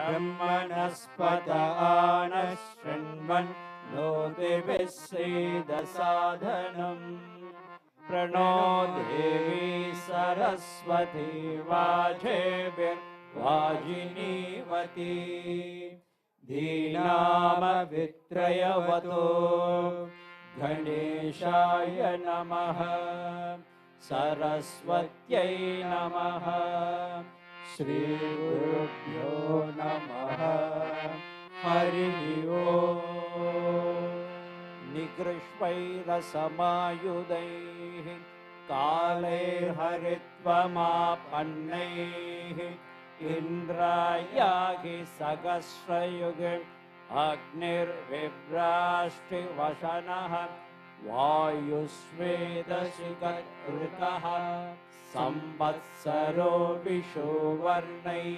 ब्रह्मणस्पत आनः शृण्वन् नोतिभिः सीदसादनम् प्रणो देवी सरस्वती वाजेभिर्वाजिनीवती धीनामवित्रयवतो गणेशाय नमः सरस्वत्यै नमः श्रीगुरुभ्यो नमः हरिः ओम् निकृष्वैरसमायुधैः कालैर्हरित्वमापन्नैः इन्द्रायागि सहस्रयुगे अग्निर्विभ्राष्टिवशनः वायुस्वेदशिखऋतः संवत्सरो विषुवर्णैः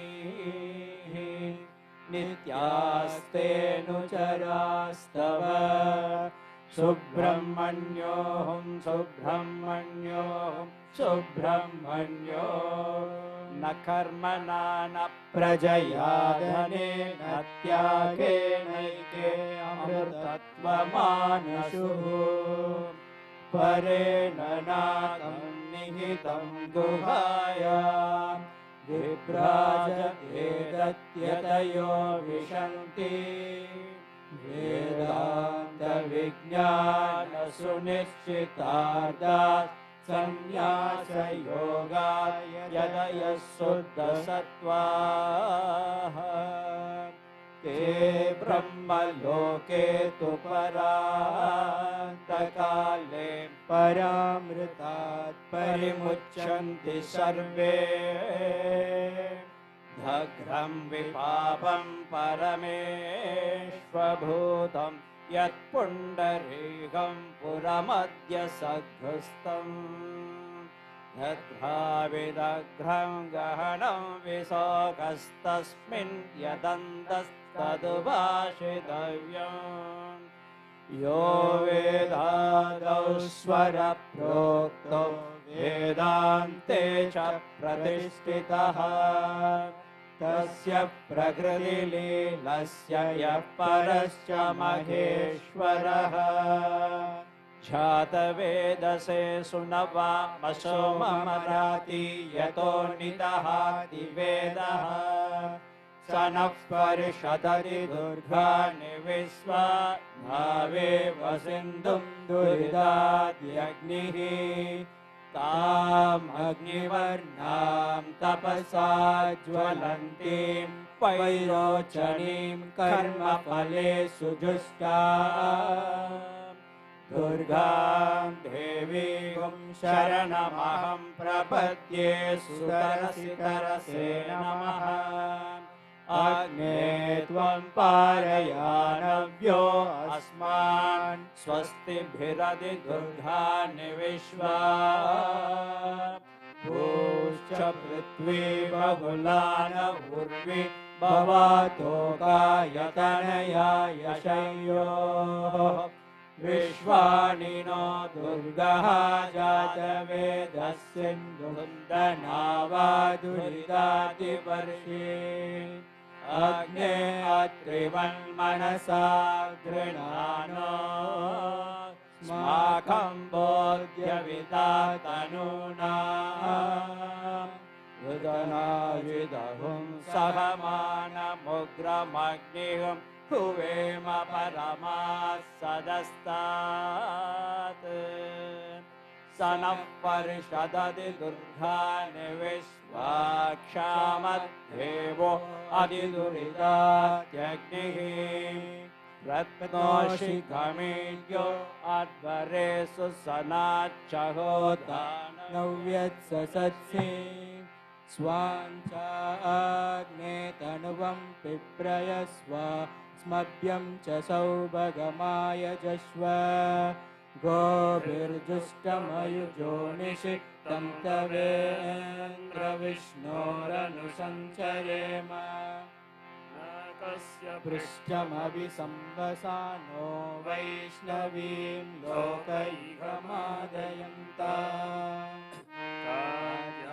नित्यास्तेऽनुचरास्तव सुब्रह्मण्योऽहं सुब्रह्मण्योऽहं सुब्रह्मण्यो न कर्मणा न प्रजया धनेन त्यागेनैके अमृतत्वमानशुः परेण नाकं निहितं गुहायां विभ्राजभेदत्यतयो विशन्ति वेदान्तविज्ञानसुनिश्चितार्थात् संन्यासयोगाय यदयः शुद्धसत्त्वाः ते ब्रह्मलोके तु परान्तकाले परामृतात् परिमुच्यन्ति सर्वे दग्धं विपापं परमेश्वभूतं यत्पुण्डरीकं पुरमद्य सद्गुस्तम् दग्धाविदग्धं गहनं विशोकस्तस्मिन् यदन्तस्तदुभाषितव्यम् यो वेदादौ स्वरप्रोक्तो वेदान्ते च प्रतिष्ठितः तस्य प्रकृतिलीलस्य यः परश्च महेश्वरः जातवेदसे सुनवामसो ममराति यतो निदहाति वेदः स नः परिषदति दुर्गाणि विश्वा भावेव सिन्धुं दुरिदाद्यग्निः ताम् अग्निवर्णां तपसा ज्वलन्तीं वैरोचनीं कर्मफलेषु जुष्टाम् दुर्गां देवीं शरणमहं प्रपद्ये सुतरसितरसे नमः अग्ने त्वं पारयानव्यो अस्मान् स्वस्तिभिरधि दुर्गाणि विश्वा भूश्च पृथ्वी बहुलान उर्वी भवातोकायतनया यशयोः विश्वानि नो दुर्गः जातवेदस्सिन्धुन्दनावादुरिदातिवर्षे अग्ने अत्रिवन्मनसा गृणानो स्माकं बोध्यविदा तनूना उदनायुधहुं सहमानमुग्रमग्निहुं हुवेम परमाः सदस्तात् स नः परिषदति दुर्गाणि विश्वाक्षामद्देवो अधिदुरिदात्यग्निः रत्नोषिखमीड्यो अध्वरेषु सनाच्चहोदानव्यत्ससत्सि स्वाञ्चाग्ने तनुवं पिप्रयस्व स्मभ्यं च सौभगमाय जस्व गोभिर्जुष्टमयुजोनिषिक्तं तवेन्द्रविष्णोरनुसञ्चरेम नाकस्य पृष्ठमभिसंवसानो वैष्णवीं लोकैकमादयन्ता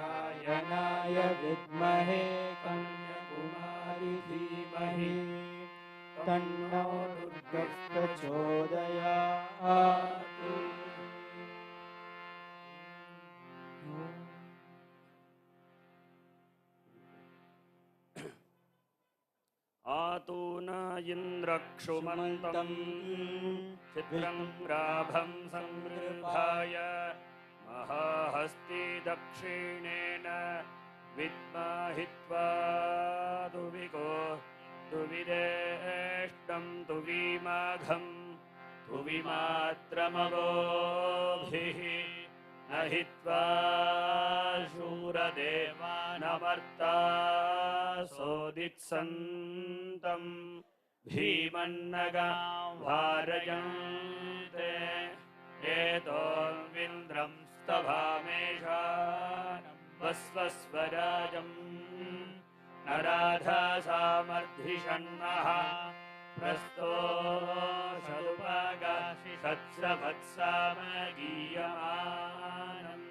कात्यायनाय विद्महे कन्याकुमारी धीमहि धीमहि तन्नो दुर्गः प्रचोदयात्। आतून इन्द्रक्षुमन्तम् चित्रं राभं संगृहाय महाहस्ती दक्षिणेन विद्माहित्वा दुविको दुविदेष्टं दुविमाघं दुविमात्रमवोभिः न हित्वा शूरदेवानमर्ता सोदित्सन्तं भीमन्नगां वारयन्ते एतोऽन्विन्द्रं स्तभामेषानं वस्वस्वराजम् नराधा सामर्धिषण्णः प्रस्तोषदुपगासि सत्स्रवत्सामगीयमानम्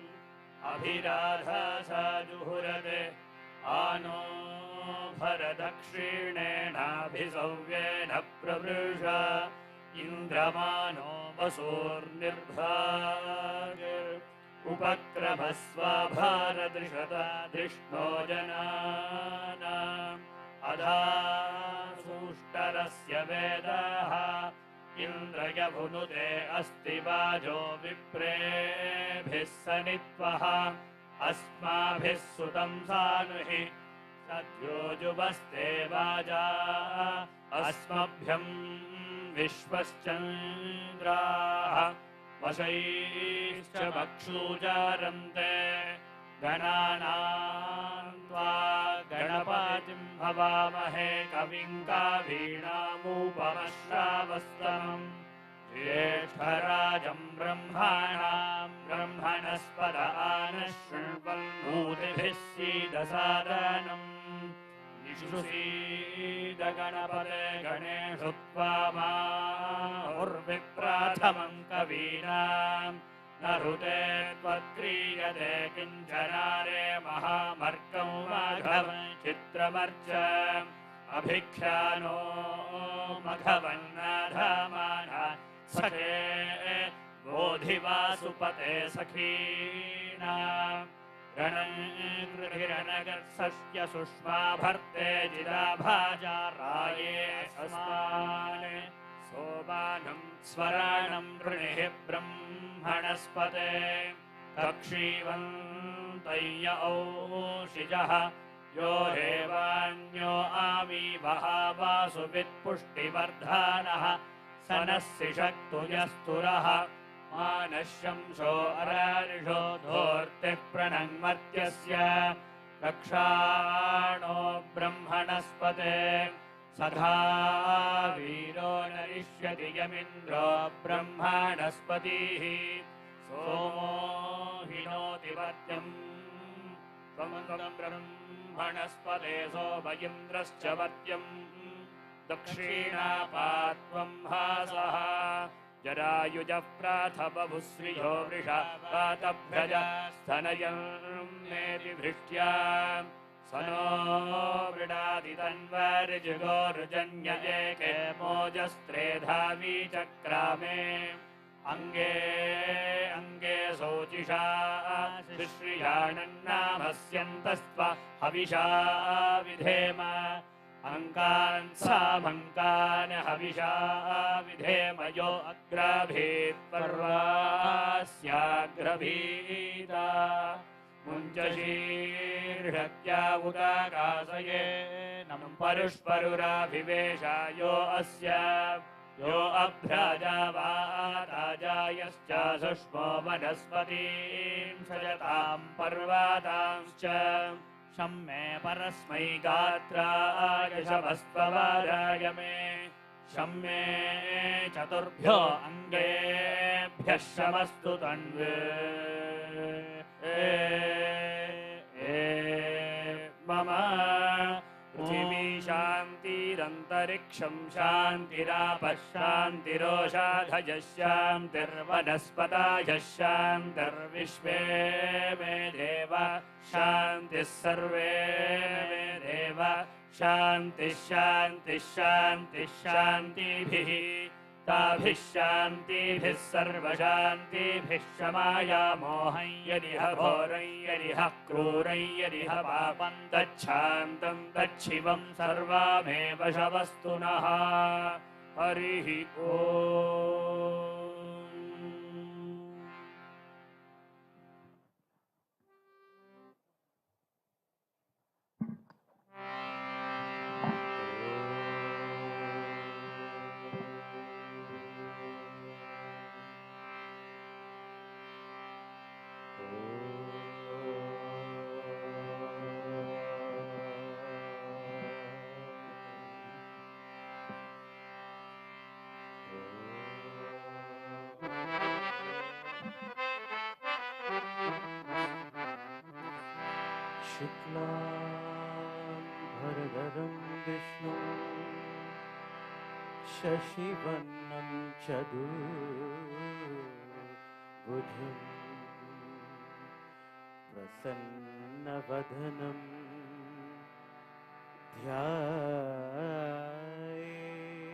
अभिराधा सा जुहुरते आनो भरदक्षिणेनाभिसव्येन प्रवृष इन्द्रमानो वसोर्निर्भाग उपक्रमस्व भारदृशता धृष्णो जनानाम् अधासूष्टरस्य वेदः इन्द्रयभुनुते अस्ति वाजो विप्रेभिः सनित्वः अस्माभिः सुतं सानुहि सद्योजुवस्ते वाजा अस्मभ्यं विश्वश्चन्द्राः वशैश्च बक्षूजारन्ते गणानां त्वा गणपतिं हवामहे कविं कवीनामुपमश्रावस्तमम् ज्येष्ठराजं ब्रह्मणां ब्रह्मणस्पद आनः शृण्वन्नोतिभिः सीदसादनम् निषुसीद गणपते गणेषु त्वामाहुर्विप्राथमं कवीनां न हृते त्वत्क्रियते किञ्चनारे महामर्कं माघव चित्रमर्च अभिख्यानो मघवन्नाधमाना सखे बोधिवासुपते सखीनाम् रणगर्सस्य सुष्मा भर्ते जिदाभाजा राये अस्मान् सोमानं स्वराणं वृणिः ब्रह्मणस्पते कक्षीवन्तय्य औषिजः यो हेवान्यो आमीवः वासुवित्पुष्टिवर्धानः सनस्सि शक्तुयस्तुरः मानशंसो अरारिषो धोर्तिः प्रणङ्मर्त्यस्य रक्षाणो ब्रह्मणस्पते सखा वीरो नरिष्यति यमिन्द्रो ब्रह्मणस्पतिः सोमो हिनोति वर्त्यम् त्वं ब्रह्मणस्पते सोम इन्द्रश्च वर्त्यम् दक्षिणापात्वं हासः जरायुजः प्राथबभुश्रियो वृषा पातभ्रज स्तनयं नेति भृष्ट्या स नो वृडादि तन्वरिजुगोर्जन्यजेके मोजस्त्रेधावी चक्रामे अङ्गे अङ्गे शोचिषा श्रियाणन्नामस्यन्तस्त्व हविषा विधेम अङ्कान् सामङ्कान् हविषा विधेम यो अग्राभीत् पर्वास्याग्रभीता मुञ्चशीर्षत्या उदाकाशये नमः परुष्परुराभिवेशा यो अस्य यो अभ्राजावाताजायश्च सुष्मो वनस्पतीं सजतां पर्वतांश्च शम्मे परस्मै गात्राय शवस्त्ववाराय मे शम्मे चतुर्भ्यो अङ्गेभ्यः शमस्तु तन्वे मम पृथिवी शान्ति शान्तिरन्तरिक्षं शान्तिरापः शान्तिरोषाधयः शान्तिर्वनस्पतयः शान्तिर्विश्वे मे देव शान्तिः सर्वे मे देव शान्तिः शान्तिः शान्तिः शान्तिभिः ताभिः शान्तिभिः सर्वशान्तिभिः शमायामोहं यदिह घोरं यदिह क्रूरं यदिह पापं तच्छान्तं तच्छिवं सर्वमेव शवस्तुनः हरिः ॐ शुक्लाम्बरधरं विष्णुं शशिवर्णं चतुर्भुजं प्रसन्नवदनं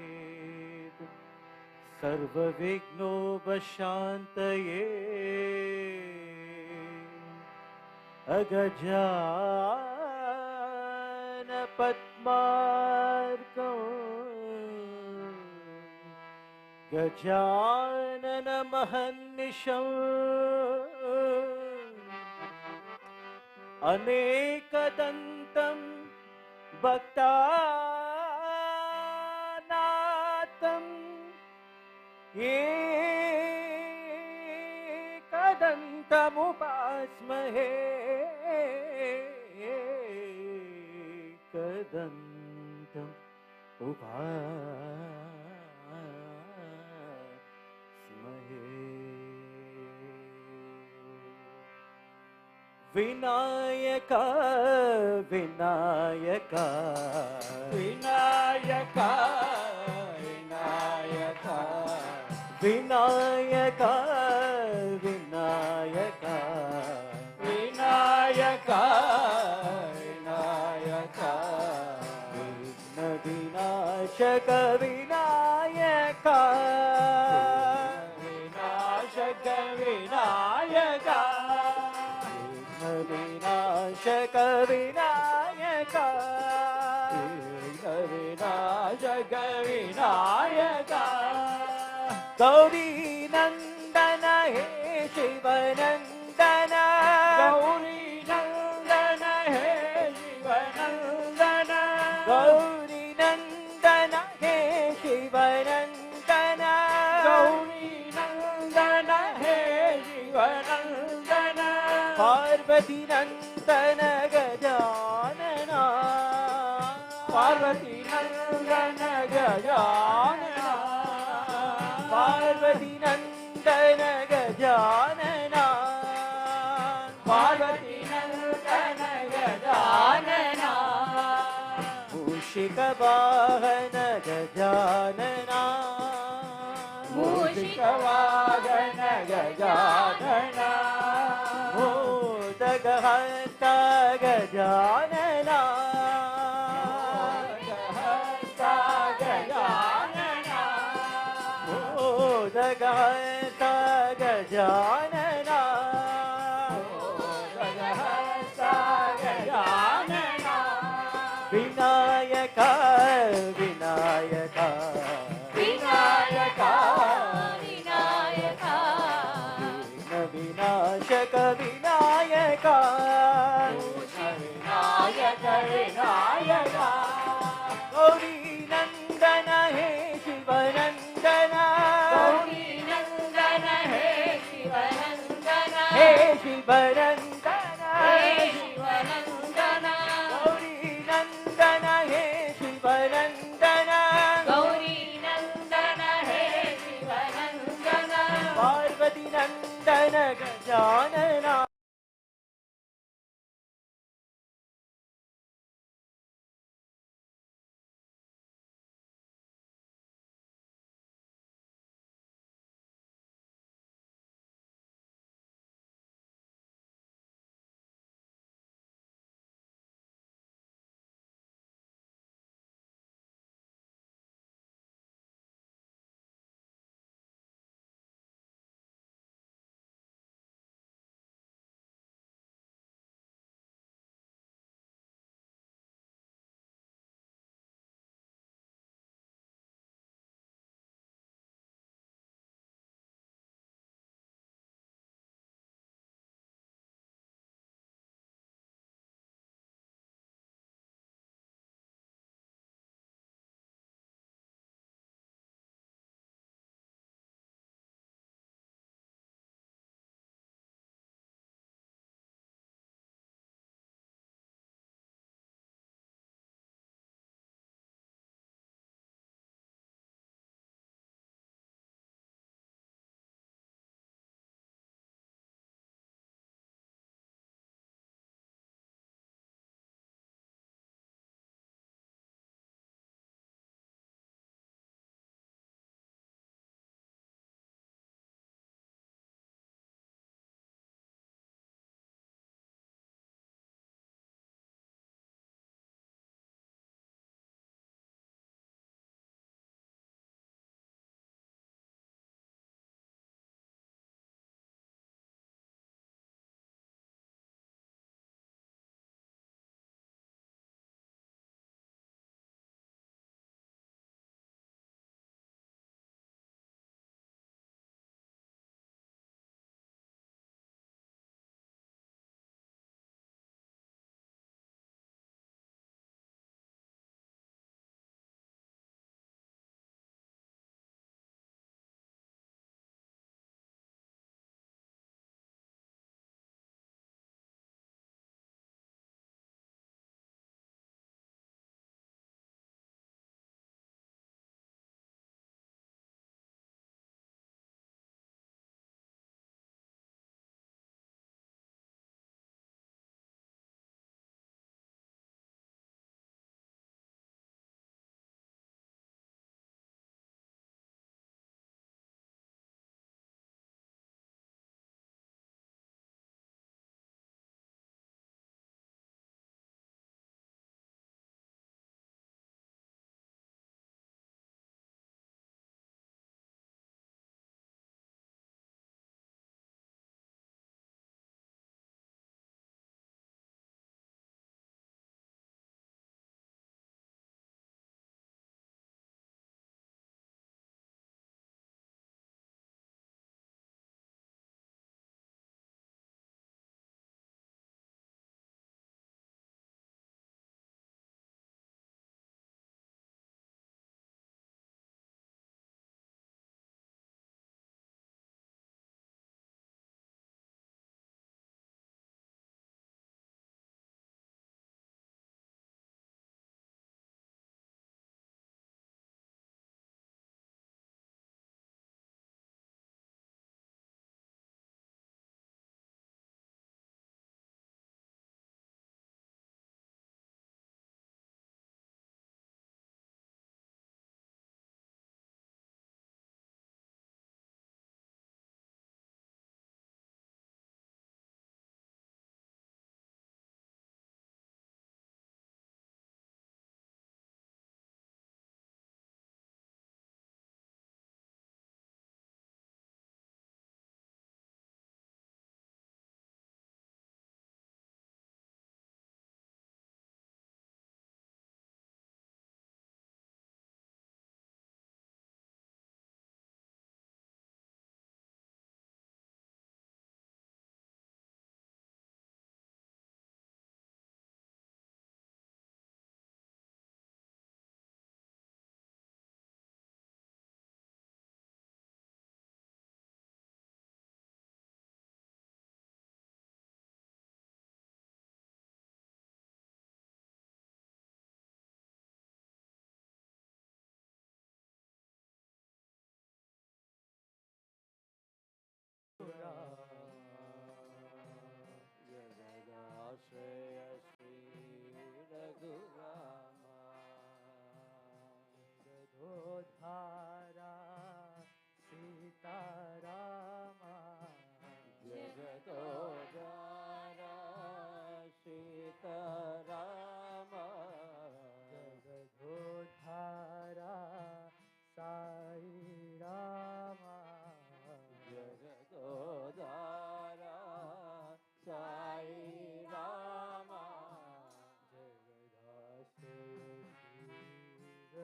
ध्यायेत् सर्वविघ्नोपशान्तये अगजाननपद्मार्कं गजाननमहर्निशम् अनेकदन्तं भक्तानाथं एकदन्तमुपास्महे एकदन्तम् उपास्महे विनायक विनायक विनायक विनायक विनायक विनायक विनायक विनायक विघ्न विनाशक विनायक विनाशक विनायक विनाशक विनायक विनाशक विनायक गौरी नंदन हे शिवनंदन गौरी नंदन हे शिवनंदन गौरी नंदन हे शिवनंदन गौरी नंदन हे शिवनंदन पार्वती नंदन गजानन पार्वती नंदन गजानन पार्वती नंदन गजानन पार्वती नंदन गजानन मूषिक वाहन गजानन मूषिक वाहन गजानन मोदक हस्त गजानन मोदक गजानन गजानन विनायक विनायक विनायक विनायक विघ्न विनाशक विनायक विनायक विनायक गौरी नंदन हे शिवनंदन गौरी नंदन हे शिवनंदन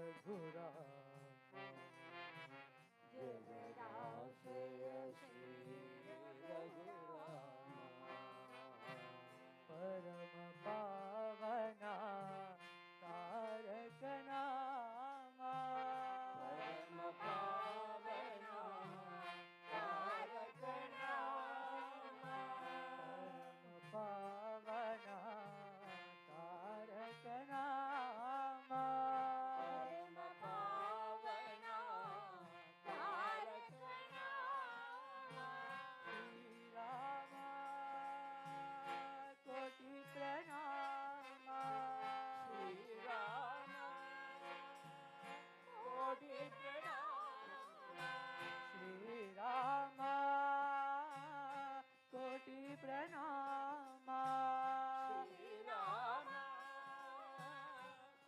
रघुराम जगदाश्रय श्री रघुराम परम पावना तारक नामा परम पावना तारक नामा परम पावना तारक नामा परम पावना तारक नामा श्री राम कोटि प्रणाम श्री राम कोटि प्रणाम श्री राम कोटि प्रणाम श्री राम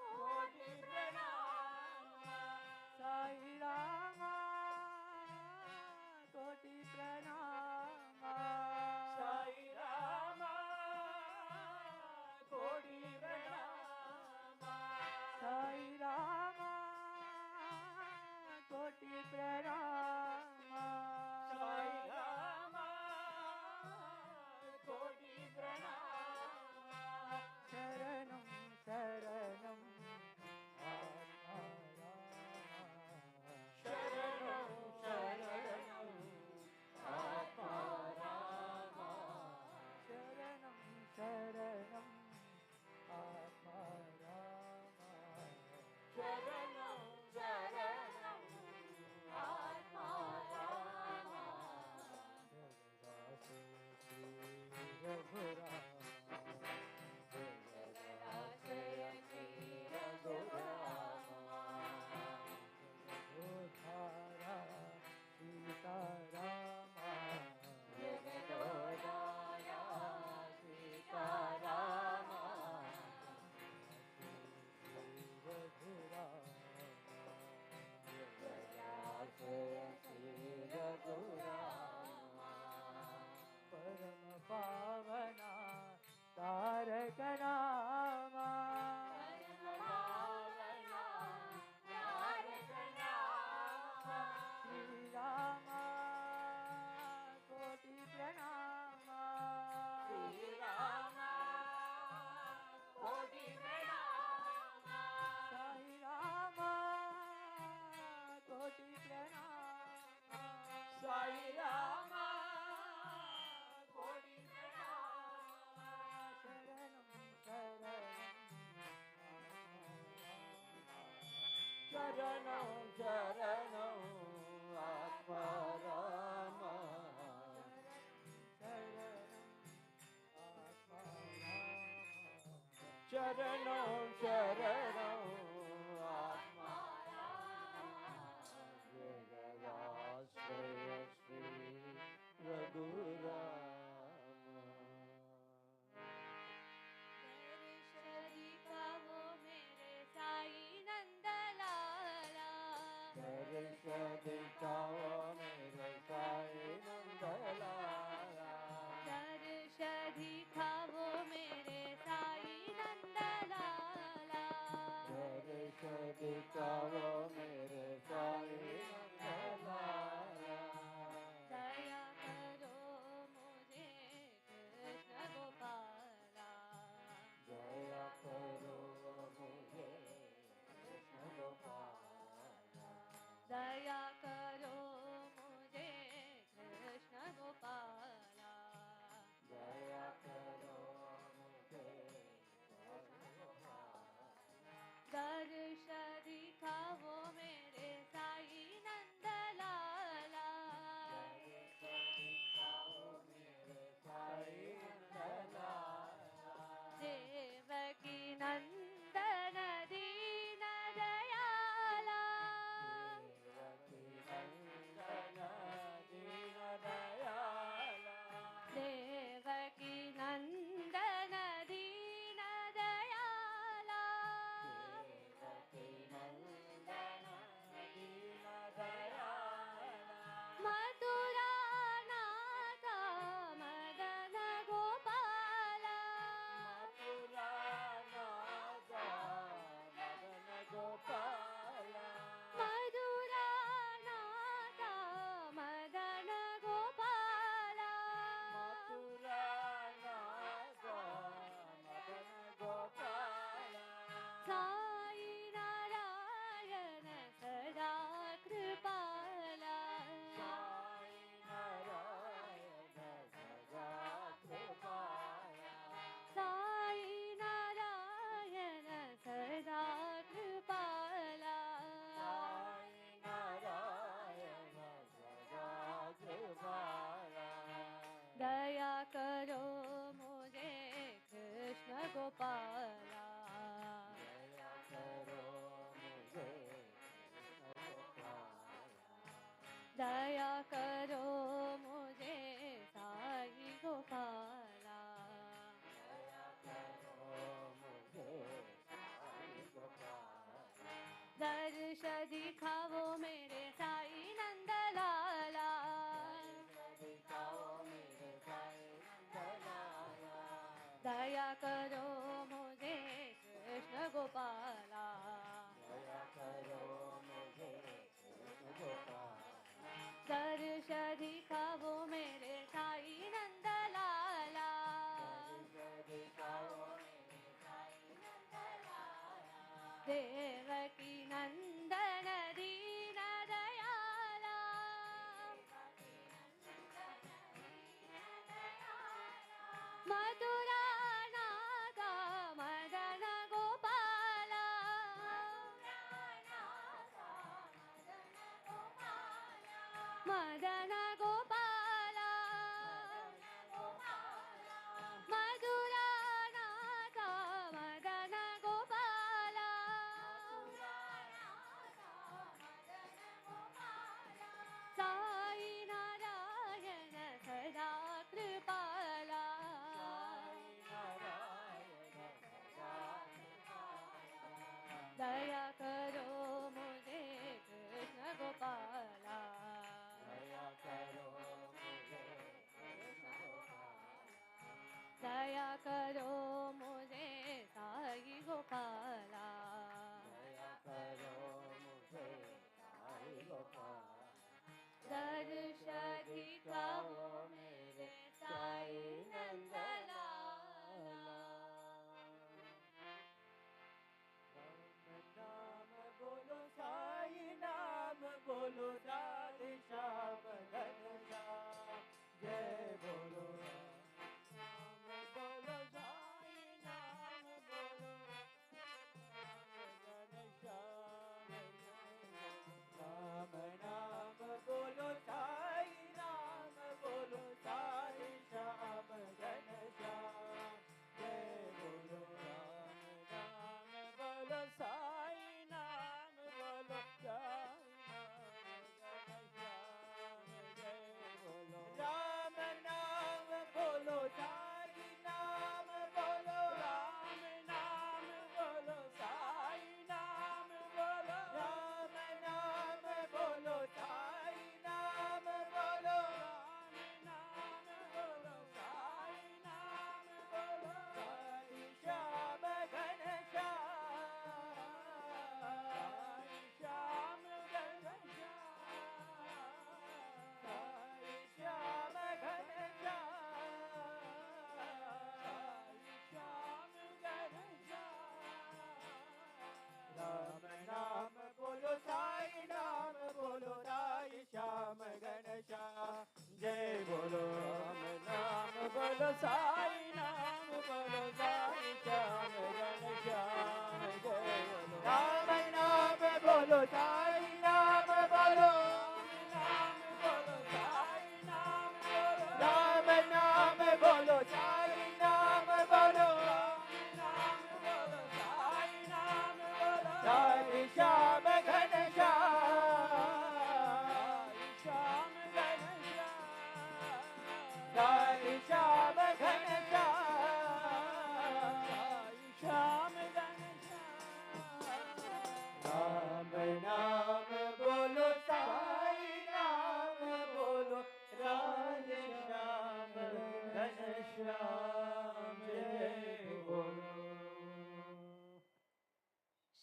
कोटि प्रणाम साई राम कोटि प्रणाम साई राम कोटि प्रणाम साई राम कोटि प्रणाम साई राम कोटि प्रणाम शरणं शरणं आत्मा राम शरणं शरणं आत्मा राम शरणं शरणं आत्मा राम शरणं शरणं आत्मा राम जगदाश्रय श्री रघुराम जगदाश्रय श्री रघुराम जगदोद्धारा सीताराम जगदोद्धारा सीताराम श्री रघुराम परम पावना तारक नाम परम पावना तारक नाम श्री राम कोटि प्रणाम श्री राम कोटि प्रणाम साई राम कोटि प्रणाम साई राम कोटि प्रणाम शरणं शरणं शरणं आत्मा राम शरणं शरणं आत्मा जगदाश्रय श्री रघुराम दर्श दिखाओ मेरे साई नंदलाला दर्श दिखाओ मेरे साई नंदलाला दर्श दिखाओ मेरे साई नंदलाला दया करो मुझे कृष्ण गोपाला दया करो मुझे कृष्ण गोपाला दया करो मुझे कृष्ण गोपाला दया करो मुझे कृष्ण गोपाला दर्श दिखाओ दर्श दिखाओ मेरे साई नंदलाला दया करो मुझे कृष्ण गोपाला दर्श दिखाओ मेरे साई नंदलाला देवकी नंदन दीन दयाला मधुरा नागा मदन गोपाला मदन गोपाला मधुरा नागा मदन गोपाला साई नारायण सदा कृपाला दया करो मुझे कृष्ण गोपाला दया करो मुझे साई गोपाला दर्श दिखाओ मेरे साई नंदलाला बोलो साई नाम बोलो राधे श्याम घनश्याम जय बोलो राम बोलो साई नाम बोलो घनश्याम राम नाम बोलो साई नाम बोलो साई श्याम घनश्याम जय बोलो राम नाम बोलो साई नाम बोलो राम नाम बोलो साई नाम बोलो राम नाम बोलो साई नाम बोलो राम नाम बोलो साई नाम बोलो राम नाम बोलो साई नाम बोलो साई श्याम घनश्याम साई श्याम घनश्याम साई श्याम घनश्याम राम नाम बोलो साई नाम बोलो राई श्याम घनश्याम जय बोलो राम नाम बोलो साई नाम बोलो साई श्याम घनश्याम जय बोलो राम नाम बोलो साई नाम बोलो नाम बोलो साई नाम बोलो राम नाम बोलो साई नाम बोलो नाम बोलो साई नाम बोलो साई श्याम घनश्याम श्याम घनश्याम साई श्याम घनश्याम श्याम घनश्याम राम नाम बोलो साई नाम बोलो राधे श्याम घनश्याम जय बोलो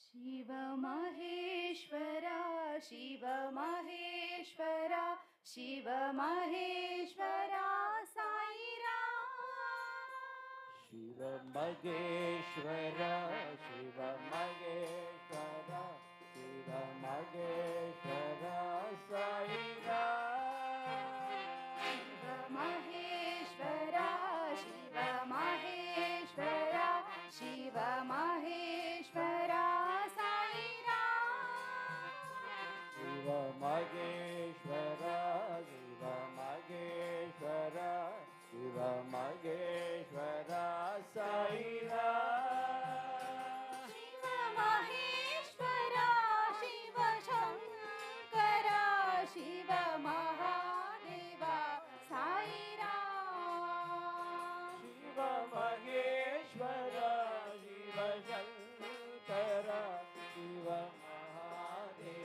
शिव महेश्वरा शिव महेश्वरा शिव महेश्वरा साई राम शिव मगेश्वरा शिव मगेश्वरा शिव मगेश्वरा साई शिव महेश्वरा शिव महेश्वरा शिव महेश्वरा साई राम शिव मगेश्वरा शिव मगेश्वरा शिव मगेश्वरा साई शिव महेश्वरा शिव शंकरा शिव महादेवा साई राम शिव मगेश्वरा शिव शंकरा शिव महादेवा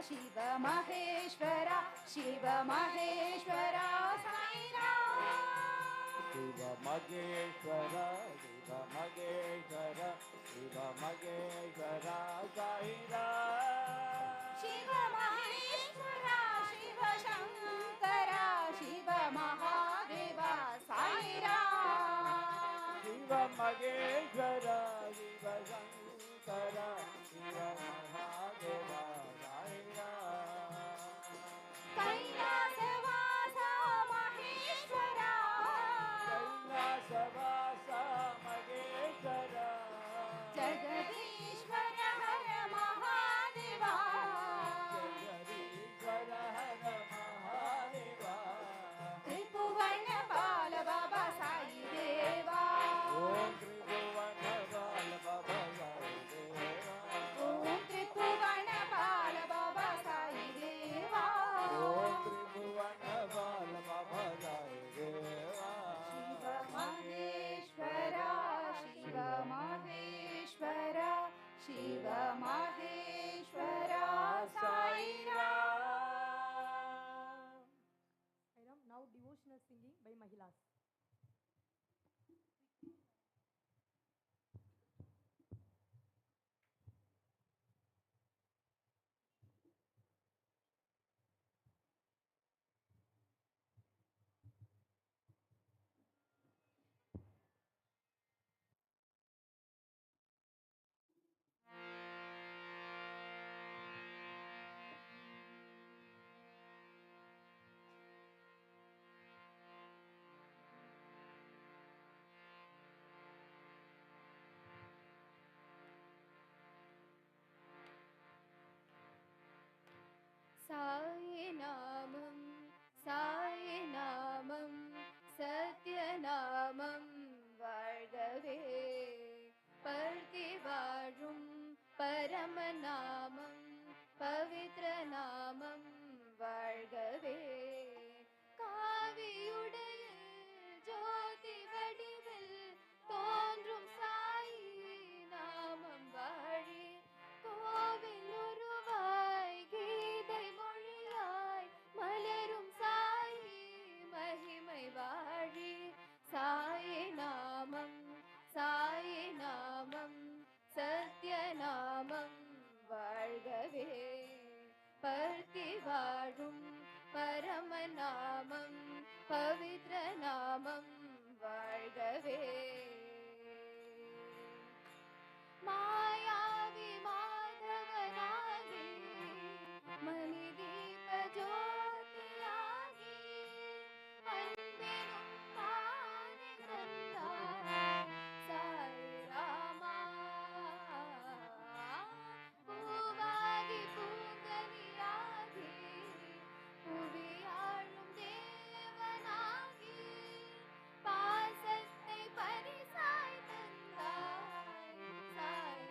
शिव महेश्वरा शिव महेश्वरा साई राम शिव महेश्वरा शिव महेश्वरा शिव महेश्वरा साई राम शिव महेश्वरा शिव शंकरा शिव महादेवा साई राम शिव महेश्वरा शिव शंकरा शिव महादेवा साई राम कैलासवासा महेश्वरा कैलासवासा महेश्वरा जगदीश्वर हर महादेवा जगदीश्वर हर महादेवा त्रिभुवन बाल बाबा साई देवा ओम त्रिभुवन बाल बाबा साई देवा ओम त्रिभुवन बाल बाबा साई देवा ओम त्रिभुवन बाल बाबा साई देवा Shiv Maheshwara Shiv Maheshwara Shiv Maheshwara Sai Ram Now devotional singing by Mahilas. Sai नामம் सत्य नामம் வாழ்கவே பர்த்தி வாழும் பரம நாமம் பவித்ர நாமம் வாழ்கவே காவியுடைய ஜோதி வடிவில் தோன்றும் சாயி நாமம் வாழி கோவில் உருவாய் கீதை மொழியாய் மலரும் சாயி மகிமை வாழி சாயி நாமம் சத்ய நாமம் வாழ்கவே பர்த்தி வாழும் பரம நாமம் பவித்ர நாமம் வாழ்கவே மாயாவி மாதவனாகி மணி தீப ஜோதியாகி அன்பெனும் மானை தந்தாய் சாய் ராமா பூவாகி பூங்கனியாகி புவியாளும் தேவனாகி பாசத்தை பரிசாய் தந்தாய் சாய்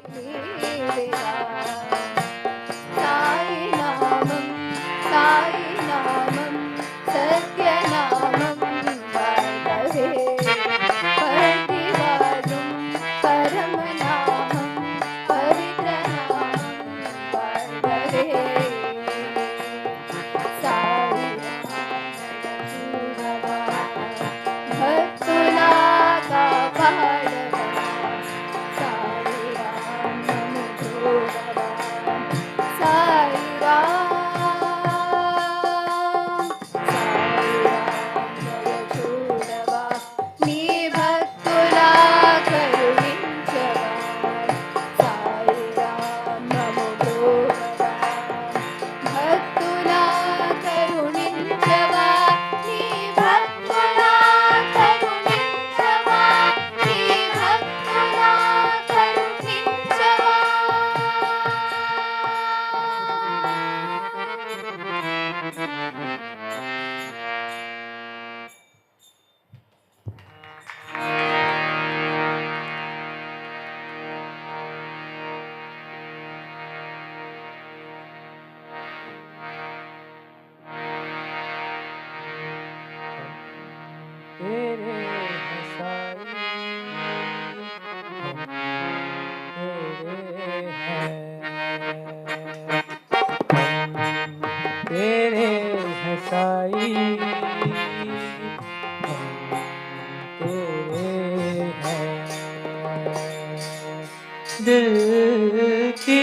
देवा साई नामं सत्यनामं वदवे प्रतिवादं परमनामं पवित्रनामं वदवे साई रामचूडवा भक्तुला कापाडवा साई राम जोडवा साई राम చూడవా నీ భక్తులా కరుణించవా సాయి రామము బ్రోవా భక్తులా కరుణించవా నీ భక్తులా కరుణించవా నీ భక్తులా కరుణించవా तेरे हैं साई तेरे हैं साई तेरे हैं दिल की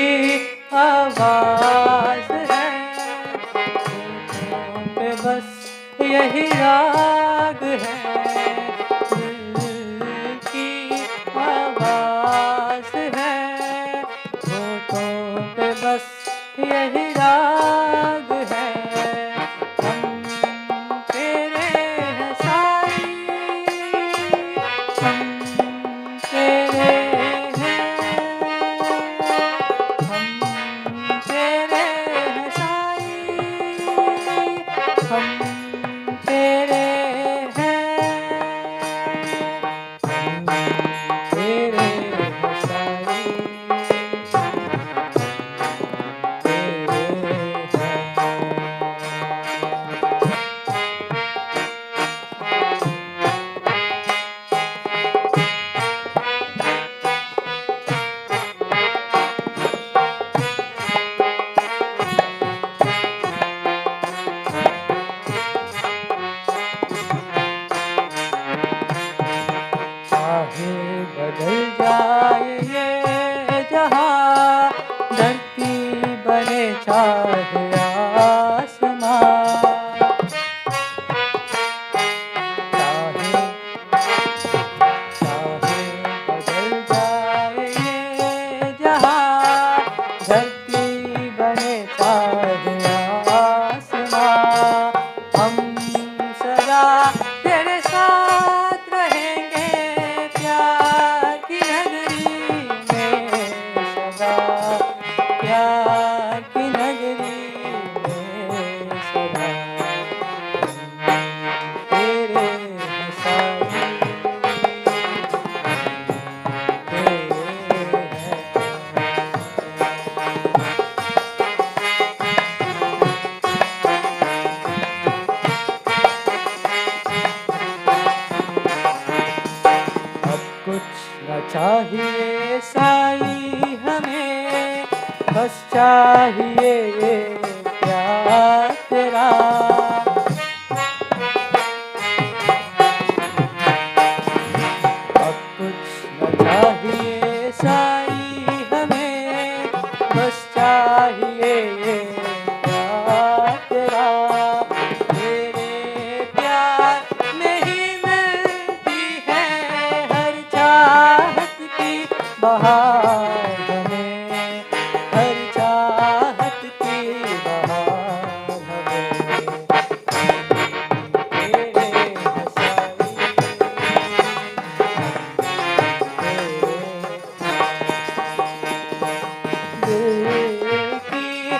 आवाज है होठों पे बस यही राग है दिल की आवाज है होठों पे बस यही राग है हम तेरे हैं साई हम तेरे हैं हम तेरे हैं साई हम तेरे हैं तेरे हैं साई चाहे बदल जाए ये जहां धरती बने चाहे आसमां चाहे बदल जाए ये जहां धरती बने चाहे आसमां हम सदा तेरे साथ रहेंगे प्यार की नगरी में सदा प्यार की नगरी में सदा तेरे हैं साई तेरे हैं अब कुछ न चाहिए साई हमें बस चाहिए ये प्यार तेरा अब कुछ न चाहिए साई हमें बस चाहिए ये प्यार तेरा तेरे प्यार में ही मिलती है हर चाहत की बहार हमें हर चाहत की बहार हमें तेरे हैं साई दिल की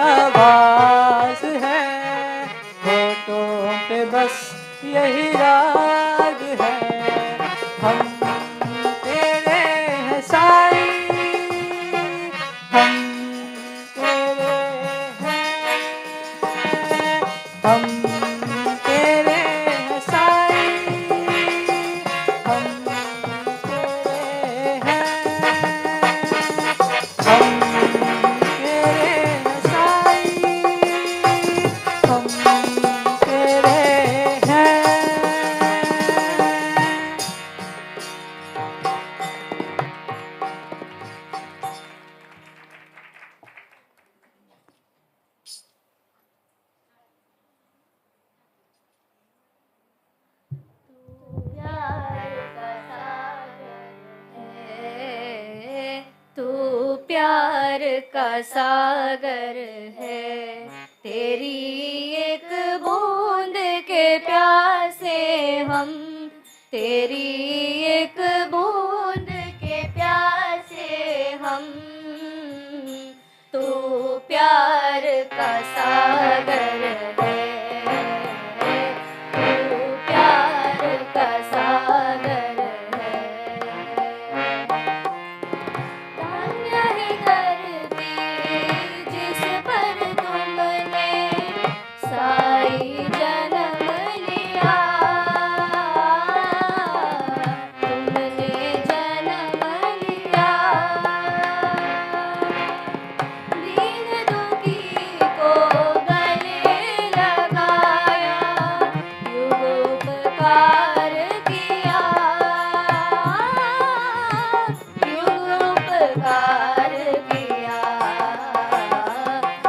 आवाज है होठों पे बस यही राग है हम तेरे हैं साई का सागर है, तेरी एक बूंद के प्यासे हम, तेरी एक बूंद के प्यासे हम। तू प्यार का सागर है, तू प्यार का सागर है। धन्य है धरती जिस पर तुमने साई जन्म लिया, तुमने जन्म लिया। दीन दुखी को गले लगाया, युगोपकार किया, युगोपकार किया।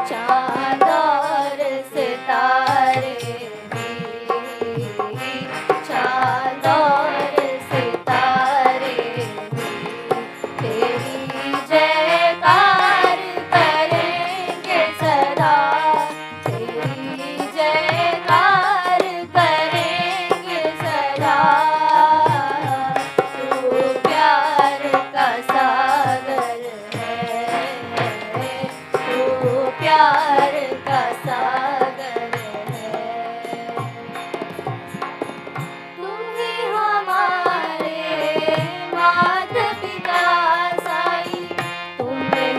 चाँद और सितारे भी, चाँद और सितारे भी तेरी जयकार करेंगे सदा, तेरी जयकार करेंगे सदा। तू प्यार का सागर है, तू प्यार का सागर है। तुम ही हमारे माता पिता साई, तुम ही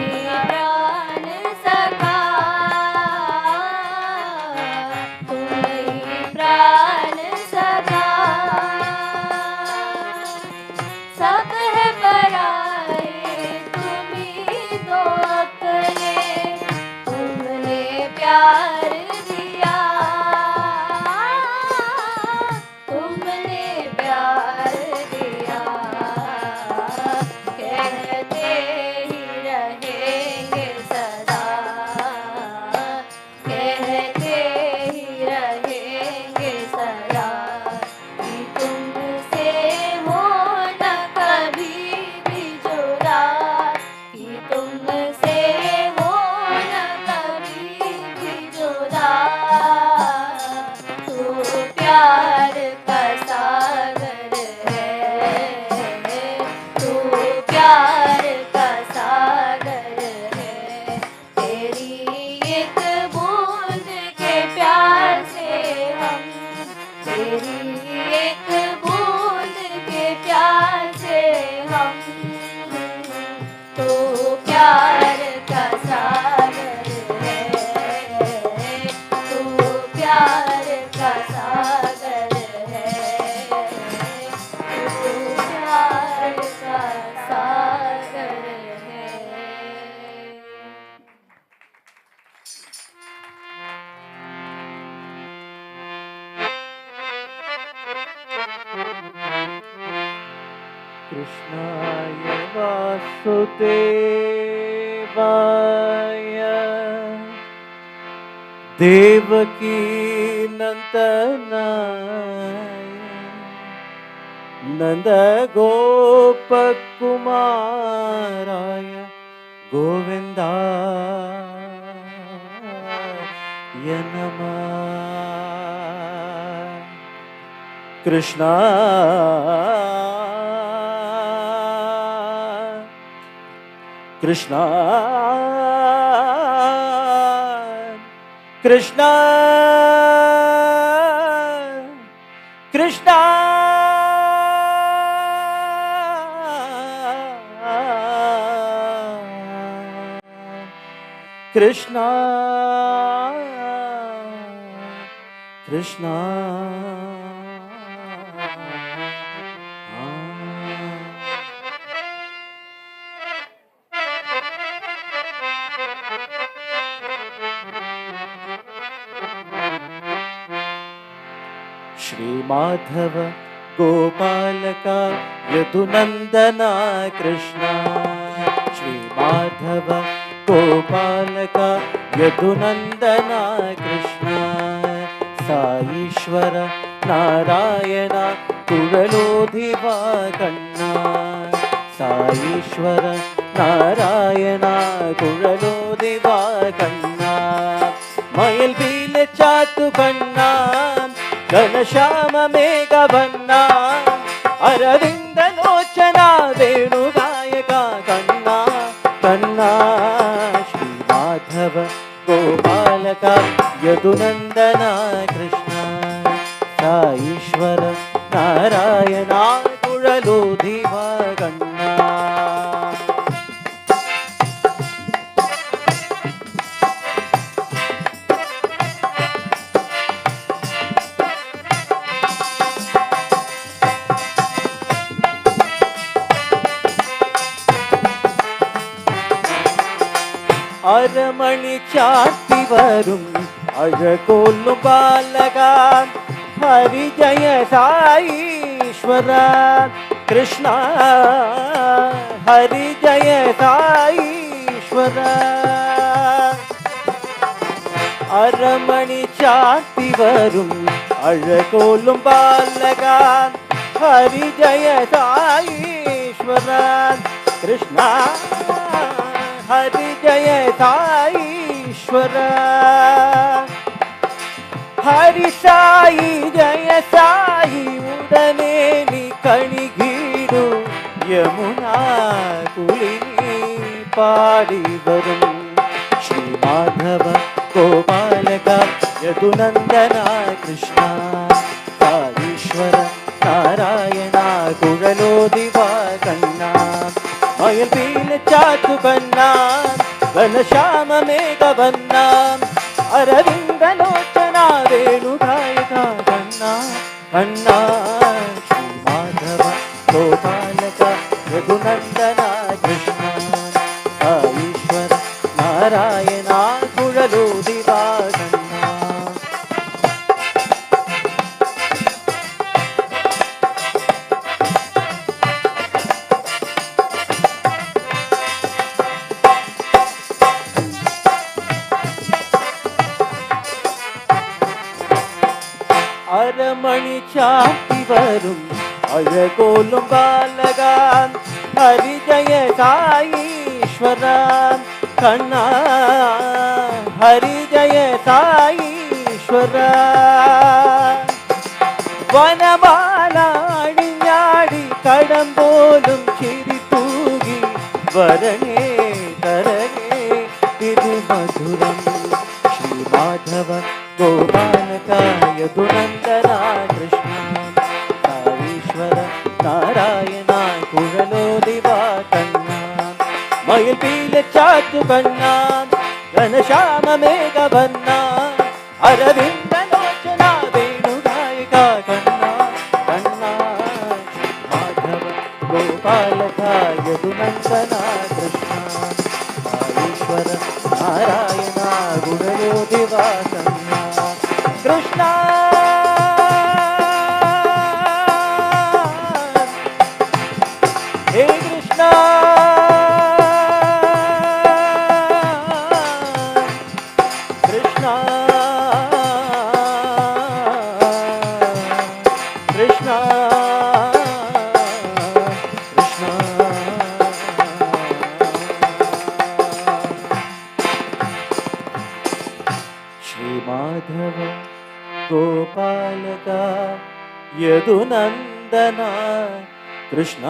प्राण सखा, तुम ही प्राण सखा। सब है पराए तुम ही दो अपने, तुमने प्यार दिया, तुमने प्यार दिया। कहते ही रहेंगे सदा, कहते ही रहेंगे सदा कि तुमसे हो न कभी भी जुदा, कि तुमसे हो न कभी भी जुदा। तू प्यार का सागर है, तू प्यार का सागर है। तेरी एक बूंद के प्यार से हम, तेरी एक बूंद के प्यार से हम। तू प्यार का सागर है, तू प्यार का सागर है, तू प्यार का सागर है। कृष्णाय वासुदेवाय देवकी नंदनाय नंद गोपकुमाराय गोविन्दाय नमः। कृष्णा कृष्णा कृष्णा कृष्णा कृष्णा कृष्णा श्री माधव गोपालका यदुनंदना कृष्णा। श्री माधव गोपालका यदुनंदना कृष्णा। साईश्वर नारायण तुळलोधिवा कण्णा। साईश्वर நாராயணா குழலோதிவா கண்ணா மயில் பீல சாத்து கண்ணா கணசாம மேகவண்ணா அரவிந்த லோச்சனா வேணுகாயக கண்ணா கண்ணா ஸ்ரீ மாधव गोपालक यदुनंदन कृष्ण साईश्वर नारायण कुळलोधिव गण्णा அரமணி சாத்தி வரும் அழகோல்லும் பாலகா ஹரி ஜய சாயீஸ்வர கிருஷ்ணா ஹரி ஜய சாயீஸ்வர அரமணி சாத்தி வரும் அழகோல்லும் பாலகா ஹரி ஜய சாயீஸ்வர கிருஷ்ணா हरि जय साईश्वर हरि साई जय साई उडने कणिगीडु यमुना कुलिनी पाडी वरुम श्री माधव गोपालक यदुनंदन कृष्ण साईश्वर नारायण कुळलोदिवा कण्णा मयल पील चातु कन्ना घनश्याम मेघवन्ना अरविंद लोचना वेणुगायका कन्ना कन्ना श्री माधव गोपालक यदुनंदन कृष्ण साईश्वर नारायण कुळलोदिवा कन्ना அரமணி சாத்தி வரும் அழகோலும் பாலகான் ஹரி ஜய சாயீஸ்வர கண்ணா ஹரி ஜய சாயீஸ்வர വനമാല അണിഞ്ഞാടി കടമ്പോലും ചിരി തൂകി വരണേ തരണേ തിരുമധുരം ശ്രീ മാധവ गोपालक यदुनंदन कृष्ण साईश्वर नारायण कुळलोदिवा कन्ना मயில் पील चातु कन्ना घनश्याम मेघवन्ना अरविंद लोचना वेणुगायिका कन्ना कन्ना माधव गोपालक यदुनंदन कृष्ण साईश्वर नारायण कुळलोदिवा कन्ना कृष्णा हे कृष्णा कृष्णा कृष्णा कृष्णा श्री माधव गोपालक यदुनंदन कृष्ण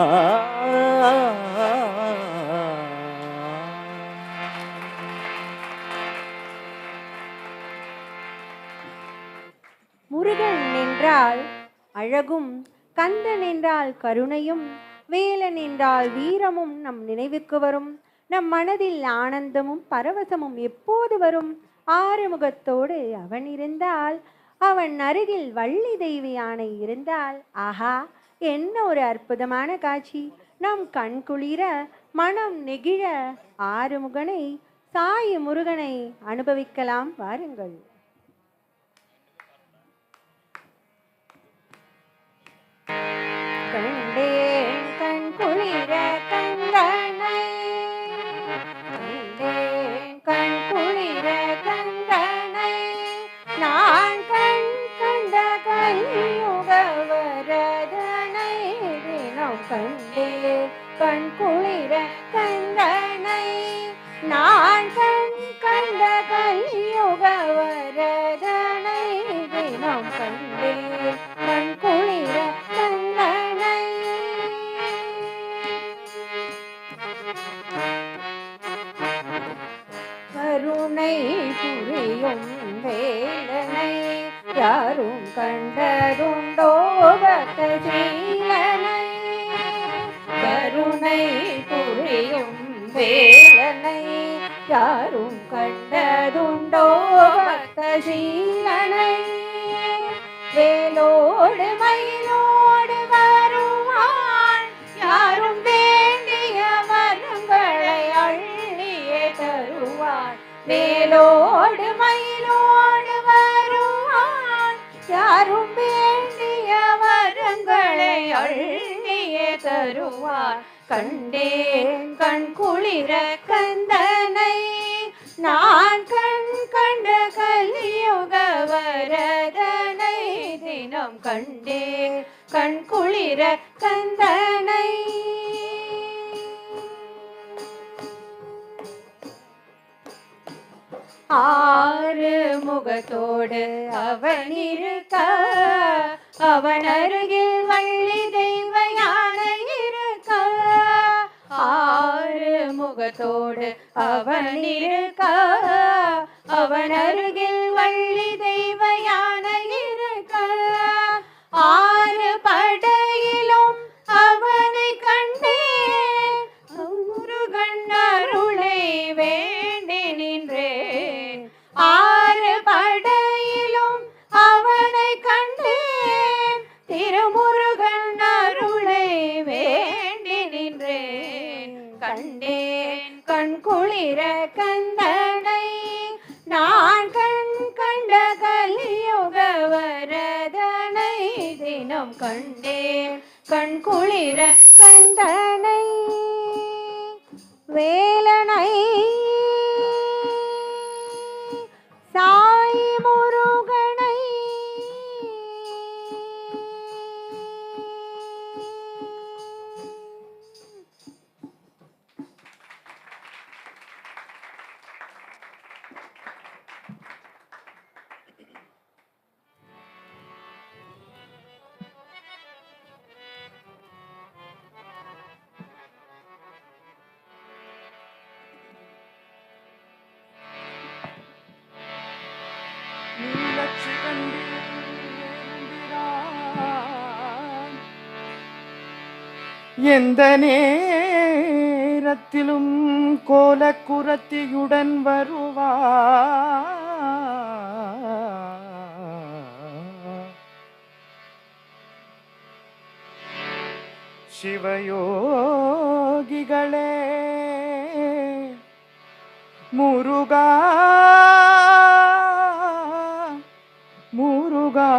முருகன் என்றால் அழகும், கந்தன் என்றால் கருணையும், வேலன் என்றால் வீரமும் நம் நினைவுக்கு வரும். நம் மனதில் ஆனந்தமும் பரவசமும் எப்போது வரும்? ஆறுமுகத்தோடு அவன் இருந்தால், அவன் அருகில் வள்ளி தெய்வ யானை இருந்தால், ஆஹா என்ன ஒரு அற்புதமான காட்சி! நம் கண் குளிர மனம் நெகிழ ஆறுமுகனை, சாய் முருகனை அனுபவிக்கலாம் வாருங்கள். கண்டேன் கண் குளிர கந்தனை, கண்டேன் கண் குளிர கந்தனை, நான் கண் கண்ட கலியுக வரதனை, தினம் கண்டேன் கண் குளிர கந்தனை நான் கண் கண்ட கலியுக வரதனை தினம் கண்டேன் கண் குளிர கந்தனை கருணை புரியும் வேலனை யாரும் கண்டதுண்டோ பக்த சீலனை கருணை புரியும் வேலனை யாரும் கண்டதுண்டோ பக்த சீலனை வேலோடு மயிலோடு வருவான் யாரும் வேண்டிய வரங்களை அள்ளியே தருவான் வேலோடு மயிலோடு வருவான் யாரும் வேண்டிய வரங்களை அள்ளியே தருவான் கண்டேன் கண் குளிர கந்தனை நான் கண் கண்ட கலியுக வரதனை தினம் கண்டேன் கண் குளிர கந்தனை ஆறு முகத்தோடு அவன் இருக்க அவன் அருகில் வள்ளி தெய்வ யானை இருக்க ஆறு முகத்தோடு அவன் இருக்க அவன் அருகில் வள்ளி தெய்வ யானை இருக்க ஆறு படையிலும் அவனை கண்டேன் முருகன் அருளை வேண்டி நின்றேன் ஆறு படையிலும் அவனை கண்டேன் திருமுருகன் அருளை வேண்டி நின்றேன் கண்டேன் கண் குளிர கந்தனை நான் கண் கண்ட கலியுக வரதனை தினம் கண்டேன் கண் குளிர கந்தனை வேலனை சாய் முருகனை எந்த நேரத்திலும் கோலக்குரத்தியுடன் வருவார் சிவயோகிகளே முருகா முருகா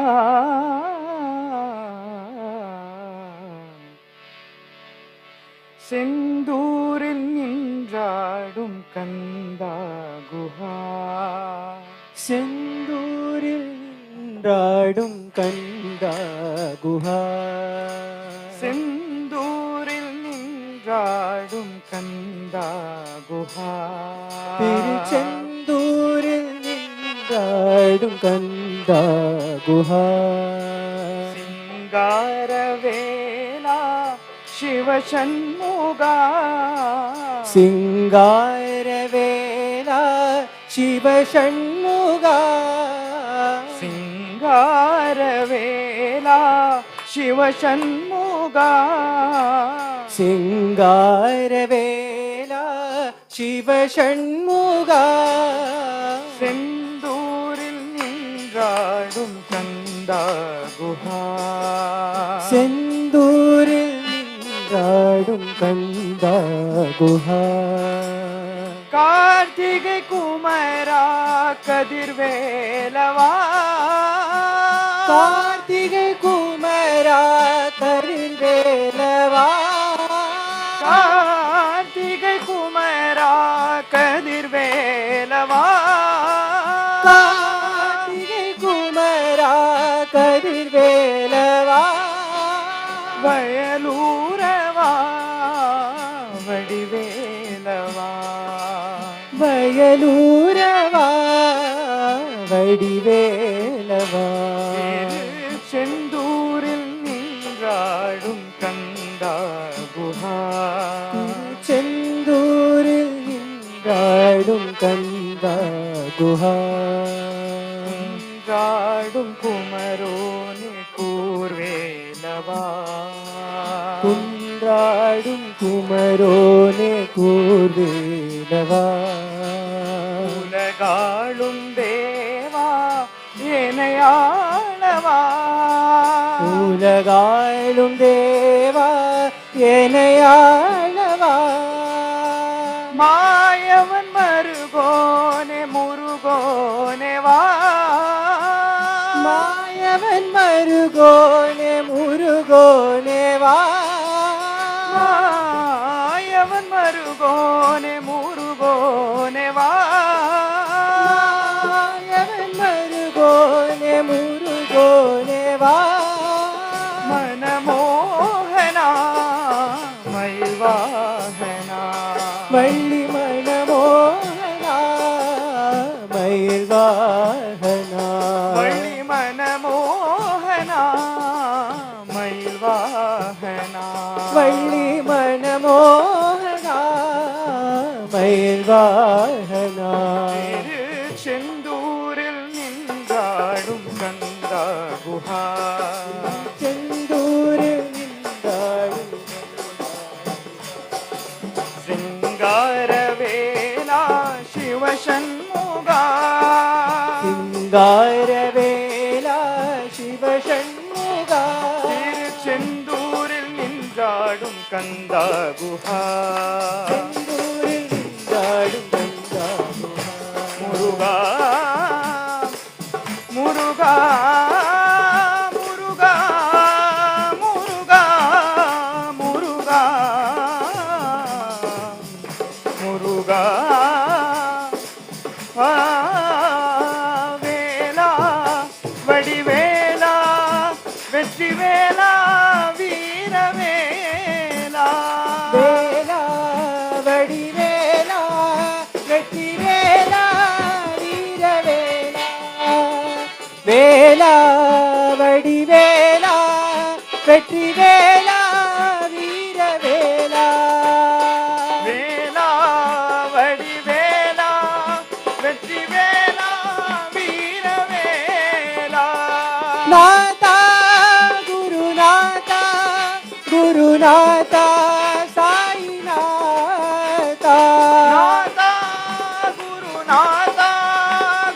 செந்தூரில் நின்றாடும் கந்தா குஹா செந்தூரில் நின்றாடும் கந்தா குஹா செந்தூரில் நின்றாடும் கந்தா குஹா திருச்செந்தூரில் நின்றாடும் கந்தா குஹா சிங்காரவேலா சிவசண்முகா சிங்காரவேலா சிவசண்முகா சிங்காரவேலா சிவசண்முகா சிங்காரவேலா சிவசண்முகா செந்தூரில் நின்றாடும் கந்தா குஹா செந்தூரில் நின்றாடும் கந்தா குஹா கார்த்திகை குமரா கதிர்வேலவா கார்த்திகை குமரா கதிர்வேலவா கார்த்திகை குமரா கதிர்வேலவா கார்த்திகை குமரா கதிர்வேலவா வயலூர வேலூரவா வடிவேலவா செந்தூரில் நின்றாடும் கந்தா குஹா செந்தூரில் நின்றாடும் கந்தா குஹா நின்றாடும் குமரோனே கூர்வேலவா குன்றாடும் குமரோனே கூர்வேலவா உலகாளும் தேவா ஏனையாளவா உலகாளும் தேவா ஏனையாளவா மாயவன் மருகோனே முருகோனே வா மாயவன் மருகோனே முருகோனே வா மாயவன் மருகோனே முருகோனே வா மாயவன் மருகோனே முருகோனே வா மனமோகனா மயில்வாகனா வள்ளி மனமோகனா மயில்வாகனா வள்ளி மனமோகனா மயில்வாகனா வள்ளி மனமோகனா மயில்வாகனா செந்தூரில் நின்றாடும் கந்தா குஹா செந்தூரில் நின்றாடும் சிங்காரவேலா சிவசண்முகா சிங்காரவேலா சிவசண்முகா செந்தூரில் நின்றாடும் கந்தா குஹா செந்தூரில் நின்றாடும் கந்தா குஹா முருகா முருகா முருகா முருகா முருகா முருகா வேலா வடிவேலா வெற்றி வேலா வீரவேலா வேலா வடிவேலா வெற்றி வேலா வீரவேலா வேலா வடிவேலா வெற்றி வேலா வீரவேலா வேலா வடிவேலா வெற்றி வேலா வீரவேலா நாதா குருநாதா குருநாதா சாயிநாதா நாதா குருநாதா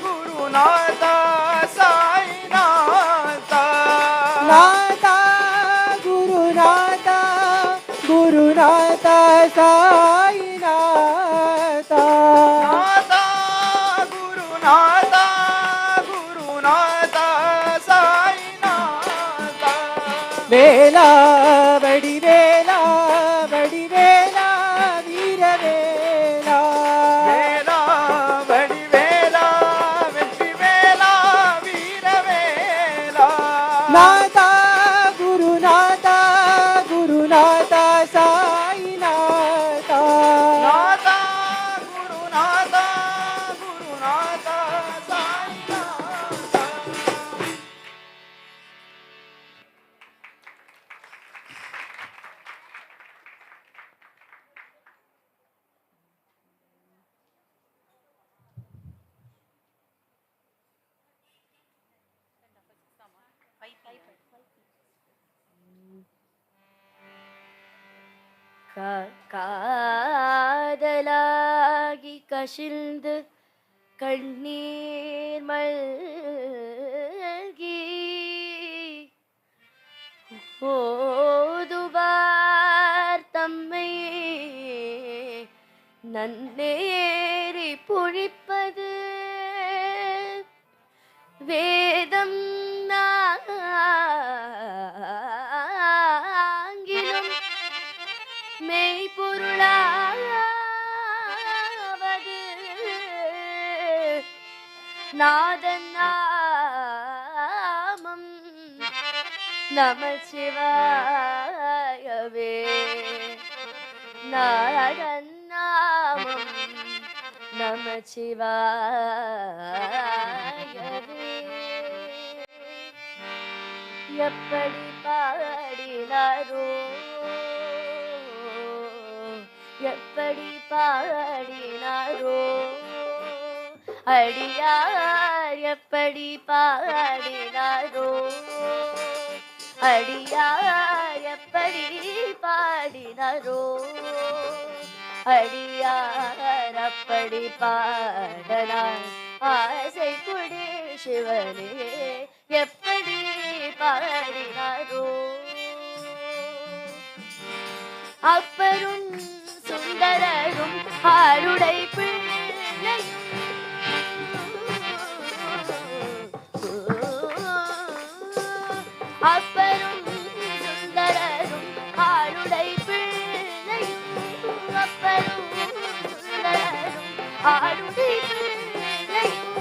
குருநாதா சாய்நாதா நாதா குருநாதா குருநாதா சாயிநாதா நாதா குருநாதா குருநாதா சாய்நாதா வேலா வடிவேலா வடிவேலா வீரவேலா வேலா வடிவேலா வெற்றி வேலா வீரவேலா நாதா குருநாதா குருநாதா சாயிநாதா நாதா குருநாதா குருநாதா சாய்நாதா காதலாகி கசிந்து கண்ணீர் மல்கி ஓதுவார் தம்மை நன்னேறி புழிப்பது வேதம் நாங்கிலும் மெய்ப்பொருளாவது நாதன் நாமம் நமச்சிவாயவே நாதன் நாமம் நமச்சிவாயவே. எப்படி பாடினாரோ, எப்படி பாடினாரோ, அடியார் எப்படி பாடினாரோ, அடியார் எப்படி பாடினாரோ, அடியார் அப்படி பாடனார் ஆசை குடி சிவனே எப்படி பாடினாரோ. அப்பரும் சுந்தரரும் ஆளுடை பிள்ளையும் அப்பரும் சுந்தரரும் ஆளுடை பிள்ளையும் அப்பரும் சுந்தரரும் ஆளுடை பிள்ளையும்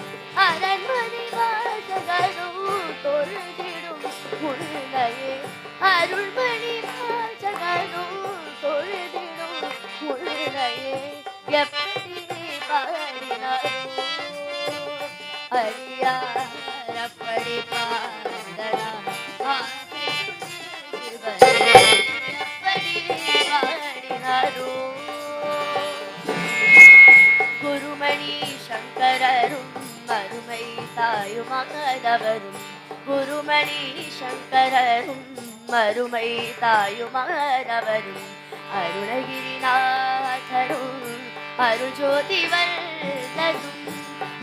அரண்மனை வாசகரும் தொழுதிடும் உள்ளையே அருள்மணி வாசகரும் தொழுதிடும் உள்ளையே எப்படி பாடினாரோ, அடியார் அப்படி பாடனார் எப்படி பாடினாரோ. குருமணி சங்கரரும் மருமை தாயுமாதவரும் குருமணி சங்கரரும் மருமை தாயுமாதவரும் அருணகிரிநாதரும் அருஜோதி வல்லரும்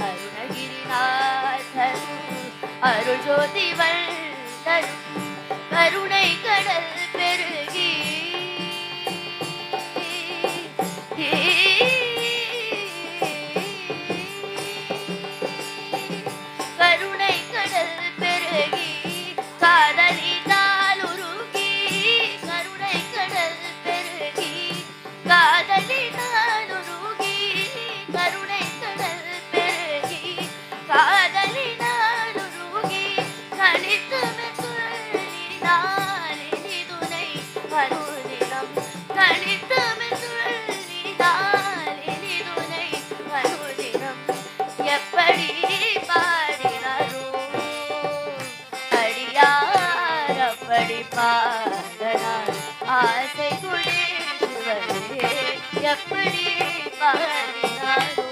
அருணகிரிநாதரும் அருஜோதி வல்லரும் கருணை கடல் பெருகி கருணை கடல் பெருகி காதலினால் உருகி கருணை கடல் பெருகி காதலினால் உருகி கருணை கடல் பெருகி காதலினால் உருகி கணித்து மெத்துள்ளினால் இனிதுனை அருதினம் கணித்து மெத்துள்ளினால் இனிதுனை அருதினம் எப்படி பாடினாரோ, அடியார் அப்படி பாடனார் ஆசை குடி சிவனே எப்படி பாடினாரோ.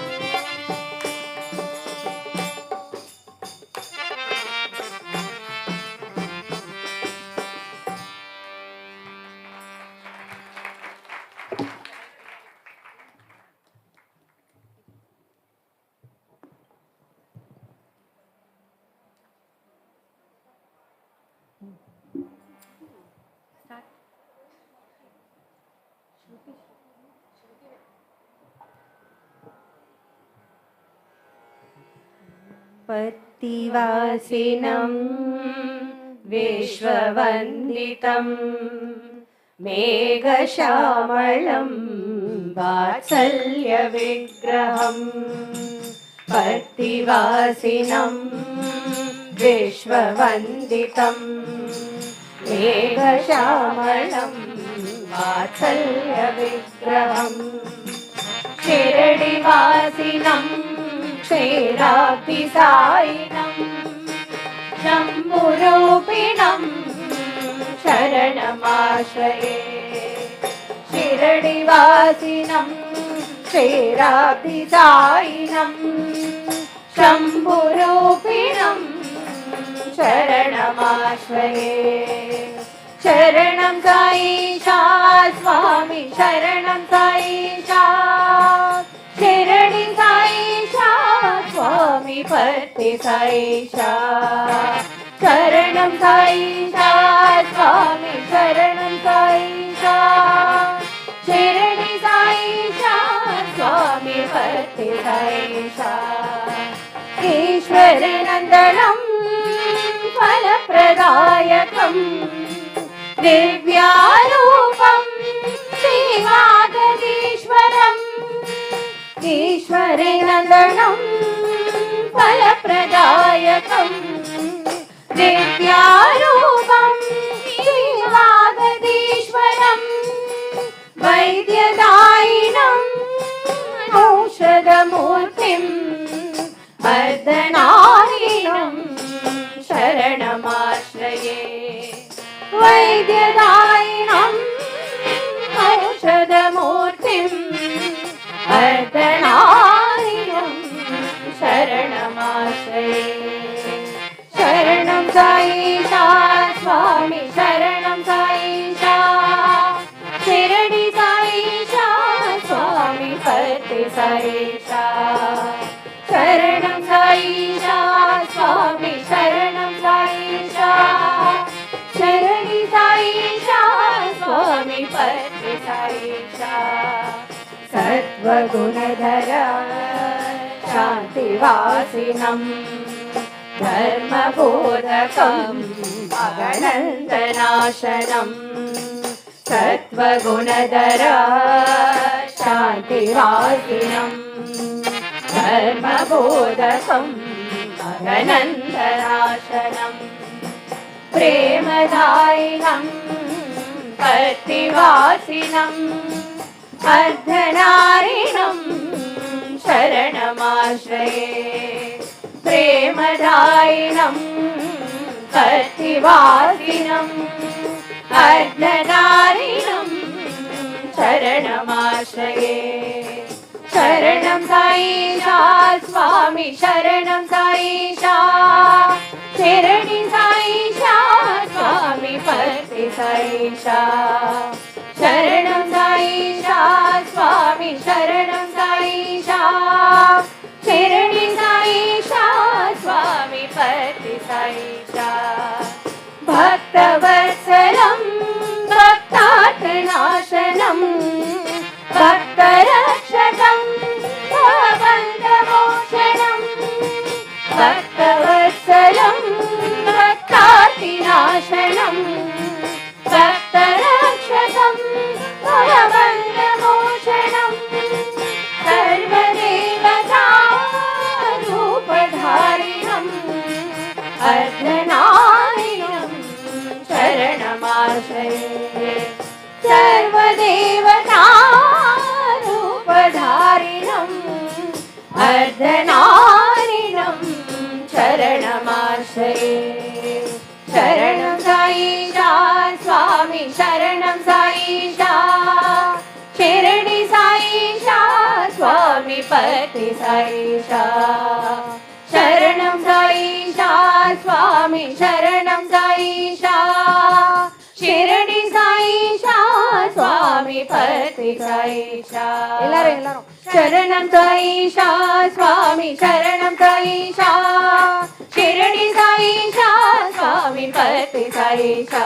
पत्तिवासिनं विश्ववन्दितं मेघश्यामलं वात्सल्यविग्रहं पत्तिवासिनं विश्ववन्दितं मेघश्यामलं वात्सल्यविग्रहं शिरडिवासिनं क्षेराब्धिसायिनं शम्भुरूपिणं शरणमाश्रये शिरडिवासिनं क्षेराब्धिसायिनं शम्भुरूपिणं शरणमाश्रये शरणं साईशा स्वामी शरणं साईशा शिरडि साईशा स्वामी पत्ति साईशा शरणं साईशा स्वामी शरणं साईशा शिरडि साईशा स्वामी पत्ति साईशा ईश्वरी नन्दनं फलप्रदायकं दिव्यारूपं श्रीवागदीश्वरम् ईश्वरी नन्दनं फलप्रदायकं दिव्यारूपं श्रीवागदीश्वरम् वैद्यदायिनं औषधमूलकम् சரணமூர்த்திம் அர்த்தநாரிணம் சரணமாஸ்ரயே வைத்தியதாயினம் ஔஷதமூர்த்திம் அர்த்தநாரிணம் சரணமாஸ்ரயே शरणं साईशा स्वामी शरणं साईशा शिरडी साईशा स्वामी पते साईशा शरणं साईशा स्वामी शरणं साईशा शिरडी साईशा स्वामी पते साईशा सत्वगुणधर शान्तिवासिनम् धर्मबोधकम् अगणन्तनाशनम् सत्त्वगुणधर शान्तिवासिनम् धर्मबोधकम् अगणन्तनाशनम् प्रेमदायिनम् पतिवासिनम् अर्धनारिणम् शरणमाश्रये प्रेमदायिनं पतिवासिनं अर्धनारिणं शरणमाश्रये शरणं साईशा स्वामी शरणं साईशा शिरडी साईशा स्वामी पते साईशा शरणं साईशा स्वामी शरणं साईशा शिरडी साईशा स्वामी पति साईशा भक्तवत्सलं भक्तार्थनाशनं भक्तरक्षकं भवबन्धमोक्षणं भक्तवत्सलं भक्तार्तिनाशनं भक्तरक्षकं भवबन्धमोक्षणं सर्वदेवता रूपधारिणम् अर्धनारिणं शरणमाश्रये सर्वदेवता रूपधारिणम् अर्धनारिणं शरणमाश्रये शरणं साईशा स्वामी शरणं साईशा शिरडी साईशा स्वामी पते साईशा शरणं साईशा स्वामी शरणं साईशा शिरडी साईशा स्वामी पते साईशा எல்லாரும் शरणं साईशा स्वामी शरणं साईशा शिरडी साईशा स्वामी पते साईशा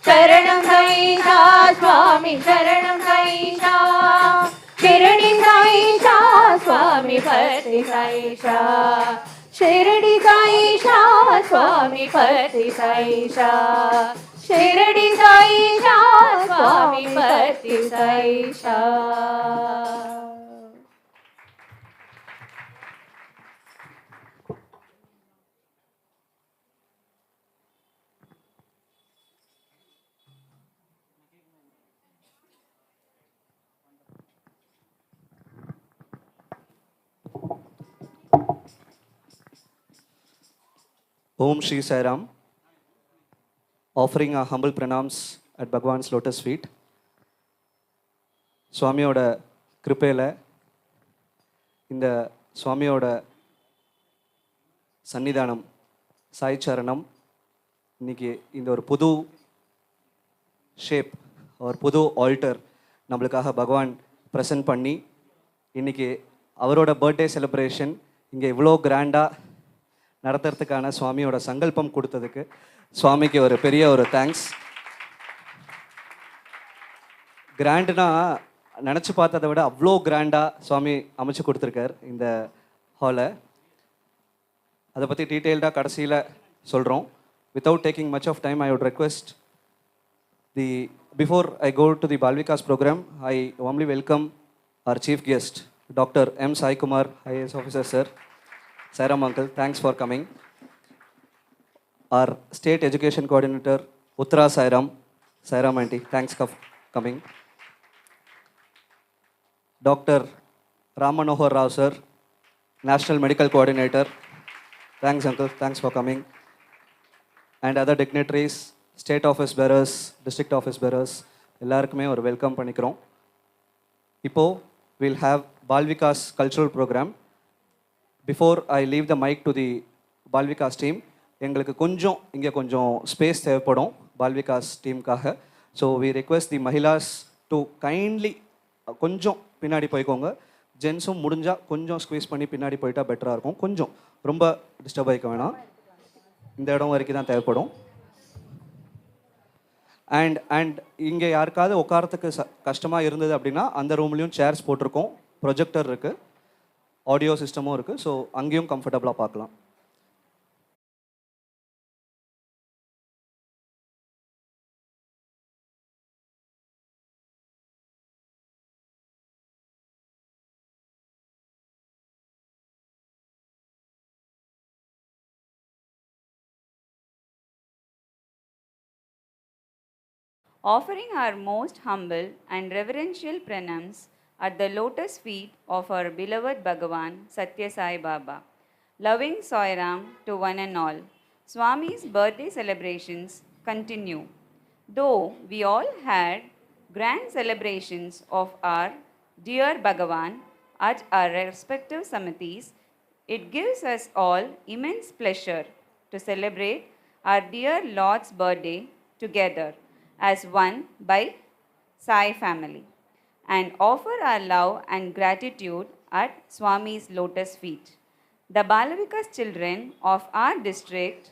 शरणं साईशा स्वामी शरणं साईशा शिरडी साईशा स्वामी पते साईशा शिरडी साईशा स्वामी पते साईशा शिरडी साईशा स्वामी पते Saisha Om Shri Sai Ram, offering a humble pranams at Bhagwan's lotus feet. சுவாமியோட கிருப்பையில் இந்த சுவாமியோட சன்னிதானம் சாய் சரணம் இன்னைக்கு இந்த ஒரு புது ஷேப் ஒரு புது ஆல்டர் நம்மளுக்காக பகவான் ப்ரெசென்ட் பண்ணி இன்னைக்கு அவரோட பர்த்டே செலிப்ரேஷன் இங்கே இவ்வளோ கிராண்டாக நடத்துறதுக்கான சுவாமியோட சங்கல்பம் கொடுத்ததுக்கு சுவாமிக்கு ஒரு பெரிய ஒரு தேங்க்ஸ். கிராண்டுனா நினச்சி பார்த்ததை விட அவ்வளோ கிராண்டாக சுவாமி அமைச்சு கொடுத்துருக்கார் இந்த ஹாலை. அதை பற்றி டீட்டெயில்டாக கடைசியில் சொல்கிறோம். Without taking much of time I would request before I go to the Balvikas program, I warmly welcome our chief guest, Dr. M. Sai Kumar, IAS officer, sir. Sairam uncle, thanks for coming. Our state education coordinator, Uttara Sairam. Sairam auntie, thanks for coming. Dr. Ram Manohar Rao, sir, National Medical Coordinator. Thanks, Uncle. Thanks for coming. And other dignitaries, State Office Bearers, District Office Bearers, எல்லாருக்குமே ஒரு welcome பண்ணிக்கிறோம். இப்போ we'll have Balvikas cultural program. Before I leave the mic to the Balvikas team, எங்களுக்கு கொஞ்சம் space தேவைப்படும் Balvikas டீமுக்காக. So we request the Mahilas to kindly கொஞ்சம் பின்னாடி போய்க்கோங்க. ஜென்ஸும் முடிஞ்சால் கொஞ்சம் ஸ்குவீஸ் பண்ணி பின்னாடி போயிட்டா பெட்டராக இருக்கும். கொஞ்சம் ரொம்ப டிஸ்டர்ப் ஆகிக்க வேணாம். இந்த இடம் வரைக்கும் தான் தேவைப்படும். அண்ட் இங்கே யாருக்காவது உட்காரத்துக்கு கஷ்டமாக இருந்தது அப்படின்னா அந்த ரூம்லேயும் சேர்ஸ் போட்டிருக்கோம், ப்ரொஜெக்டர் இருக்குது, ஆடியோ சிஸ்டமும் இருக்குது. ஸோ அங்கேயும் கம்ஃபர்டபுளாக பார்க்கலாம். Offering our most humble and reverential pranams at the lotus feet of our beloved Bhagavan Sathya Sai Baba. Loving Sairam to one and all. Swami's birthday celebrations continue. Though we all had grand celebrations of our dear Bhagavan at our respective samitis, it gives us all immense pleasure to celebrate our dear Lord's birthday together as one by Sai family and offer our love and gratitude at Swami's lotus feet. The Balavikas children of our district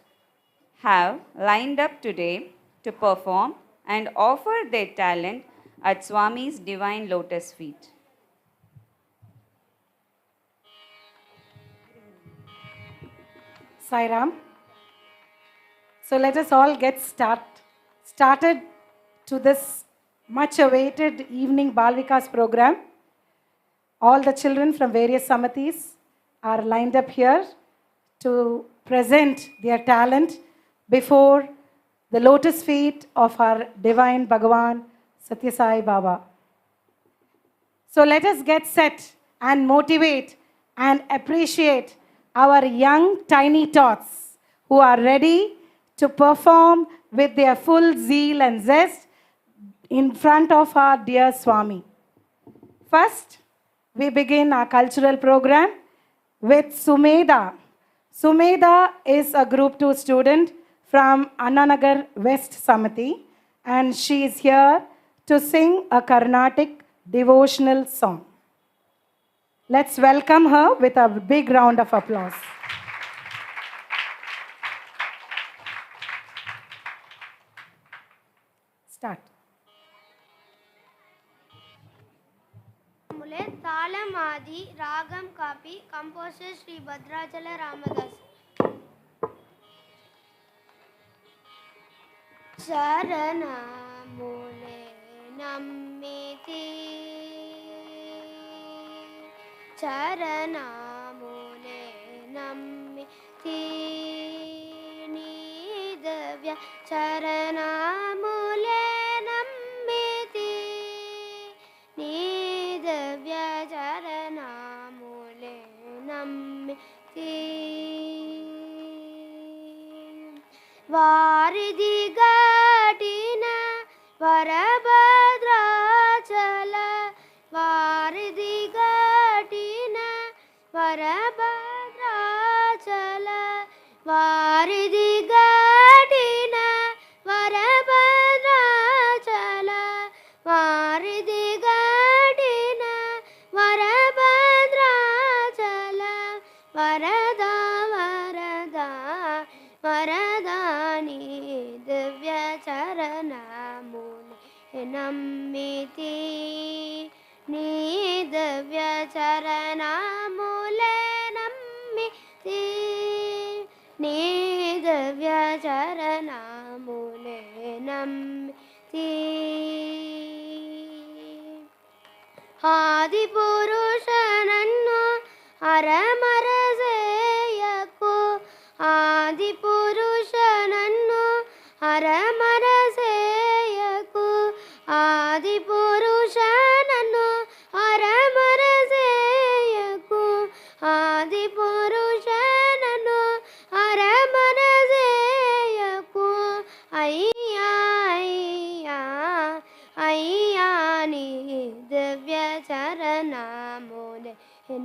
have lined up today to perform and offer their talent at Swami's divine lotus feet. Sairam. So let us all get started to this much awaited evening Balvikas program. All the children from various samatis are lined up here to present their talent before the lotus feet of our divine Bhagavan Sathya Sai Baba. So let us get set and motivate and appreciate our young tiny tots who are ready to perform with their full zeal and zest in front of our dear Swami. First, we begin our cultural program with Sumedha. Sumedha is a Group 2 student from Annanagar West Samiti, and she is here to sing a Carnatic devotional song. Let's welcome her with a big round of applause. Start. मुले तालमादि रागम Kapi composer Shri Bhadrachala Ramadas. चरणमुले नम्मिति चरणमुले नम्मिति निदव्य चरणमुले नम्मिति निदव्य चरणमुले नम्मिति वारिधि घाटिन वरभद्राचल वारिधि घाटिन वरभद्राचल वारिधि घाटिन वरभद्राचल वारिधि घाटिन वरभद्राचल वरदा वरदा वरदानि दिव्य चरणमुले नम्मिति नी दिव्य चरणमुले नम्मिति नी दिव्य चरणमुले नम्मिति आदिपुरुषनन्नु अरमरसेयकु आदिपुरुषनन्नु अरमरसेयकु आदिपुरुषनन्नु अरमरसेयकु आदिपुरुषनन्नु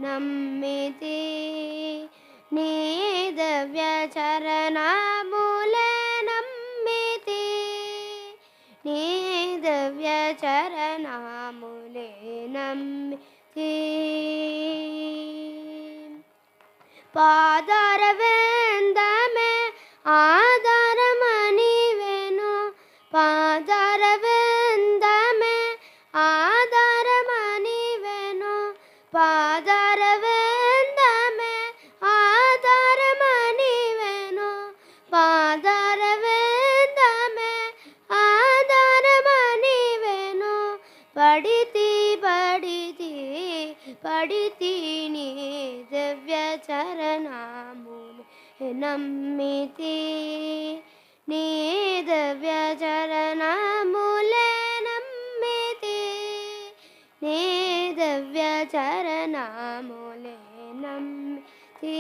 నమ్మితి నీ దివ్య చరణములే నమ్మితి నీ దివ్య చరణములే నమ్మితి పాదారవిందమే ఆధారమని వెను పాదారవిందమే ఆధారమని వెను పాదారవిందమే ఆధారమని వెను పాదారవిందమే ఆధారమని వెను పడితి పడితి పడితి నీ దివ్య చరణములు నమ్మితి నీ దివ్య చరణములే నమ్మితి నీ దివ్య చరణములే నమ్మితి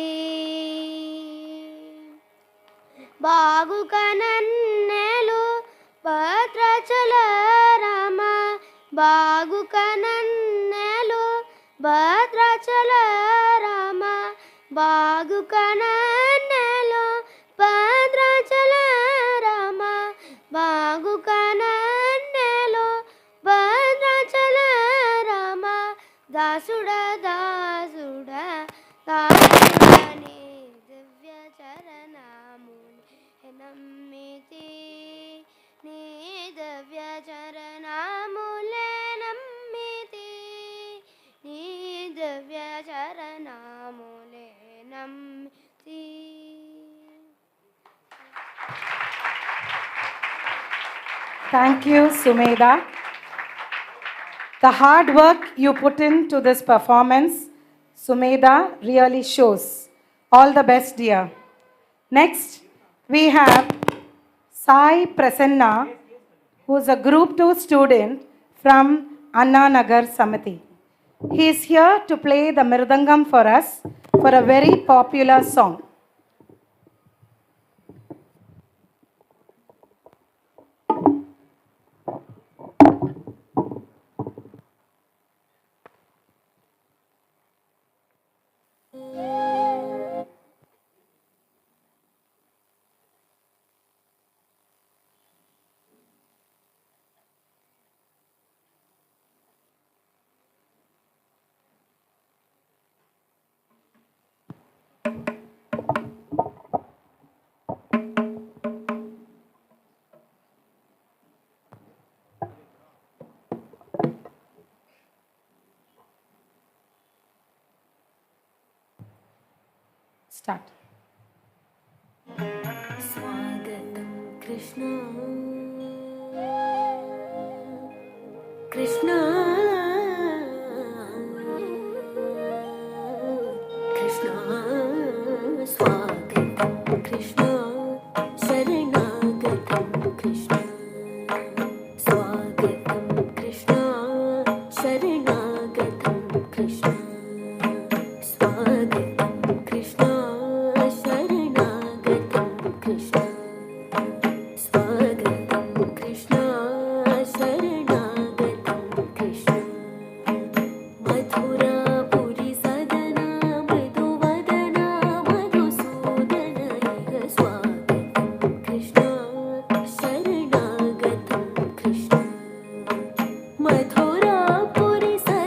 బాగుక నన్నెలు భద్రాచల రామ బాగుక నన్నెలు భద్రాచల రామ బాగుక నన్నెలు భద్రాచల రామ బాగుక నన్నెలు భద్రాచల రామ దాసుడ దాసుడ దాసుడని దివ్య చరణములు నమ్మితి నీ దివ్య చరణములే నమ్మితి నీ దివ్య చరణములే నమ్మితి. Thank you, Sumedha. The hard work you put into this performance, Sumedha, really shows. All the best, dear. Next, we have Sai Prasanna, who is a Group 2 student from Anna Nagar Samiti. He is here to play the Mirdangam for us for a very popular song. Start. स्वागतं कृष्ण कृष्ण कृष्ण स्वागतं कृष्ण शरणागतं कृष्ण स्वागतं कृष्ण शरणागतं कृष्ण स्वागतं कृष्ण शरणागतं कृष्ण स्वागतं कृष्ण शरणागतं कृष्ण मथुरापुरी सदना मृदुवदना मधुसूदन इह स्वागतं Krishna शरणागतं Krishna Mathurapuri सदना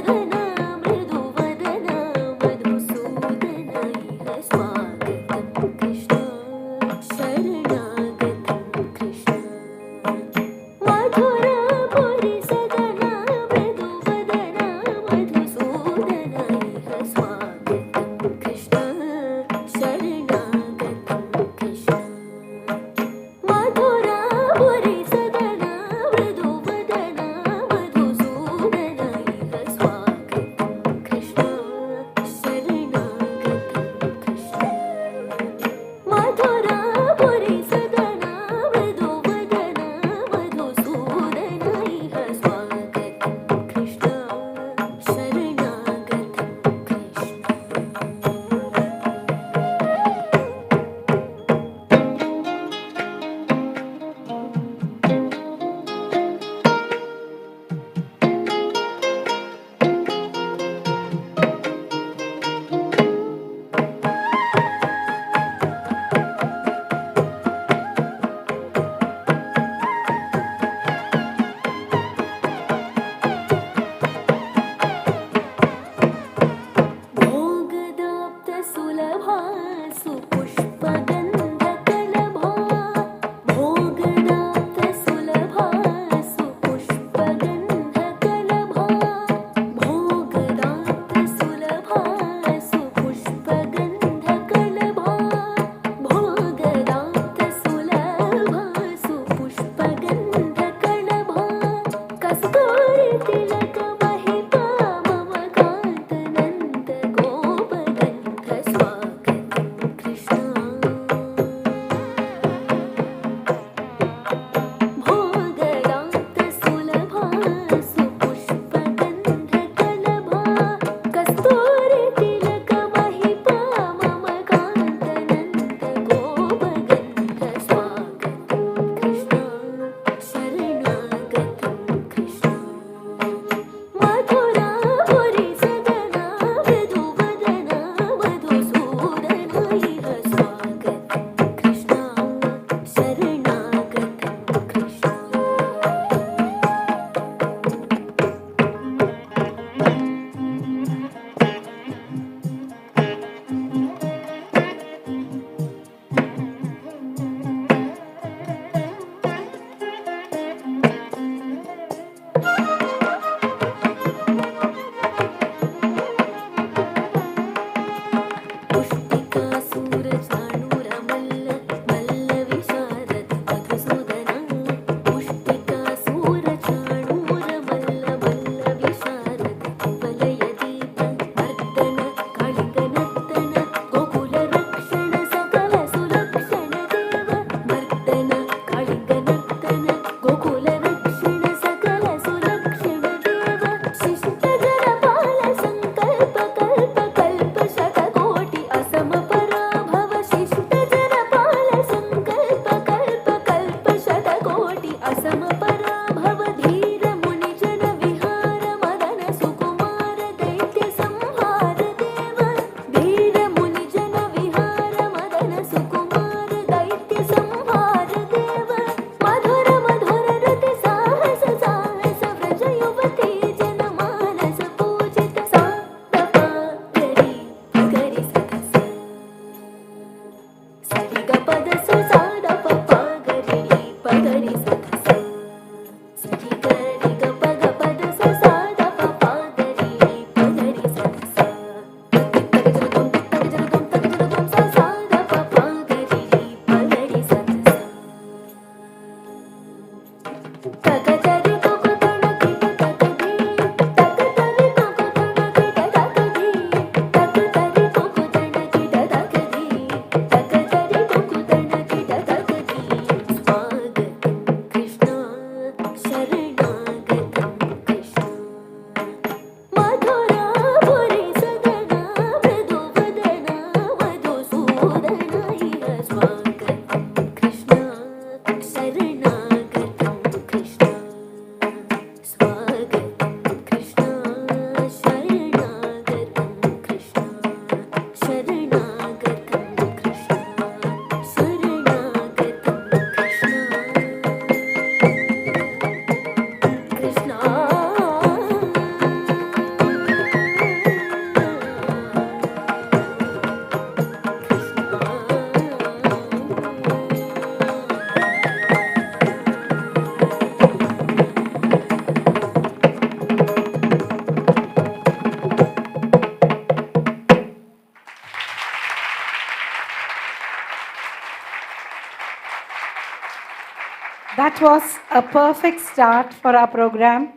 That was a perfect start for our program.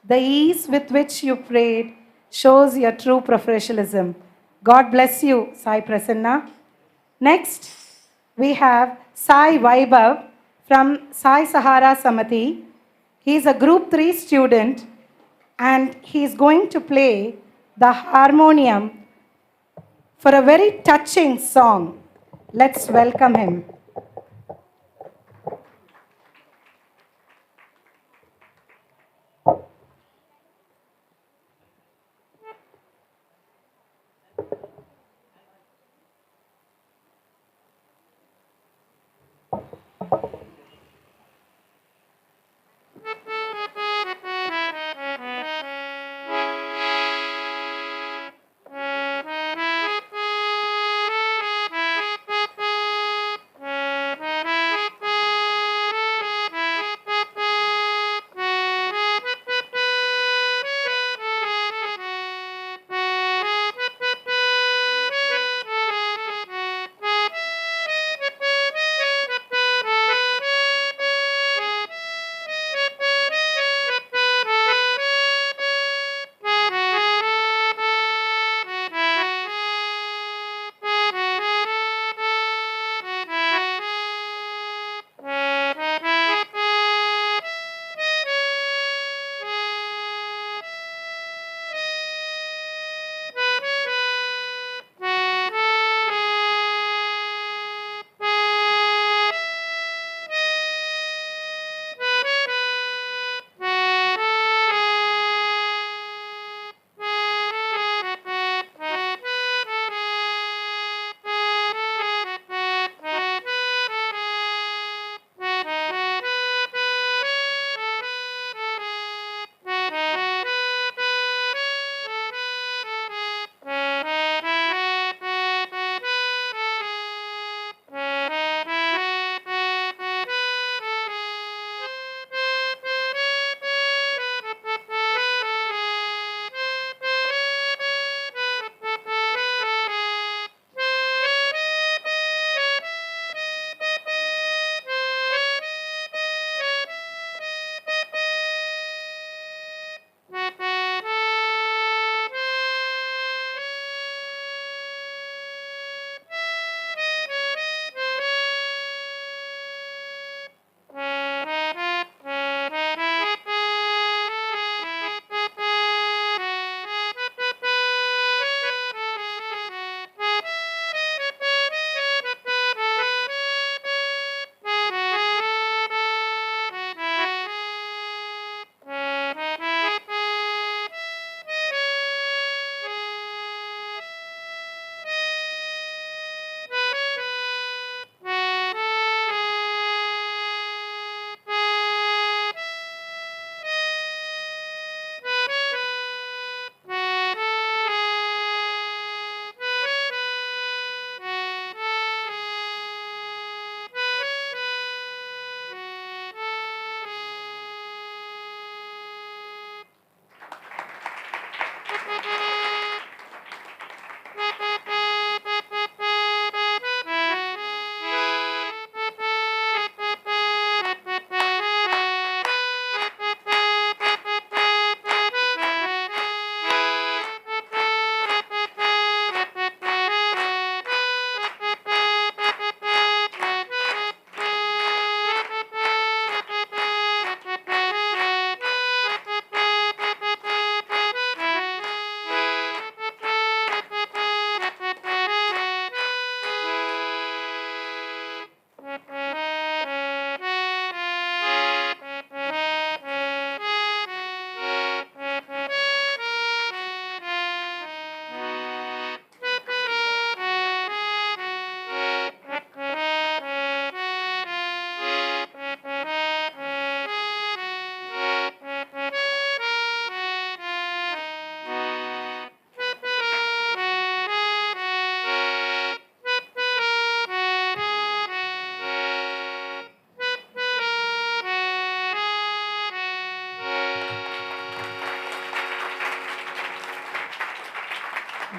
The ease with which you prayed shows your true professionalism. God bless you, Sai Prasanna. Next, we have Sai Vaibhav from Sai Sahara Samati. He is a Group 3 student and he is going to play the harmonium for a very touching song. Let's welcome him.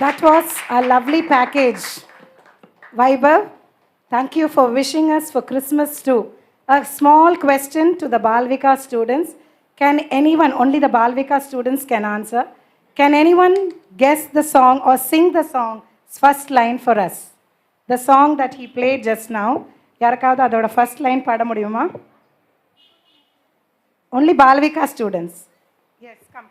That was a lovely package. Vaibhav, thank you for wishing us for Christmas too. A small question to the Balvika students. Can anyone, only the Balvika students can answer. Can anyone guess the song or sing the song's first line for us? The song that he played just now. யாருக்காவது அதோட first line பாட முடியுமா? Only Balvika students. Yes, come.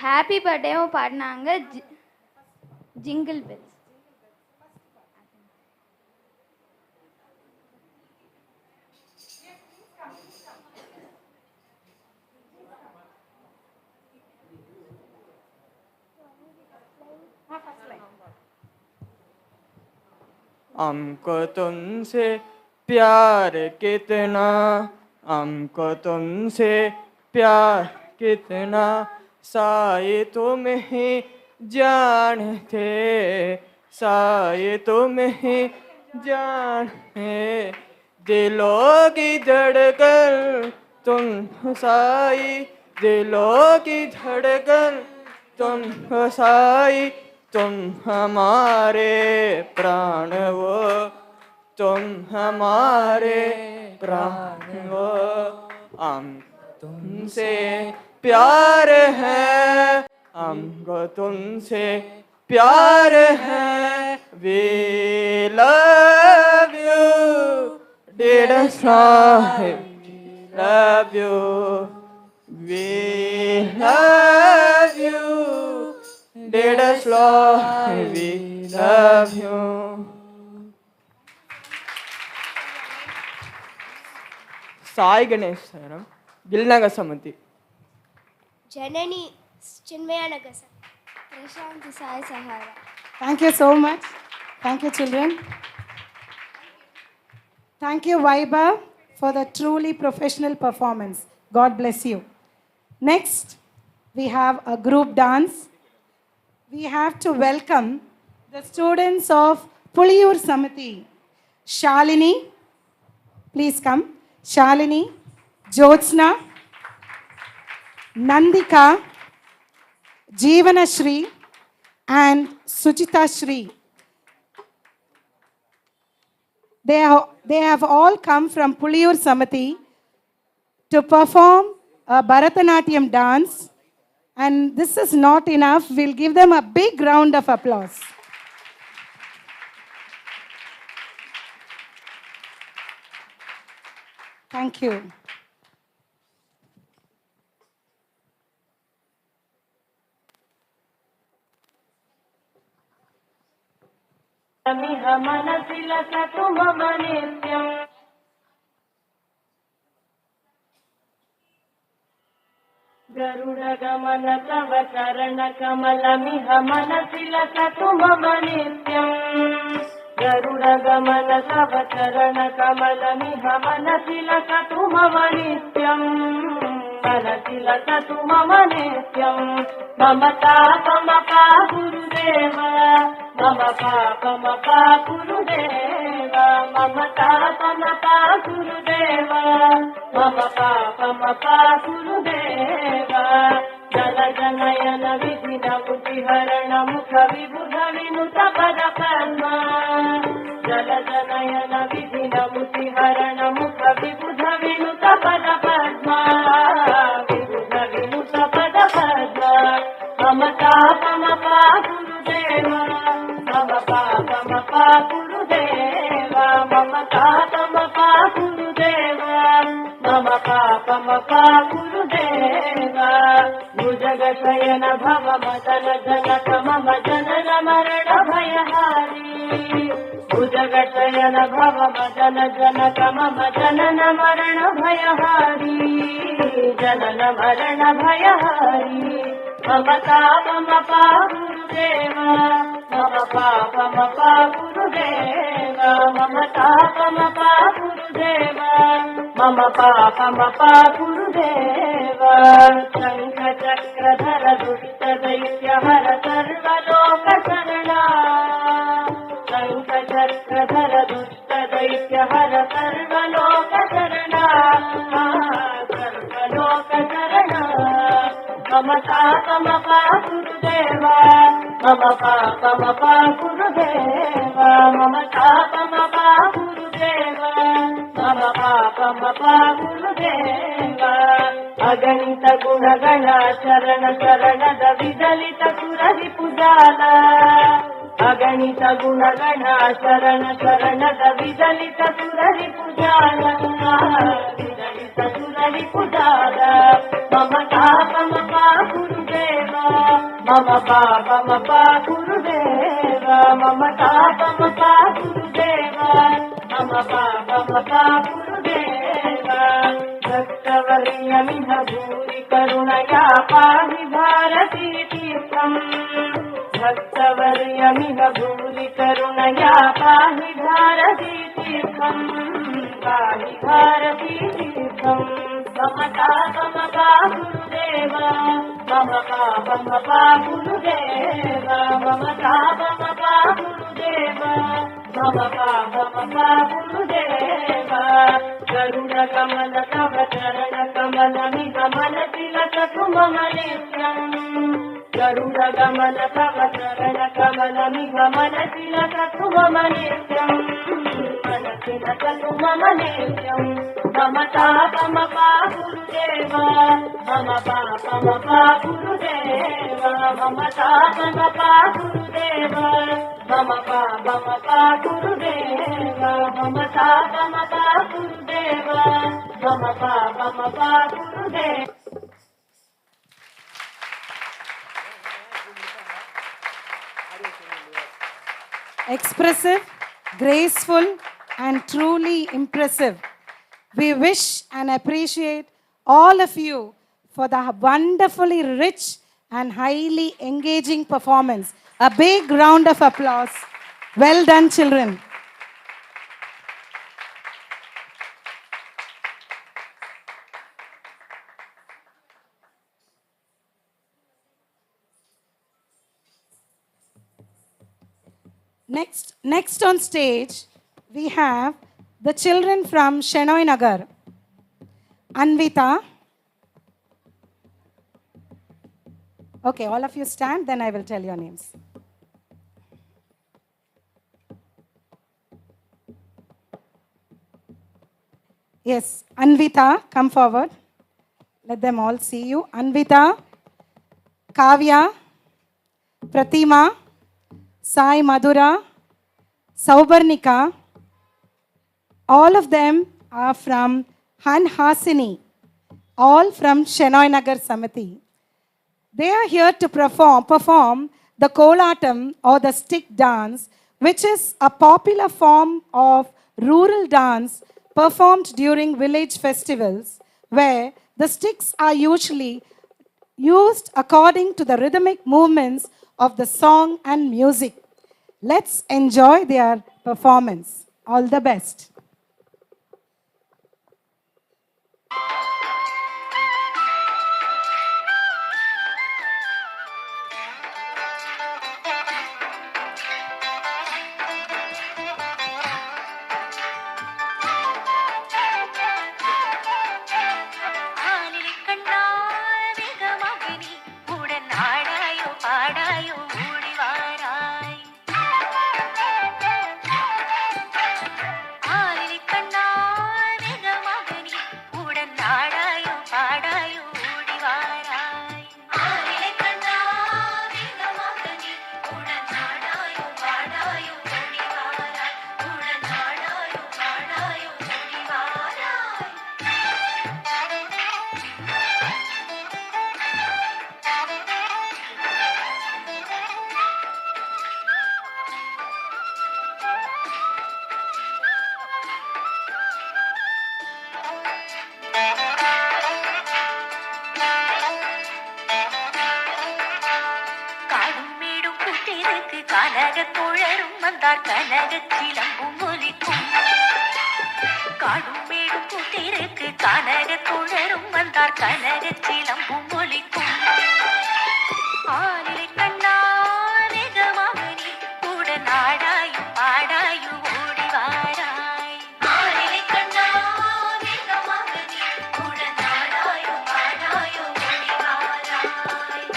Happy பர்த்டேவும் பாடினாங்க jingle bells. हमको तुमसे प्यार कितना, हमको तुमसे प्यार कितना, साए तुम ही जानते, साए तुम ही जानते, दिलों की धड़कन तुम साई, दिलों की धड़कन तुम साई, तुम हमारे प्राण वो, तुम हमारे प्राण वो, हम तुमसे प्यार है, हमको तुमसे प्यार है, we love you, dear Sahib, love you, we love you, dear Sahib, we love you. Sai Ganesh సారం గిల్నగ సమితి. Janani Chinmayanagar sir. Prashanti Sai Sahara. Thank you so much. Thank you, children. Thank you, Vaiba, for the truly professional performance. God bless you. Next, we have a group dance. We have to welcome the students of Puliyur Samiti. Shalini, please come. Shalini, Jyotsna, Nandika, Jeevana Shri, and Suchita Shri. They have all come from Puliyur Samiti to perform a Bharatanatyam dance. And this is not enough. We'll give them a big round of applause. Thank you. गरुडगमन तव चरणकमलमिह मनसि लसतु मम नित्यम् गरुडगमन तव चरणकमलमिह मनसि लसतु मम नित्यम् मनसि लसतु मम नित्यम् मम तापमपा गुरुदेव मम पापमपा गुरुदेव मम तापमपा गुरुदेव मम पापमपा गुरुदेव जल जनयन विधिन बुद्धिहरण मुख विबुध विनुत पद पद्मा जल जनयन विधिन बुद्धिहरण मुख विबुध विनुत पद पद्मा विबुध विनुत पद पद्मा मम तापमपा गुरुदेव मम पापमपा गुरुदेव मम तापमपा गुरुदेव मम पापमपा गुरुदेव भुजगशयन भव मदन जनक मम जनन मरण भयहारी भुजगशयन भव मदन जनक मम जनन मरण भयहारी जनन मरण भयहारी मम तापमपा गुरुदेव मम पापमपा गुरुदेव मम तापमपा गुरुदेव मम पापमपा गुरुदेव शङ्ख चक्रधर दुष्ट दैत्य हर सर्वलोक शरणा शङ्ख चक्रधर दुष्ट दैत्य हर सर्वलोक शरणा सर्वलोक शरणा मम तापमपा गुरुदेव मम पापमपा गुरुदेव मम तापमपा गुरुदेव मम पापमपा गुरुदेव अगणित गुणगण शरण शरणद विदलित सुरहि पुजाल अगणित गुणगण शरण शरणद विदलित सुरहि पुजाल विदलित सुरहि पुजाल मम तापमपा गुरुदेव मम पापमपा गुरुदेव मम तापमपा गुरुदेव मम पापमपा गुरुदेव भक्तवर्यमिह भूरि करुणया पाहि भारती तीर्थम् भक्तवर्यमिह भूरि करुणया पाहि भारती तीर्थम् पाहि भारती तीर्थम् मम तापमपा गुरुदेव मम पापमपा गुरुदेव मम तापमपा गुरुदेव मम पापमपा गुरुदेव गरुडकमल तव चरणकमलमिह मनसि लसतु मम नित्यम् गरुडकमल तव चरणकमलमिह मनसि लसतु मम नित्यम् मनसि लसतु मम नित्यम् मम तापमपा गुरुदेव मम पापमपा गुरुदेव मम तापमपा गुरुदेव मम पापमपा गुरुदेव मम तापमपा गुरुदेव मम पापमपा गुरुदेव Expressive, graceful, and truly impressive. We wish and appreciate all of you for the wonderfully rich and highly engaging performance. A big round of applause. Well done, children. Next on stage, we have the children from Chennai Nagar. Anvita. Okay, all of you stand, then I will tell your names. Yes, Anvita, come forward. Let them all see you. Anvita, Kavya, Pratima, Sai Madhura, Saubarnika, all of them are from Hanhasini, all from Chennai Nagar Samiti. They are here to perform the Kolatam or the stick dance, which is a popular form of rural dance performed during village festivals, where the sticks are usually used according to the rhythmic movements of the song and music. Let's enjoy their performance. All the best. கனகத்துழரும் வந்தார் கனகச்சிலம்பும் ஒலிக்கும் காடும் மேடும் கூட்டிருக்கு கனகத்துழரும் வந்தார் கனகச்சிலம்பும் ஒலிக்கும் ஆனிலை கண்ணா வேகமாகனி கூட நாடாயும் பாடாயும் ஓடி வாராய் ஆனிலை கண்ணா வேகமாகனி கூட நாடாயும் பாடாயும் ஓடி வாராய்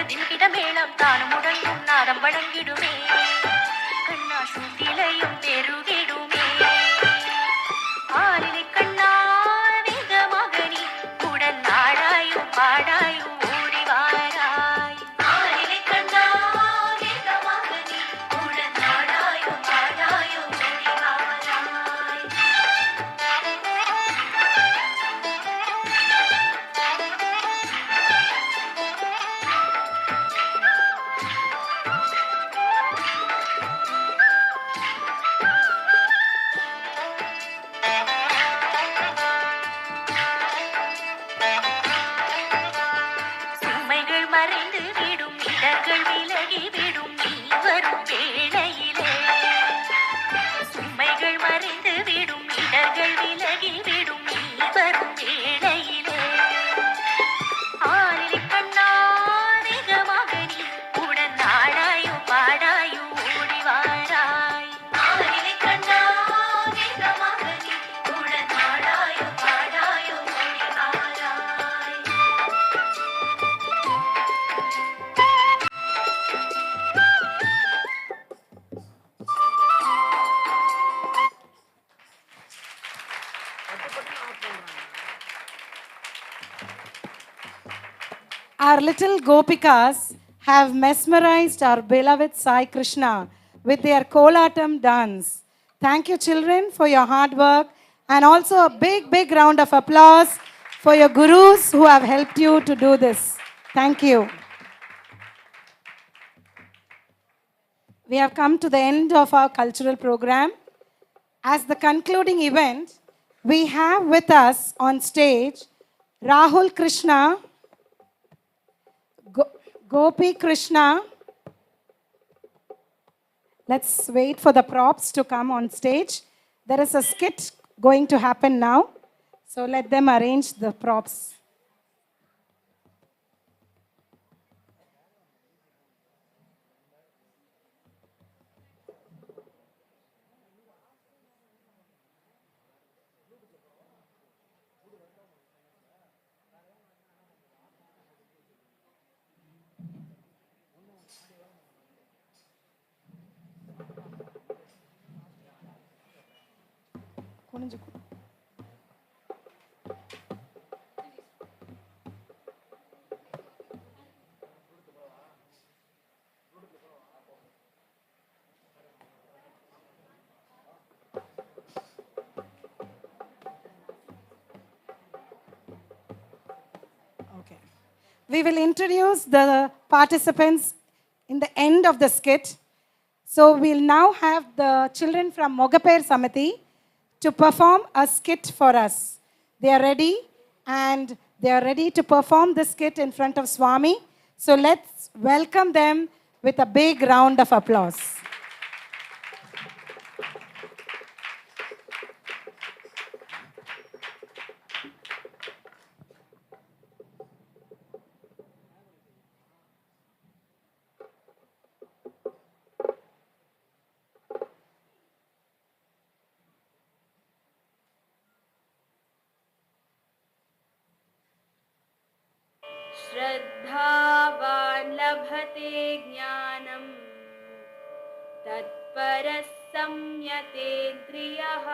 தின்கிட மேளம் தானும் முழங்கும் நாதம் வழங்கிடுமே கண்ணா சூட்டிலையும் பெருகிடுமே ஆலிலை கண்ணா வேகமாக நீ உடன் நாடாயும் பாடாயும் ஓடி வாராய் ஆலிலை கண்ணா வேகமாக நீ உடன் நாடாயும் பாடாயும் ஓடி வாராய் சுமைகள் மறைந்து விடும் இடர்கள் விலகி விடும் நீ வரும் வேளையிலே சுமைகள் மறைந்து விடும் இடர்கள் விலகி விடும் நீ வரும் வேளையிலே ஆலிலை கண்ணா வேகமாக நீ உடன் நாடாயும் பாடாயும் ஓடி வாராய் ஆலிலை கண்ணா வேகமாக நீ உடன் நாடாயும் பாடாயும் ஓடி வாராய் Our little Gopikas have mesmerized our beloved Sai Krishna with their Kolatam dance. Thank you, children, for your hard work, and also a big round of applause for your gurus who have helped you to do this. Thank you. We have come to the end of our cultural program. As the concluding event, we have with us on stage Rahul Krishna, Gopi Krishna. Let's wait for the props to come on stage. There is a skit going to happen now, so let them arrange the props. Okay. We will introduce the participants in the end of the skit. So we'll now have the children from Mogaper Samiti to perform a skit for us. They are ready, and they are ready to perform the skit in front of Swami. So let's welcome them with a big round of applause. श्रद्धावान् लभते ज्ञानं तत्परः संयतेन्द्रियः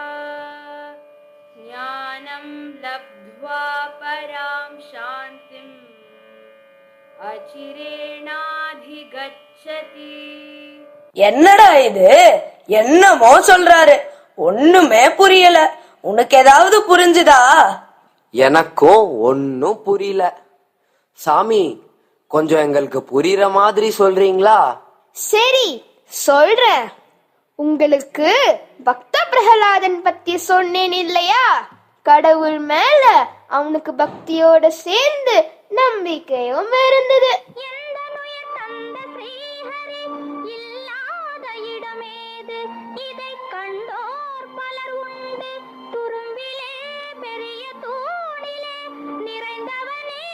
ज्ञानं लब्ध्वा परां शान्तिम् अचिरेणाधिगच्छति. என்னடா இது, என்னமோ சொல்றாரு, ஒண்ணுமே புரியல. உனக்கு ஏதாவது புரிஞ்சுதா? எனக்கும் ஒன்னும் புரியல. சாமி, கொஞ்சம் எங்களுக்கு புரியுற மாதிரி சொல்றீங்களா? சரி சொல்றேன். உங்களுக்கு பக்த பிரகலாதன் பத்தி சொன்னேன் இல்லையா? கடவுள் மேல அவனுக்கு பக்தியோட சேர்ந்து நம்பிக்கையும் இருந்தது. இல்லாத இடமேது இதை கண்டோர் பலர் உண்டு. துரும்பிலே பெரிய தூணிலே நிறைந்தவனே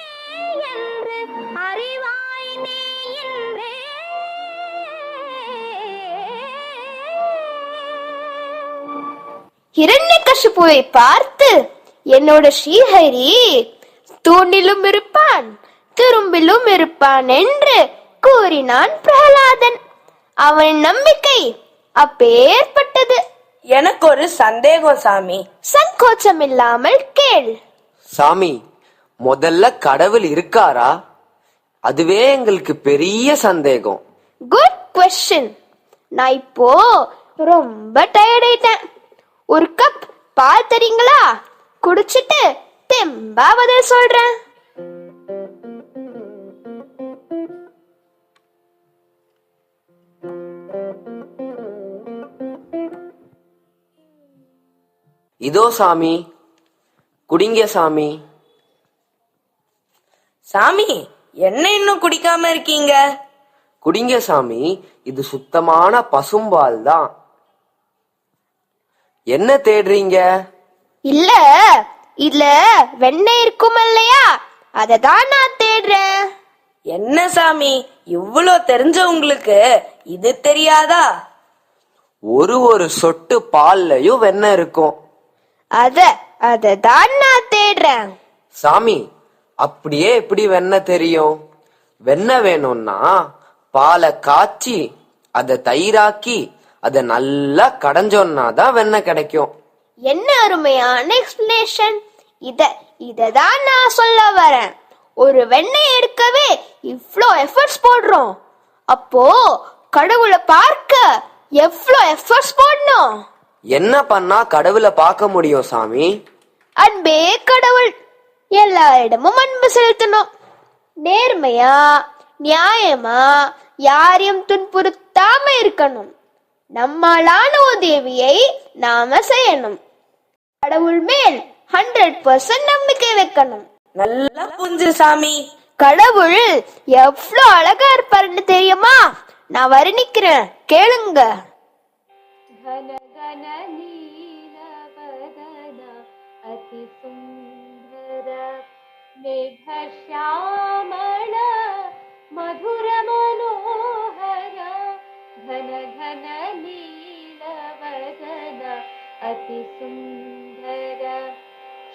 என்று அறிவாய் நீ என்றே. இரண்யகசிபுவை பார்த்து, என்னோட ஸ்ரீஹரி தூணிலும் இருப்பான் துரும்பிலும் இருப்பான் என்று கூறினான் பிரகலாதன். அவன் நம்பிக்கை அப்பேற்பட்டது. எனக்கு ஒரு சந்தேகம் சாமி. சங்கோச்சம் இல்லாமல் கேள். சாமி, முதல்ல கடவுள் இருக்காரா? அதுவே எங்களுக்கு பெரிய சந்தேகம். Good question. நான் இப்போ ரொம்ப டயர்ட் ஆயிட்டேன். ஒரு கப் பால் தரீங்களா? குடிச்சிட்டு தெம்பா பதில் சொல்றேன். இதோ சாமி, குடிங்க சாமி. சாமி, என்ன இன்னும் குடிக்காம இருக்கீங்க? குடிங்க சாமி, இது சுத்தமான பசும்பால் தான். என்ன தேடுறீங்க? இல்ல, இதுல வெண்ணெய் இருக்கும் இல்லையா, அததான் நான் தேடுறேன். என்ன சாமி, இவ்வளோ தெரிஞ்ச உங்களுக்கு இது தெரியாதா? ஒரு சொட்டு பால்லயும் வெண்ணெய் இருக்கும். அததான் நான் தேடுறேன். சாமி, அப்படியே எப்படி வெண்ணெய் தெரியும்? வெண்ணெய் வேணும்னா பாலை காய்ச்சி அதை தயிராக்கி அதை நல்லா கடைஞ்சோன்னா தான் வெண்ணெய் கிடைக்கும். என்ன அருமையான எக்ஸ்பிளனேஷன். இததான் நான் சொல்ல வரேன். ஒரு வெண்ணெய் எடுக்கவே இவ்ளோ எஃபர்ட்ஸ் போடுறோம். அப்போ கடவுளை பார்க்க எவ்ளோ எஃபர்ட்ஸ் போடணும்? என்ன பண்ணா கடவுளை பார்க்க முடியும் சாமி? அன்பே கடவுள். எல்லா இடமும் அன்பு செலுத்தணும். நேர்மையா நியாயமா யாரையும் துன்புறுத்தாம இருக்கணும். நம்மாலான உதவியை நாம செய்யணும். கடவுள் மேல் 100% நம்பிக்கை வைக்கணும். நல்லா புரிஞ்சு சாமி. கடவுள் எவ்வளவு அழகா இருப்பாருன்னு தெரியுமா? நான் வர்ணிக்கிறேன், கேளுங்க. घन घन नीलवदन अति सुंदर मेघ श्यामल मधुर मनोहर घन घन नीलवदन अति सुंदर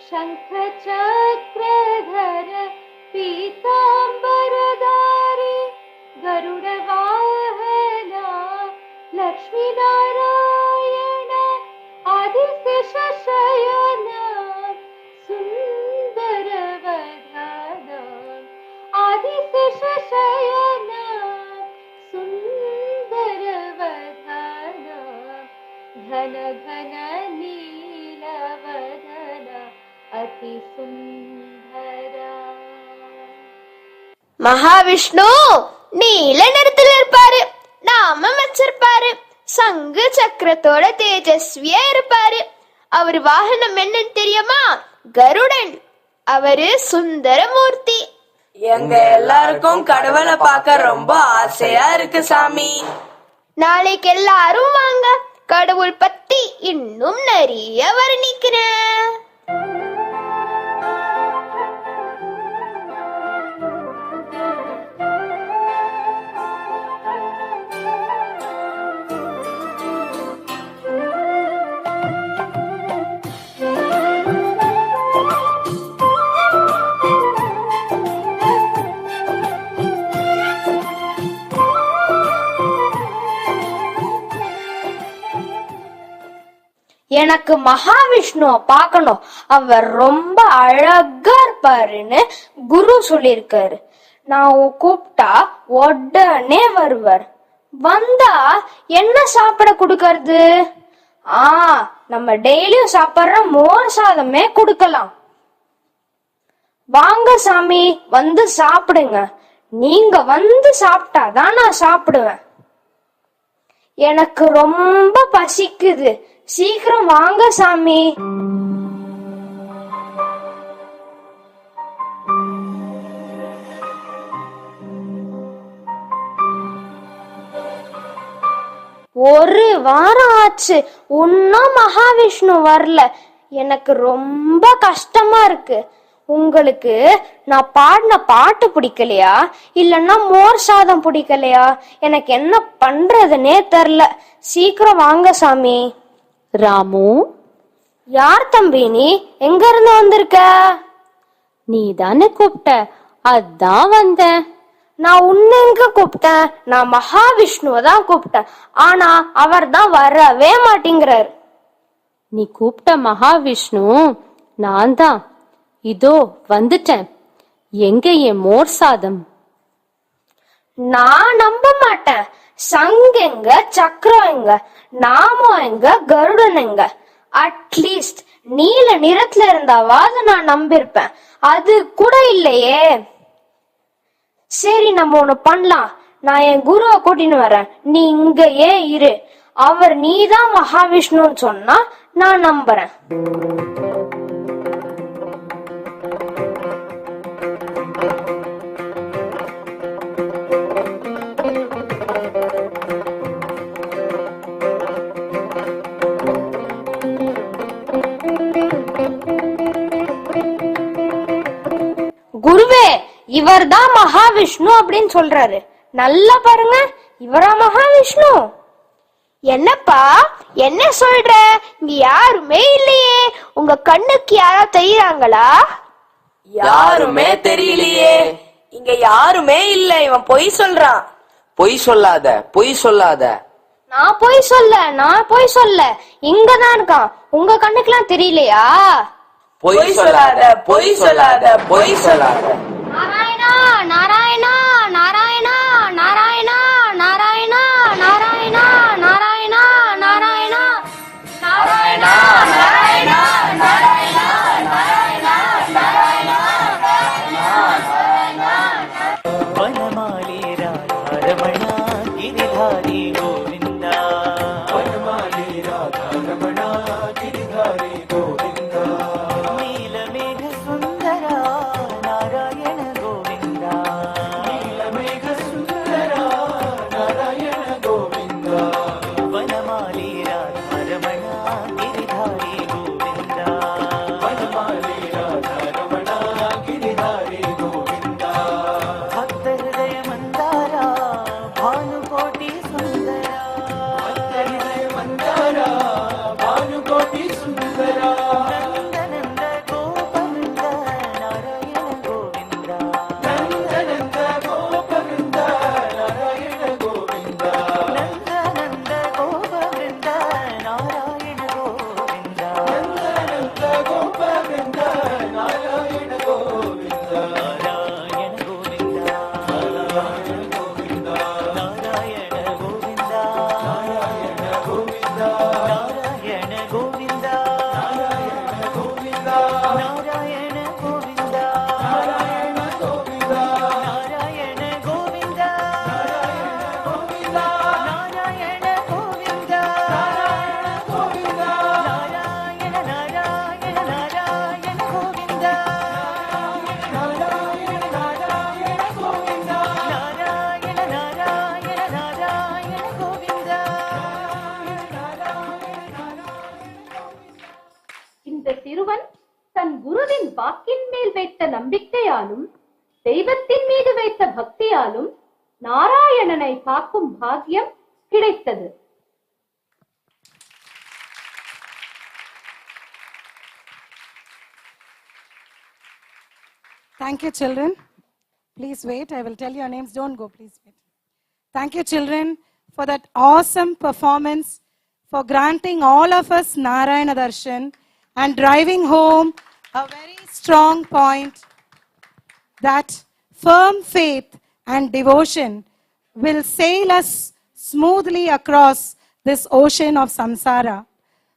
शंख चक्रधर पीतांबरधारी गरुड़ वाहना लक्ष्मी नारायण आदिशेष शयन सुंदर वदन आदिशेष शयन सुंदर वदन घन घन नील वदन अति सुंदर. மகாவிஷ்ணு நீல நிறத்தில் இருப்பாரு. நாமம் வச்சிருப்பாரு. சங்கு சக்கரத்தோட தேஜஸ்வியா இருப்பாரு. அவர் வாகனம் என்னன்னு தெரியுமா? கருடன். அவரு சுந்தரமூர்த்தி. எங்க எல்லாருக்கும் கடவுளை பார்க்க ரொம்ப ஆசையா இருக்கு சாமி. நாளைக்கு எல்லாரும் வாங்க, கடவுள் பத்தி இன்னும் நிறைய வர்ணிக்கிறேன். எனக்கு மகாவிஷ்ணுவ பார்க்கணும், அவர் ரொம்ப அழகா இருப்பாருன்னு குரு சொல்லியிருக்காரு. நான் கூப்பிட்டா உடனே வருவார். வந்தா என்ன சாப்பிட கொடுக்கறது? நம்ம டெய்லியும் சாப்பிடுற மோர் சாதமே கொடுக்கலாம். வாங்க சாமி, வந்து சாப்பிடுங்க. நீங்க வந்து சாப்பிட்டாதான் நான் சாப்பிடுவேன். எனக்கு ரொம்ப பசிக்குது, சீக்கிரம் வாங்க சாமி. ஒரு வாரம் ஆச்சு, இன்னும் மகாவிஷ்ணு வரல. எனக்கு ரொம்ப கஷ்டமா இருக்கு. உங்களுக்கு நான் பாடின பாட்டு பிடிக்கலையா, இல்லன்னா மோர் சாதம் பிடிக்கலையா? எனக்கு என்ன பண்றதுன்னே தெரியல. சீக்கிரம் வாங்க சாமி. ராமு, யார் தம்பி நீ? எங்க இருந்து வந்திருக்க? நீ தானே கூப்பிட்ட, அதான் வந்தேன். நான் உன்னை எங்க கூப்பிட்டேன்? நான் மகாவிஷ்ணுவை தான் கூப்பிட்டேன். ஆனா அவர் தான் வரவே மாட்டேங்கிறார். நீ கூப்பிட்ட மகாவிஷ்ணு நான் தான். இதோ வந்துட்டேன். எங்க என் மோர் சாதம்? நான் நம்ப மாட்டேன். சங்கு எங்க, சக்கரம் எங்க, நாமம் எங்க, கருடன் எங்க? அட்லீஸ்ட் நீல நிறத்துல இருந்தாவாது நான் நம்பிருப்பேன். அது கூட இல்லையே. சரி, நம்ம ஒண்ணு பண்ணலாம். நான் என் குருவை கூட்டின்னு வரேன், நீ இங்கேயே இரு. அவர் நீதான் மகாவிஷ்ணுன்னு சொன்னா நான் நம்புறேன். குருவே, இவர் தான் மகாவிஷ்ணு அப்படின்னு சொல்றாரு. நல்லா பாருங்க, இவரா மகாவிஷ்ணு? என்னப்பா என்ன சொல்ற? இங்க யாருமே இல்லையே. உங்க கண்ணுக்கு யாரா தெரியுறாங்களா? யாருமே தெரியலையே. இங்க யாருமே இல்ல. இவன் பொய் சொல்றான். பொய் சொல்லாத, பொய் சொல்லாத. நான் பொய் சொல்ல இங்கதான் இருக்கான். உங்க கண்ணுக்குலாம் தெரியலையா? பொய் சொல்லாத, பொய் சொல்லாத, பொய் சொல்லாத. நாராயணா நாராயணா நாராயணா நாராயணா நாராயணா நாராயணா நாராயணா நாராயணா நாராயணா நாராயணா நாராயணா நாராயணா நாராயணா. வனமாலி ராதாரமணா கிரிதாரி கோவிந்தா. வனமாலி ராதாரமணா கிரிதாரி கோவிந்தா. நீலமேக சுந்தரா நாராயண கோவிந்தா. நீலமேக சுந்தரா நாராயண கோவிந்தா. வனமாலி ராதாரமணா கிரிதாரி கோவிந்தா. வனமாலி ராதாரமணா கிரிதாரி கோவிந்தா. ಭಕ್ತ ಹೃದಯ ಮಂದಾರ ಭಾನುಕೋಟಿ ಸುಂದರ. ಭಕ್ತ ಹೃದಯ ಮಂದಾರ ಭಾನುಕೋಟಿ ಸುಂದರ. ನಂದ ನಂದ ಗೋಪವೃಂದ ನಾರಾಯಣ ಗೋವಿಂದ. ನಂದ ನಂದ ಗೋಪವೃಂದ ನಾರಾಯಣ ಗೋವಿಂದ. ನಂದ ನಂದ ಗೋಪವೃಂದ ನಾರಾಯಣ ಗೋವಿಂದ. ನಂದ ನಂದ ಗೋಪವೃಂದ ನಾರಾಯಣ ಗೋವಿಂದ. ನಾರಾಯಣ ಗೋವಿಂದ. ನಾರಾಯಣ ಗೋವಿಂದ. ನಾರಾಯಣ ಗೋವಿಂದ. ನಾರಾಯಣ ಗೋವಿಂದ. ನಾರಾಯಣ ಗೋವಿಂದ. ನಾರಾಯಣ ಗೋವಿಂದ. ನಾರಾಯಣ ಗೋವಿಂದ. ನಾರಾಯಣ ಗೋವಿಂದ. ನಾರಾಯಣ ಗೋವಿಂದ. ನಾರಾಯಣ ಗೋವಿಂದ. ನಾರಾಯಣ ಗೋವಿಂದ. ನಾರಾಯಣ ಗೋವಿಂದ. ನಾರಾಯಣ ನಾರಾಯಣ ನಾರಾಯಣ ಗೋವಿಂದ. ನಾರಾಯಣ ನಾರಾಯಣ ಗೋವಿಂದ. ನಾರಾಯಣ ನಾರಾಯಣ ನಾರಾಯಣ ಗೋವಿಂದ. இந்த சிறுவன் தன் குருவின் வாக்கின் மேல் வைத்த நம்பிக்கையாலும் தெய்வத்தின் மீது வைத்த பக்தியாலும் நாராயணனை பார்க்கும் பாக்கியம் கிடைத்தது. Thank you, children. Please wait. I will tell your names. Don't go. Please wait. Thank you, children, for that awesome performance, for granting all of us Narayana Darshan and driving home a very strong point that firm faith and devotion will sail us smoothly across this ocean of samsara.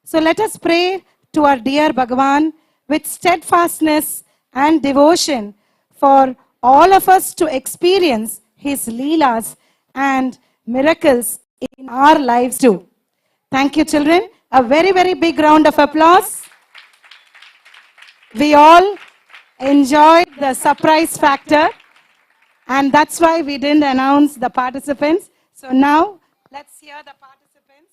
So let us pray to our dear Bhagavan with steadfastness and devotion for all of us to experience his leelas and miracles in our lives too. Thank you, children. A very, very big round of applause. We all enjoyed the surprise factor, and that's why we didn't announce the participants. So now, let's hear the participants.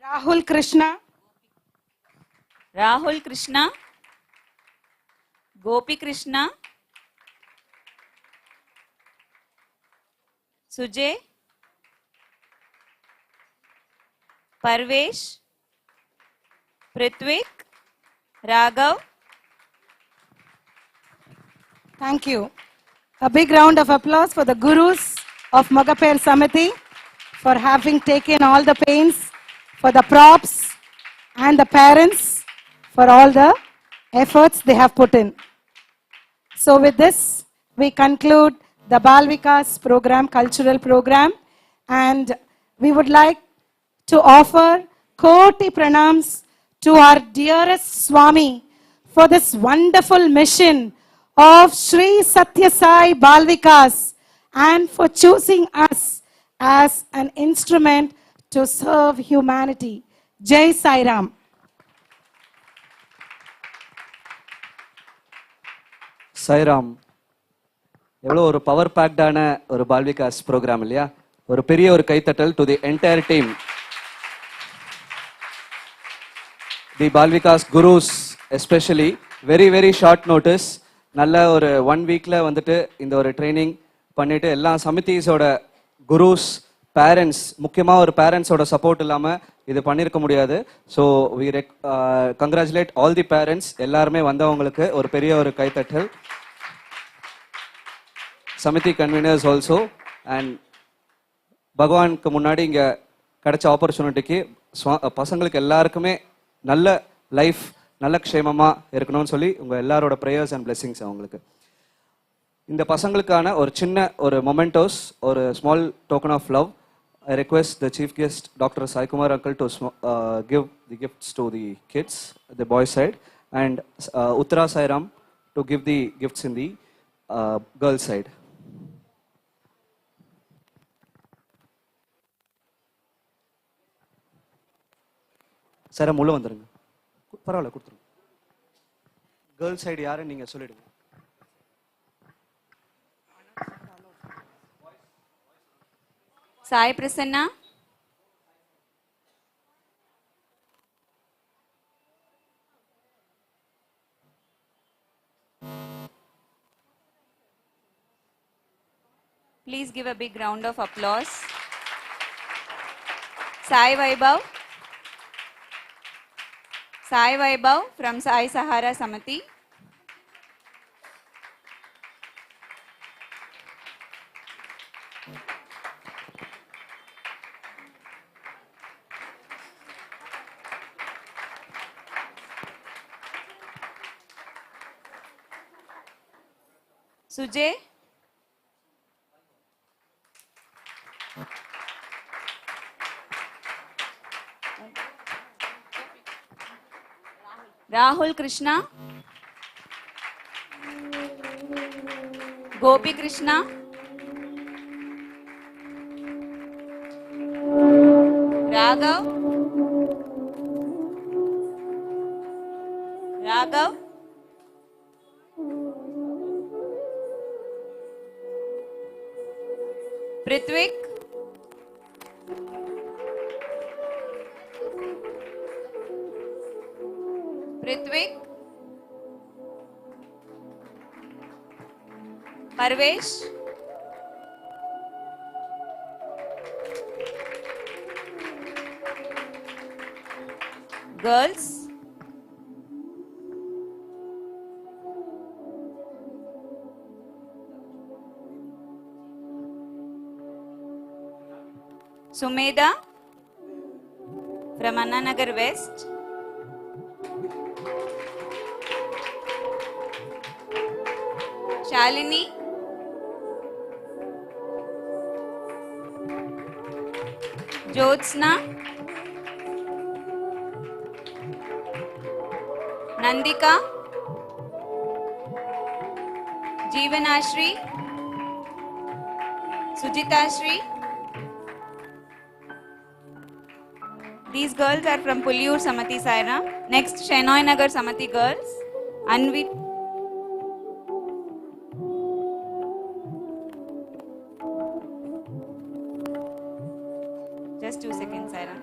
Rahul Krishna. Rahul Krishna, Gopi Krishna, Sujay, Parvesh, Prithvik, Raghav, Thank you. A big round of applause for the gurus of Magaper Samiti for having taken all the pains, for the props and the parents for all the efforts they have put in. So with this, we conclude the Bal Vikas program, cultural program, and we would like to offer Koti Pranams to our dearest Swami for this wonderful mission of Sri Sathya Sai Bal Vikas and for choosing us as an instrument to serve humanity. Jai Sai Ram. Sairam எவ்வளோ ஒரு power பேக்டான ஒரு பால்விகாஸ் program இல்லையா? ஒரு பெரிய ஒரு கைத்தட்டல் to the entire team. The Balvikas gurus especially very very short notice, நல்ல ஒரு 1 வீக்ல வந்துட்டு இந்த ஒரு ட்ரைனிங் பண்ணிட்டு எல்லா சமிதிஸோட குருஸ் பேரண்ட்ஸ், முக்கியமாக ஒரு பேரண்ட்ஸோட சப்போர்ட் இல்லாமல் இது பண்ணியிருக்க முடியாது. So we congratulate all the parents, எல்லாருமே வந்தவங்களுக்கு ஒரு பெரிய ஒரு கைத்தட்டல். சமிதி கன்வீனர்ஸ் ஆல்சோ. அண்ட் பகவானுக்கு முன்னாடி இங்கே கிடைச்ச ஆப்பர்ச்சுனிட்டிக்கு பசங்களுக்கு எல்லாருக்குமே நல்ல லைஃப், நல்ல க்ஷேமமாக இருக்கணும்னு சொல்லி உங்கள் எல்லாரோட ப்ரேயர்ஸ் அண்ட் பிளெஸிங்ஸ் அவங்களுக்கு. இந்த பசங்களுக்கான ஒரு சின்ன ஒரு மொமெண்டோஸ், ஒரு small token of love. I request the chief guest, Dr. Sai Kumar uncle, to give the gifts to the kids, the boy side, and Uttara Sairam to give the gifts in the girl side. Sairam உள்ள வந்துருங்க, பரவாயில்ல கொடுத்துருங்க. Girl side யாருன்னு நீங்க சொல்லிடுங்க. Sai Prasanna. Please give a big round of applause. Sai Vaibhav. Sai Vaibhav from Sai Sahara Samiti. Sujay. Rahul Krishna. Gopi Krishna. Raghav. Raghav. Prithvik. Prithvik. Parvesh. Girls. Sumeda from Annanagar West. Shalini. Jyotsna. Nandika. Jeevanashri. Sujitashri. These girls are from Pullur Samati Sairam. Next, Chennai Nagar Samati girls. Anvi. Just 2 seconds, Sairam.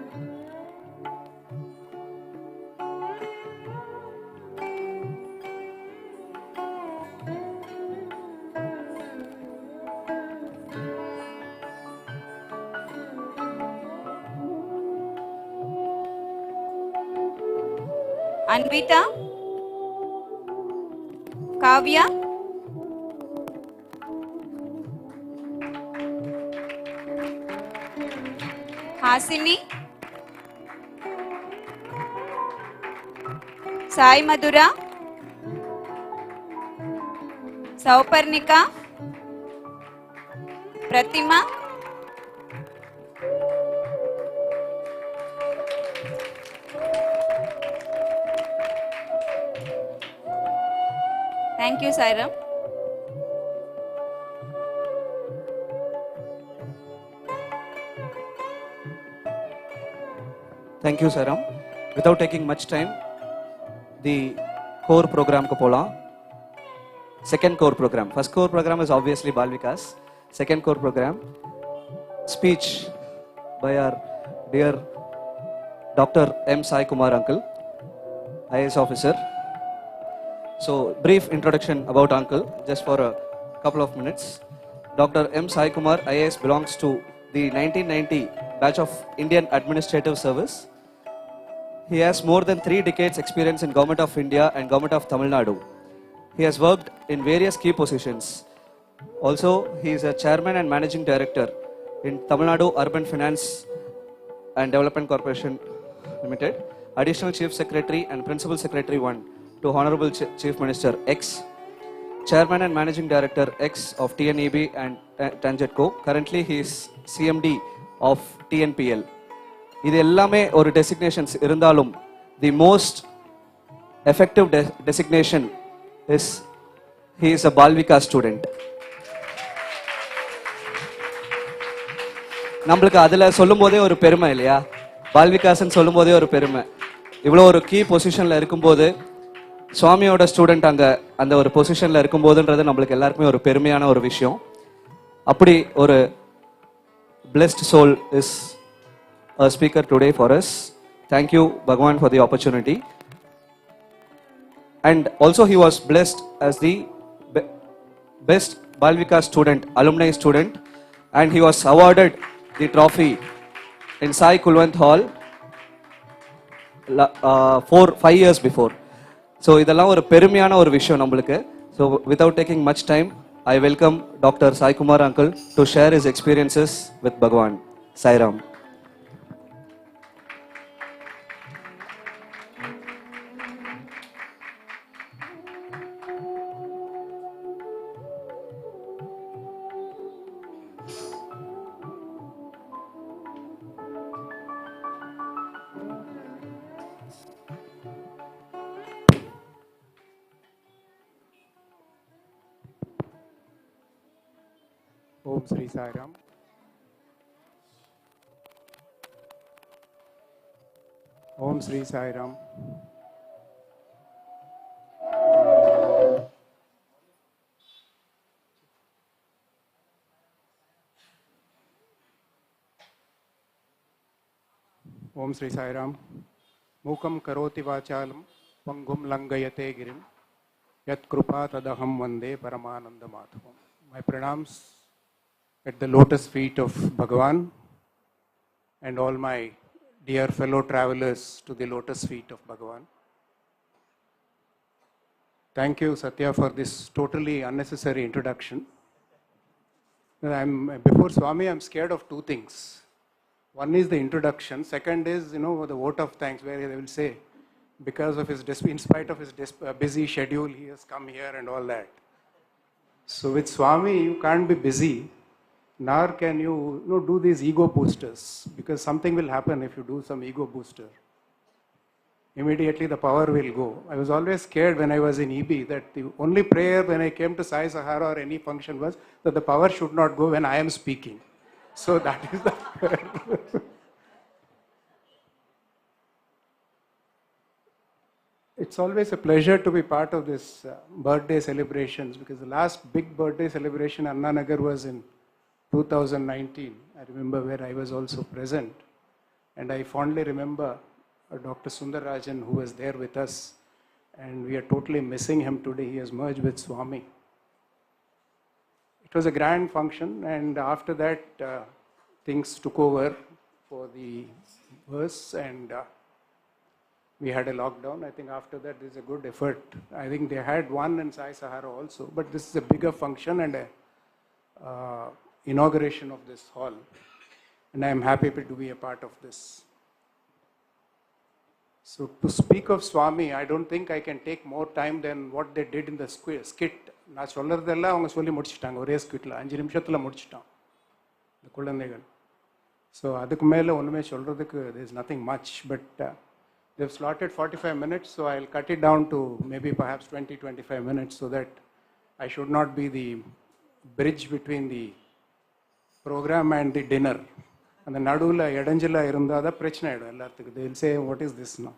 Anvita, Kavya, Hasini, Sai Madhura, Sauparnika, Pratima, thank you, Sairam. Thank you, Saram. Without taking much time, the core program ko pola. Second core program. First core program is obviously Bal Vikas. Second core program, speech by our dear Dr. M. Sai Kumar uncle, IAS officer. So, brief introduction about uncle, just for a couple of minutes. Dr. M. Sai Kumar, IAS, belongs to the 1990 batch of Indian Administrative Service. He has more than 3 decades experience in Government of India and Government of Tamil Nadu. He has worked in various key positions. Also, he is a chairman and managing director in Tamil Nadu Urban Finance and Development Corporation Limited, additional chief secretary and principal secretary 1 to Honorable Chief Minister X, chairman and managing director X of TNEB and Tangetco. Currently, he is CMD of TNPL. இது எல்லாமே ஒரு designations இருந்தாலும் the most effective designation is he is a Balvika student. நம்மளுக்கு அதில் சொல்லும் போதே ஒரு பெருமை இல்லையா? பால்விகாசன் சொல்லும் போதே ஒரு பெருமை. இவ்வளோ ஒரு கீ பொசிஷனில் இருக்கும்போது சுவாமியோட ஸ்டூடெண்ட் அங்கே அந்த ஒரு பொசிஷனில் இருக்கும்போதுன்றது நம்மளுக்கு எல்லாருக்குமே ஒரு பெருமையான ஒரு விஷயம். அப்படி ஒரு blessed soul is a speaker today for us. Thank you, Bhagwan, for the opportunity. And also he was blessed as the best Balvika student, alumni student, and he was awarded the trophy in Sai Kulwant Hall 5 years before. So இதெல்லாம் ஒரு பெருமையான ஒரு விஷயம் நம்மளுக்கு. So without taking much time, I welcome Dr. Sai Kumar uncle to share his experiences with Bhagwan. Sairam. Om Sri Sai Ram. Om Sri Sai Ram. Om Sri Sai Ram. Mukam karoti vachalam pangum langayate girim yat krupa tadaham vande paramananda madhavam. My pranams at the lotus feet of Bhagavan and all my dear fellow travelers to the lotus feet of Bhagavan. Thank you, Sathya, for this totally unnecessary introduction. Before Swami, I'm scared of 2 things. One is the introduction. Second is, the vote of thanks, where they will say, because of his, in spite of his busy schedule, he has come here and all that. So with Swami, you can't be busy, nor can you, do these ego boosters, because something will happen if you do some ego booster. Immediately the power will go. I was always scared when I was in EB that the only prayer when I came to Sai Sahara or any function was that the power should not go when I am speaking. So that is the prayer. It's always a pleasure to be part of this birthday celebrations, because the last big birthday celebration Anna Nagar was in 2019. I remember where I was also present. And I fondly remember Dr. Sundarajan, who was there with us, and we are totally missing him today. He has merged with Swami. It was a grand function, and after that things took over for the verse, and we had a lockdown. I think after that there's a good effort. I think they had one in Sai Sahara also, but this is a bigger function and a inauguration of this hall. and I am happy to be a part of this. So to speak of Swami, I don't think I can take more time than what they did in the skit. நான் சொல்கிறதெல்லாம் அவங்க சொல்லி முடிச்சிட்டாங்க ஒரே ஸ்கிட்டில் 5 நிமிஷத்தில் முடிச்சிட்டான் இந்த குழந்தைகள். ஸோ அதுக்கு மேலே ஒன்றுமே சொல்கிறதுக்கு there is nothing much, but they've slotted 45 minutes, so I'll cut it down to maybe perhaps 20-25 minutes so that I should not be the bridge between the program and the dinner. அந்த நடுவில் இடைஞ்சல இருந்தால் தான் பிரச்சனை ஆகிடும் எல்லாத்துக்கும். They will say, what is this now?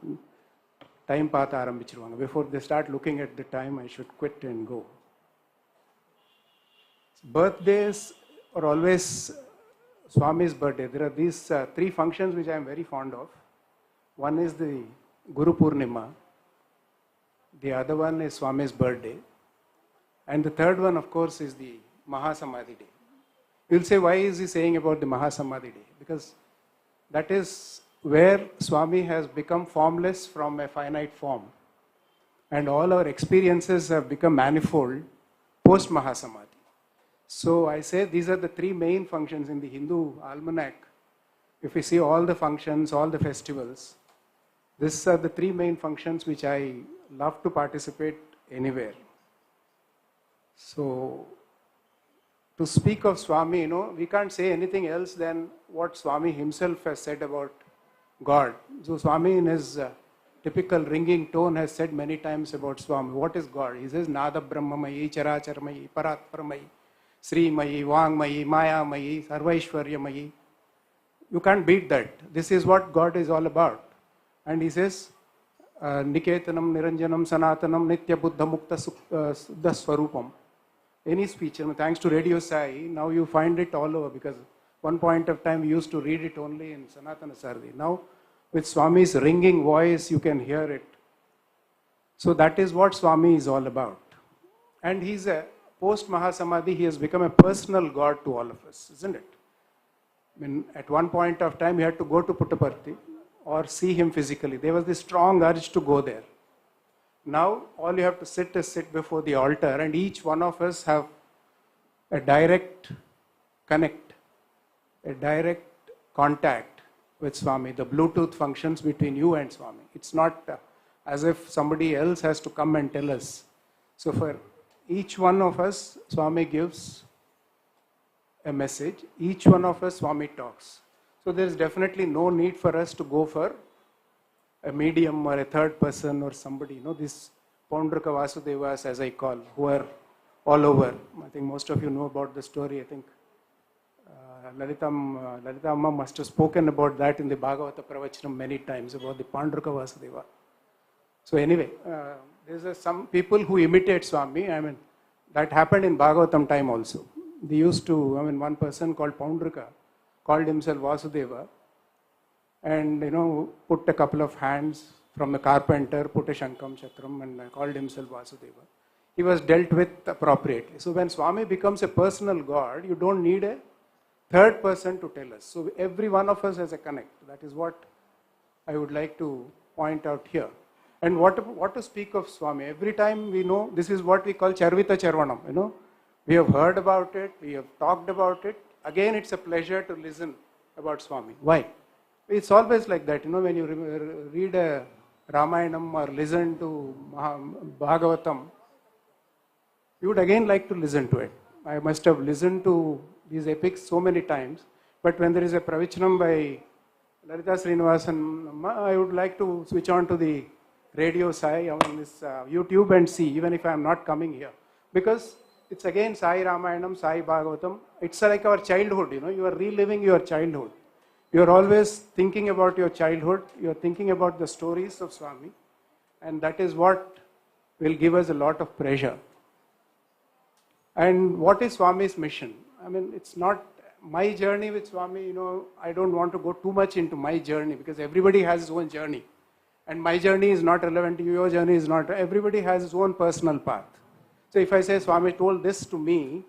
Time பார்த்து ஆரம்பிச்சிருவாங்க. Before they start looking at the time, I should quit and go. Birthdays are always Swami's birthday. There are these 3 functions which I am very fond of. One is the Guru Purnima. The other one is Swami's birthday. And the third one, of course, is the Mahasamadhi Day. You'll say, why is he saying about the Mahasamadhi Day? Because that is where Swami has become formless from a finite form. And all our experiences have become manifold post Mahasamadhi. So I say these are the 3 main functions in the Hindu almanac. If we see all the functions, all the festivals, these are the 3 main functions which I love to participate anywhere. So to speak of Swami, we can't say anything else than what Swami himself has said about God. So Swami in his typical ringing tone has said many times about Swami. What is God? He says, Nada Brahmamayi, Characharamayi, Paratparamayi, Sri Mayi, Vang Mayi, Maya Mayi, Sarvaishwarya Mayi. You can't beat that. This is what God is all about. And he says, Niketanam, Niranjanam, Sanatanam, Nitya Buddha Mukta Suddha Swarupam. Any speech, thanks to Radio Sai, now you find it all over, because one point of time we used to read it only in Sanatana Sardi. Now with Swami's ringing voice you can hear it. So that is what Swami is all about. And he's a post Mahasamadhi, he has become a personal God to all of us, isn't it? I mean, at one point of time you had to go to Puttaparthi or see him physically. There was this strong urge to go there. Now all you have to sit is sit before the altar, and each one of us have a direct connect, a direct contact with Swami. The Bluetooth functions between you and Swami. It's not as if somebody else has to come and tell us. So for each one of us, Swami gives a message. Each one of us, Swami talks. So there is definitely no need for us to go for a medium or a third person or somebody. These Paundraka Vasudevas, as I call, who are all over. I think most of you know about the story. I think Lalita Amma must have spoken about that in the Bhagavata Pravachanam many times, about the Paundraka Vasudeva. So anyway, there's some people who imitate Swami. I mean, that happened in Bhagavatam time also. They used to, one person called Paundraka called himself Vasudeva, and put a couple of hands from the carpenter, put a Shankam Chakram, and called himself Vasudeva. He was dealt with appropriately. So when Swami becomes a personal God, you don't need a third person to tell us. So every one of us has a connect. That is what I would like to point out here. And what to speak of Swami? Every time we know, this is what we call Charvita Charvanam. We have heard about it, we have talked about it. Again, it's a pleasure to listen about Swami. Why? It's always like that. When you read a Ramayanam or listen to Bhagavatam, you would again like to listen to it. I must have listened to these epics so many times, but when there is a pravachanam by Lalita Srinivasan, I would like to switch on to the Radio Sai on this YouTube and see, even if I am not coming here, because it's again Sai Ramayanam, Sai Bhagavatam. It's like our childhood. You are reliving your childhood. You are always thinking about your childhood. You are thinking about the stories of Swami, and that is what will give us a lot of pleasure. And what is Swami's mission? It's not my journey with Swami. I don't want to go too much into my journey, because everybody has his own journey. And my journey is not relevant to you, your journey is not. Everybody has his own personal path. So if I say Swami told this to me,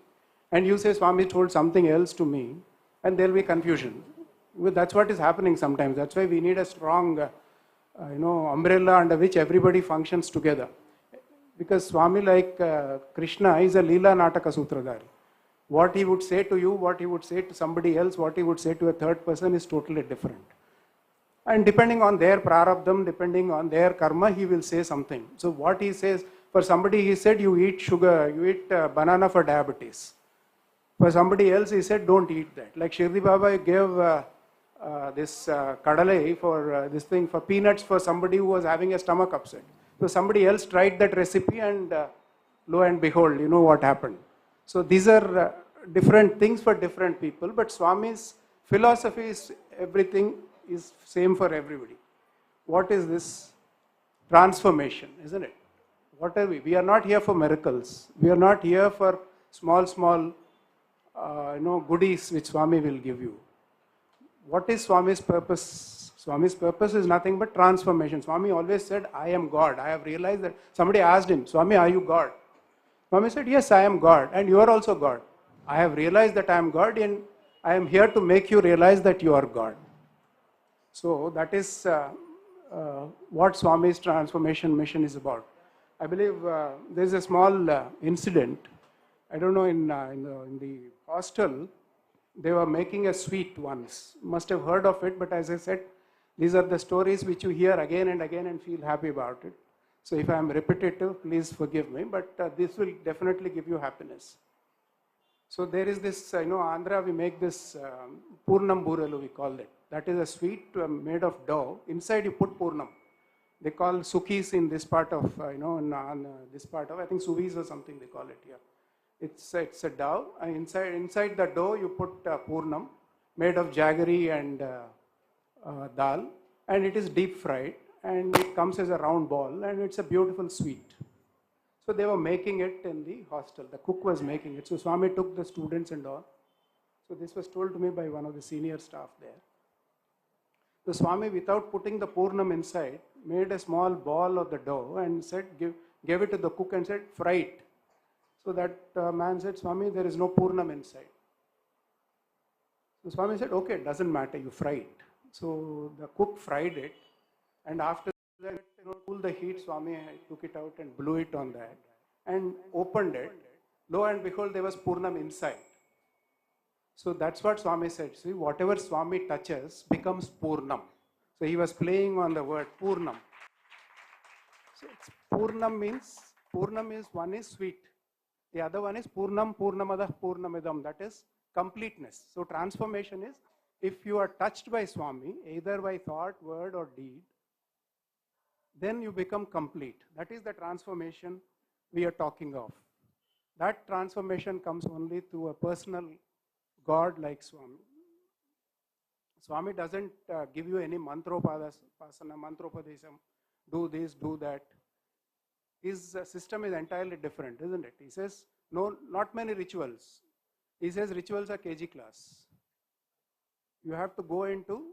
and you say Swami told something else to me, and there will be confusion. That's what is happening sometimes. That's why we need a strong umbrella under which everybody functions together. Because Swami, like Krishna, is a Leela Nataka Sutradhari. What he would say to you, what he would say to somebody else, what he would say to a third person is totally different. And depending on their prarabdham, depending on their karma, he will say something. So what he says, for somebody he said, you eat sugar, you eat banana for diabetes. For somebody else he said, don't eat that. Like Shirdi Baba gave this kadalai for this thing, for peanuts for somebody who was having a stomach upset. So somebody else tried that recipe and lo and behold, you know what happened. So these are different things for different people, but Swami's philosophy is everything is same for everybody. What is this? Transformation, isn't it? What are we? We are not here for miracles. We are not here for small goodies which Swami will give you. What is Swami's purpose? Swami's purpose is nothing but transformation. Swami always said, I am God. I have realized that. Somebody asked him, Swami, are you God? Swami said, yes, I am God, and you are also God. I have realized that I am God, and I am here to make you realize that you are God. So that is what Swami's transformation mission is about. I believe there is a small incident. I don't know, in the hostel, they were making a sweet once. You must have heard of it, but as I said, these are the stories which you hear again and again and feel happy about it. So if I am repetitive, please forgive me, but this will definitely give you happiness. So there is this, Andhra, we make this Purnam Buralu, we call it. That is a sweet made of dough. Inside you put Purnam. They call sukis in this part of, this part of, I think suvis or something they call it here. It's a dough. Inside the dough you put Purnam made of jaggery and dal, and it is deep fried, and it comes as a round ball, and it's a beautiful sweet. So they were making it in the hostel. The cook was making it. So Swami took the students and all. So this was told to me by one of the senior staff there. The Swami, without putting the Purnam inside, made a small ball of the dough and said, gave it to the cook and said, fry it. So that man said, Swami, there is no Purnam inside. So Swami said, okay, it doesn't matter, you fry it. So the cook fried it, and after that, cool the heat, Swami took it out and blew it on that and opened it. Lo and behold, there was Purnam inside. So that's what Swami said. See, whatever Swami touches becomes Purnam. So he was playing on the word Purnam. So Purnam means, Purnam is, one is sweet. The other one is Purnam, Purnamadah, Purnamidam. That is completeness. So transformation is, if you are touched by Swami, either by thought, word or deed, then you become complete. That is the transformation we are talking of. That transformation comes only through a personal God like Swami. Swami doesn't give you any mantropadasana, mantropadesam, do this, do that. His system is entirely different, isn't it? He says, no, not many rituals. He says rituals are KG class. You have to go into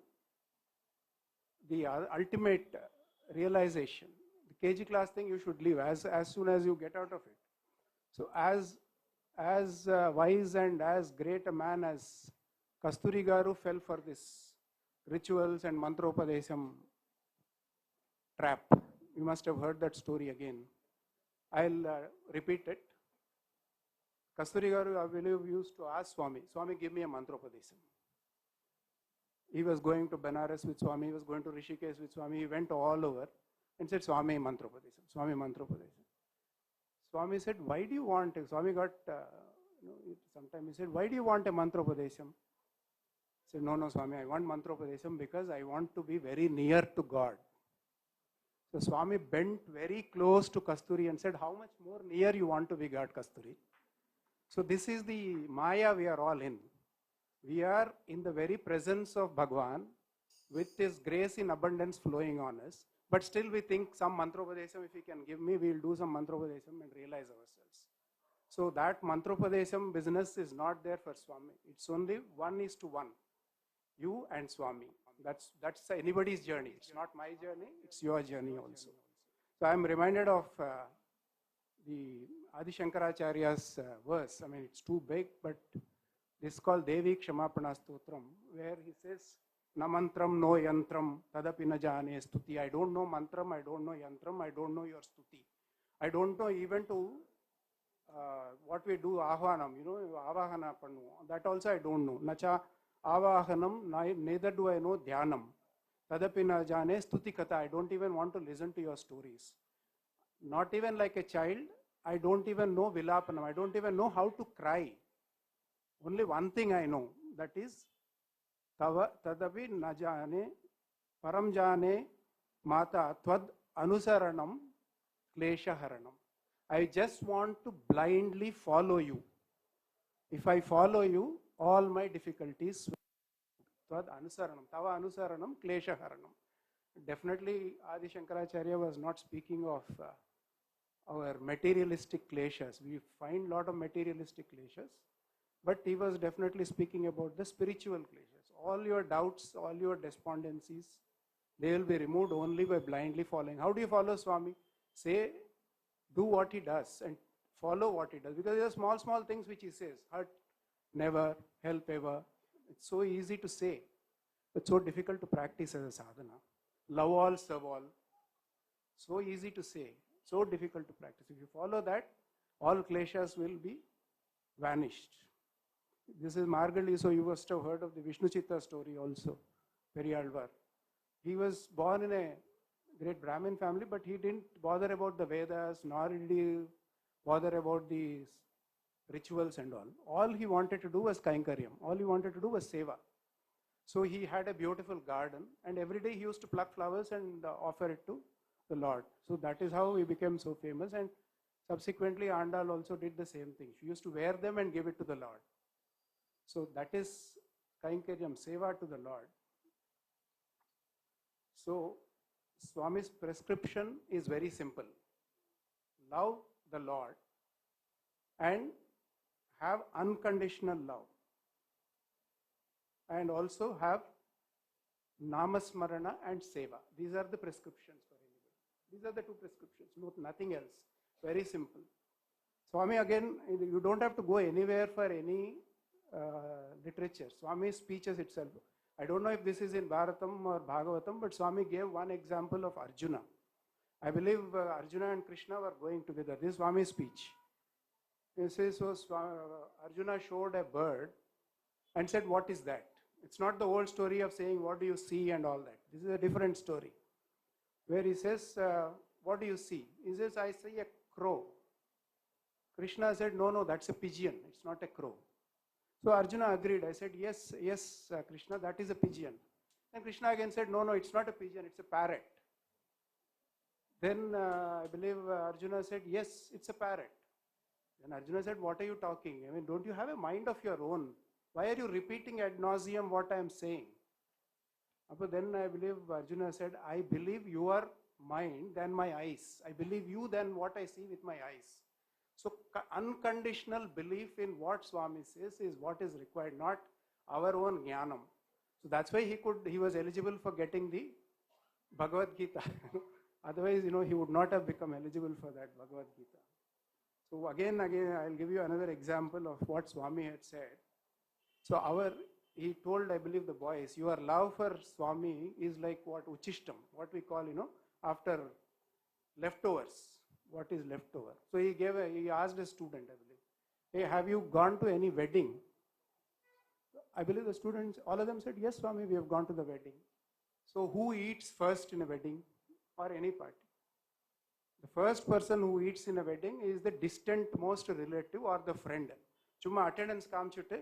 the ultimate realization. The KG class thing you should leave as soon as you get out of it. So as wise and as great a man as Kasturi Garu fell for this rituals and mantropadesam trap. You must have heard that story again. I'll repeat it. Kasturi Garu, I believe, used to ask Swami, Swami, give me a mantropadesam. He was going to Benares with Swami, he was going to Rishikesh with Swami, he went all over and said, Swami mantropadesam, Swami mantropadesam. Swami said, why do you want it? Swami got, sometime he said, why do you want a mantropadesam? He said, no, Swami, I want mantropadesam because I want to be very near to God. So Swami bent very close to Kasturi and said, how much more near you want to be God, Kasturi? So this is the Maya we are all in. We are in the very presence of Bhagwan with His grace in abundance flowing on us. But still we think some mantropadesam, if He can give me, we will do some mantropadesam and realize ourselves. So that mantropadesam business is not there for Swami. It's only 1:1. You and Swami. That's anybody's journey. It's not my journey, it's your journey also. So I'm reminded of the Adi Shankaracharya's verse. I mean, it's too big, but this is called Devi Kshamapana Stotram, where he says, Na mantram, no yantram, tadapi na jane stuti. I don't know mantram, I don't know yantram, I don't know your stuti. I don't know even to what we do, ahvanam, avahana pannu. That also I don't know. Nacha avahanam, neither do I know dhyanam. Tadapi na jane stuti katha. I don't even want to listen to your stories. Not even like a child, I don't even know vilapanam. I don't even know how to cry. Only one thing I know, that is tadapi na jane param jane mata tvad anusaranam kleshaharanam. I just want to blindly follow you. If I follow you, all my difficulties. Tvad anusaranam, tava anusaranam kleshaharanam. Definitely, Adi Shankaracharya was not speaking of our materialistic kleshas. We find a lot of materialistic kleshas, but he was definitely speaking about the spiritual kleshas. All your doubts, all your despondencies, they will be removed only by blindly following. How do you follow Swami? Say, do what he does and follow what he does. Because there are small things which he says. Hurt never, help ever. It's so easy to say, but so difficult to practice as a sadhana. Love all, serve all. So easy to say, so difficult to practice. If you follow that, all kleshas will be vanished. This is Margali, so you must have heard of the Vishnu Chitta story also, Periyalvar. He was born in a great Brahmin family, but he didn't bother about the Vedas, nor did he bother about these rituals and all. All he wanted to do was Kainkaryam. All he wanted to do was Seva. So he had a beautiful garden, and every day he used to pluck flowers and offer it to the Lord. So that is how he became so famous, and subsequently Andal also did the same thing. She used to wear them and give it to the Lord. So that is Kainkaryam, Seva to the Lord. So Swami's prescription is very simple. Love the Lord and have unconditional love. And also have Namasmarana and Seva. These are the prescriptions for anybody. These are the two prescriptions, nothing else. Very simple. Swami, again, you don't have to go anywhere for any literature. Swami's speeches itself. I don't know if this is in Bharatam or Bhagavatam, but Swami gave one example of Arjuna. I believe Arjuna and Krishna were going together. This is Swami's speech. He says, so Arjuna showed a bird and said, what is that? It's not the old story of saying, what do you see and all that. This is a different story. Where he says, what do you see? He says, I see a crow. Krishna said, no, that's a pigeon. It's not a crow. So Arjuna agreed. I said, yes, Krishna, that is a pigeon. And Krishna again said, no, it's not a pigeon, it's a parrot. Then I believe Arjuna said, yes, it's a parrot. Then Arjuna said, what are you talking? I mean, don't you have a mind of your own? Why are you repeating ad nauseum what I am saying? But then I believe Arjuna said, I believe your mind than my eyes. I believe you than what I see with my eyes. So unconditional belief in what Swami says is what is required, not our own jnanam. So that's why he was eligible for getting the Bhagavad Gita. Otherwise, he would not have become eligible for that Bhagavad Gita. So again, I'll give you another example of what Swami had said. So he told, I believe, the boys, your love for Swami is like what uchishtam, what we call, after leftovers. What is leftover? So he asked a student, I believe, hey, have you gone to any wedding? I believe the students, all of them said, yes, Swami, we have gone to the wedding. So who eats first in a wedding or any party? The first person who eats in a wedding is the distant most relative or the friend. Chumma attendance காமிச்சிட்டு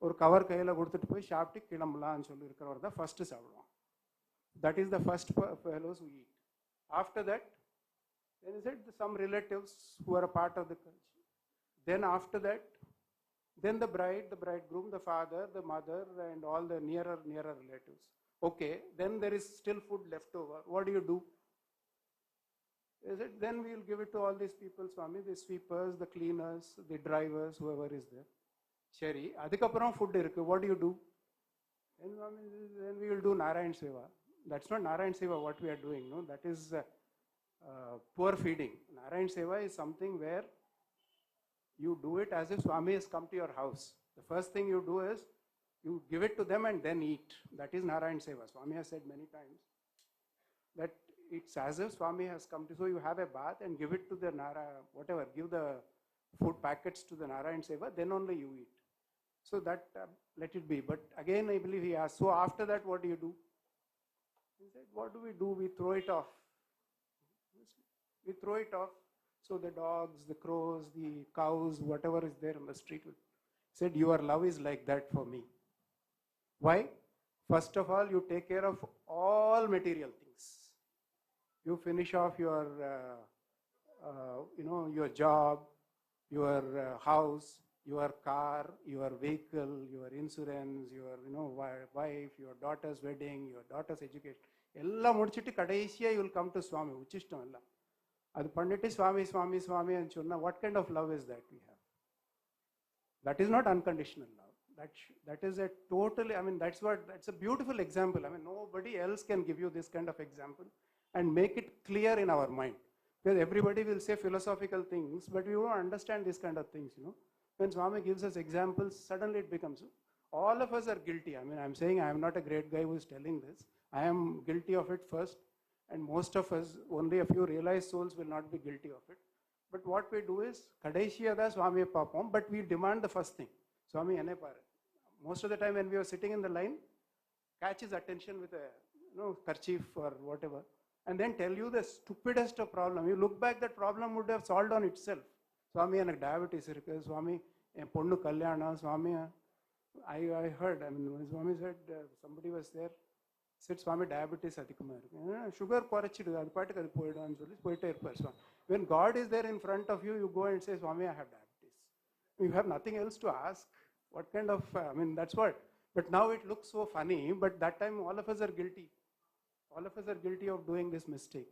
ஒரு cover கையில் கொடுத்துட்டு போய் சாப்பிட்டு கிளம்பலாம்னு சொல்லி இருக்கிறவர் தான் first சாப்பிடுவான். That is the first fellows who eat. After that, then he said some relatives who are a part of the culture. Then after that, then the bride, the bridegroom, the father, the mother, and all the nearer relatives. Okay, then there is still food left over. What do you do? He said, then we will give it to all these people, Swami, the sweepers, the cleaners, the drivers, whoever is there. Sherry, adhikapuram food irukku. What do you do? And Swami, then we will do Narayan Seva. That's not Narayan Seva what we are doing. No, that is poor feeding. Narayan Seva is something where you do it as if Swami has come to your house. The first thing you do is you give it to them and then eat. That is Narayan Seva. Swami has said many times that it's as if Swami has come to, so you have a bath and give it to the whatever, give the food packets to the Narayan Seva, then only you eat. So that, let it be. But again, I believe he asked, so after that, what do you do? He said, what do? We throw it off. We throw it off. So the dogs, the crows, the cows, whatever is there on the street, said, your love is like that for me. Why? First of all, you take care of all material things. You finish off your, your job, your house, your car, your vehicle, your insurance, your wife, your daughter's wedding, your daughter's education. Ella mudichittu kadaisiya you will come to Swami, uchishtam ella. Adu pannitte Swami, Swami, Swami and chonna. What kind of love is that we have? That is not unconditional love. That is a totally, that's a beautiful example. Nobody else can give you this kind of example and make it clear in our mind. Because everybody will say philosophical things, but we won't understand these kind of things, When Swami gives us examples, suddenly it becomes, all of us are guilty. I'm saying I am not a great guy who is telling this. I am guilty of it first, and most of us, only a few realized souls will not be guilty of it. But what we do is, Kadaishiyada Swami Papam, but we demand the first thing. Swami Ene Pare. Most of the time when we are sitting in the line, catch his attention with a kerchief or whatever, and then tell you the stupidest of problem. You look back, that problem would have solved on itself. Swami and diabetes, Swami Ponnu Kalyana, Swami. I heard, when Swami said, somebody was there, said Swami diabetes Adhikumar. Sugar korachidu, adu paattu adu poidu ani solli poite irpar Swami. When God is there in front of you, you go and say, Swami, I have diabetes. You have nothing else to ask. What kind of, that's what. But now it looks so funny, but that time all of us are guilty. All of us are guilty of doing this mistake.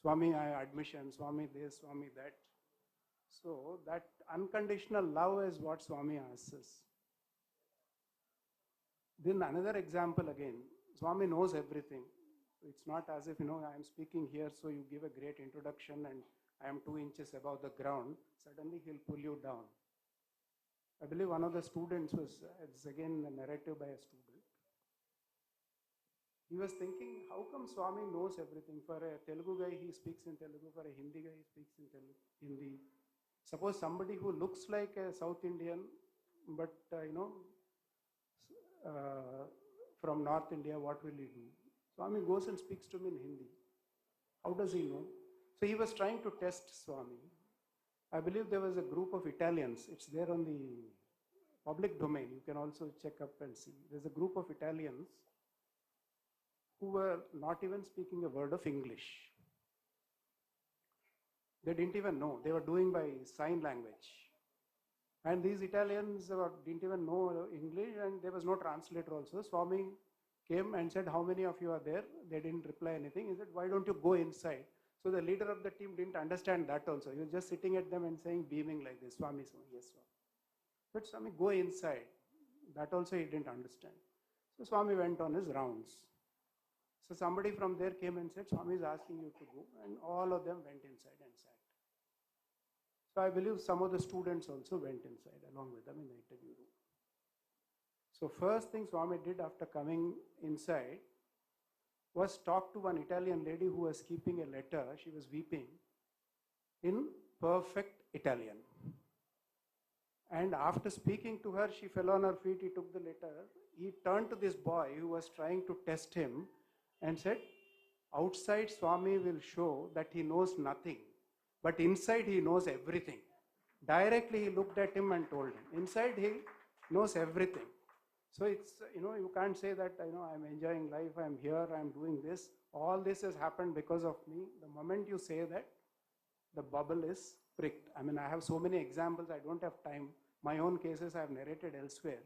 Swami, admission, Swami this, Swami that. So that unconditional love is what Swami asks us. Then another example again. Swami knows everything. It's not as if, I am speaking here, so you give a great introduction and I am 2 inches above the ground. Suddenly he'll pull you down. I believe one of the students it's again a narrative by a student. He was thinking, how come Swami knows everything? For a Telugu guy, he speaks in Telugu. For a Hindi guy, he speaks in Hindi. Suppose somebody who looks like a South Indian, but, from North India, what will he do? Swami goes and speaks to him in Hindi. How does he know? So he was trying to test Swami. I believe there was a group of Italians. It's there on the public domain. You can also check up and see. There's a group of Italians who were not even speaking a word of English. They didn't even know. They were doing by sign language. And these Italians didn't even know English, and there was no translator also. Swami came and said, how many of you are there? They didn't reply anything. He said, why don't you go inside? So the leader of the team didn't understand that also. He was just sitting at them and saying, beaming like this, Swami, Swami, yes, Swami. But Swami, go inside. That also he didn't understand. So Swami went on his rounds. So somebody from there came and said, Swami is asking you to go. And all of them went inside and sat. So I believe some of the students also went inside along with them in the interview room. So first thing Swami did after coming inside was talk to one Italian lady who was keeping a letter. She was weeping in perfect Italian. And after speaking to her, she fell on her feet. He took the letter. He turned to this boy who was trying to test him and said, outside Swami will show that he knows nothing, but inside he knows everything. Directly he looked at him and told him. Inside he knows everything. So it's, you can't say that, I'm enjoying life, I'm here, I'm doing this. All this has happened because of me. The moment you say that, the bubble is pricked. I have so many examples, I don't have time. My own cases I have narrated elsewhere.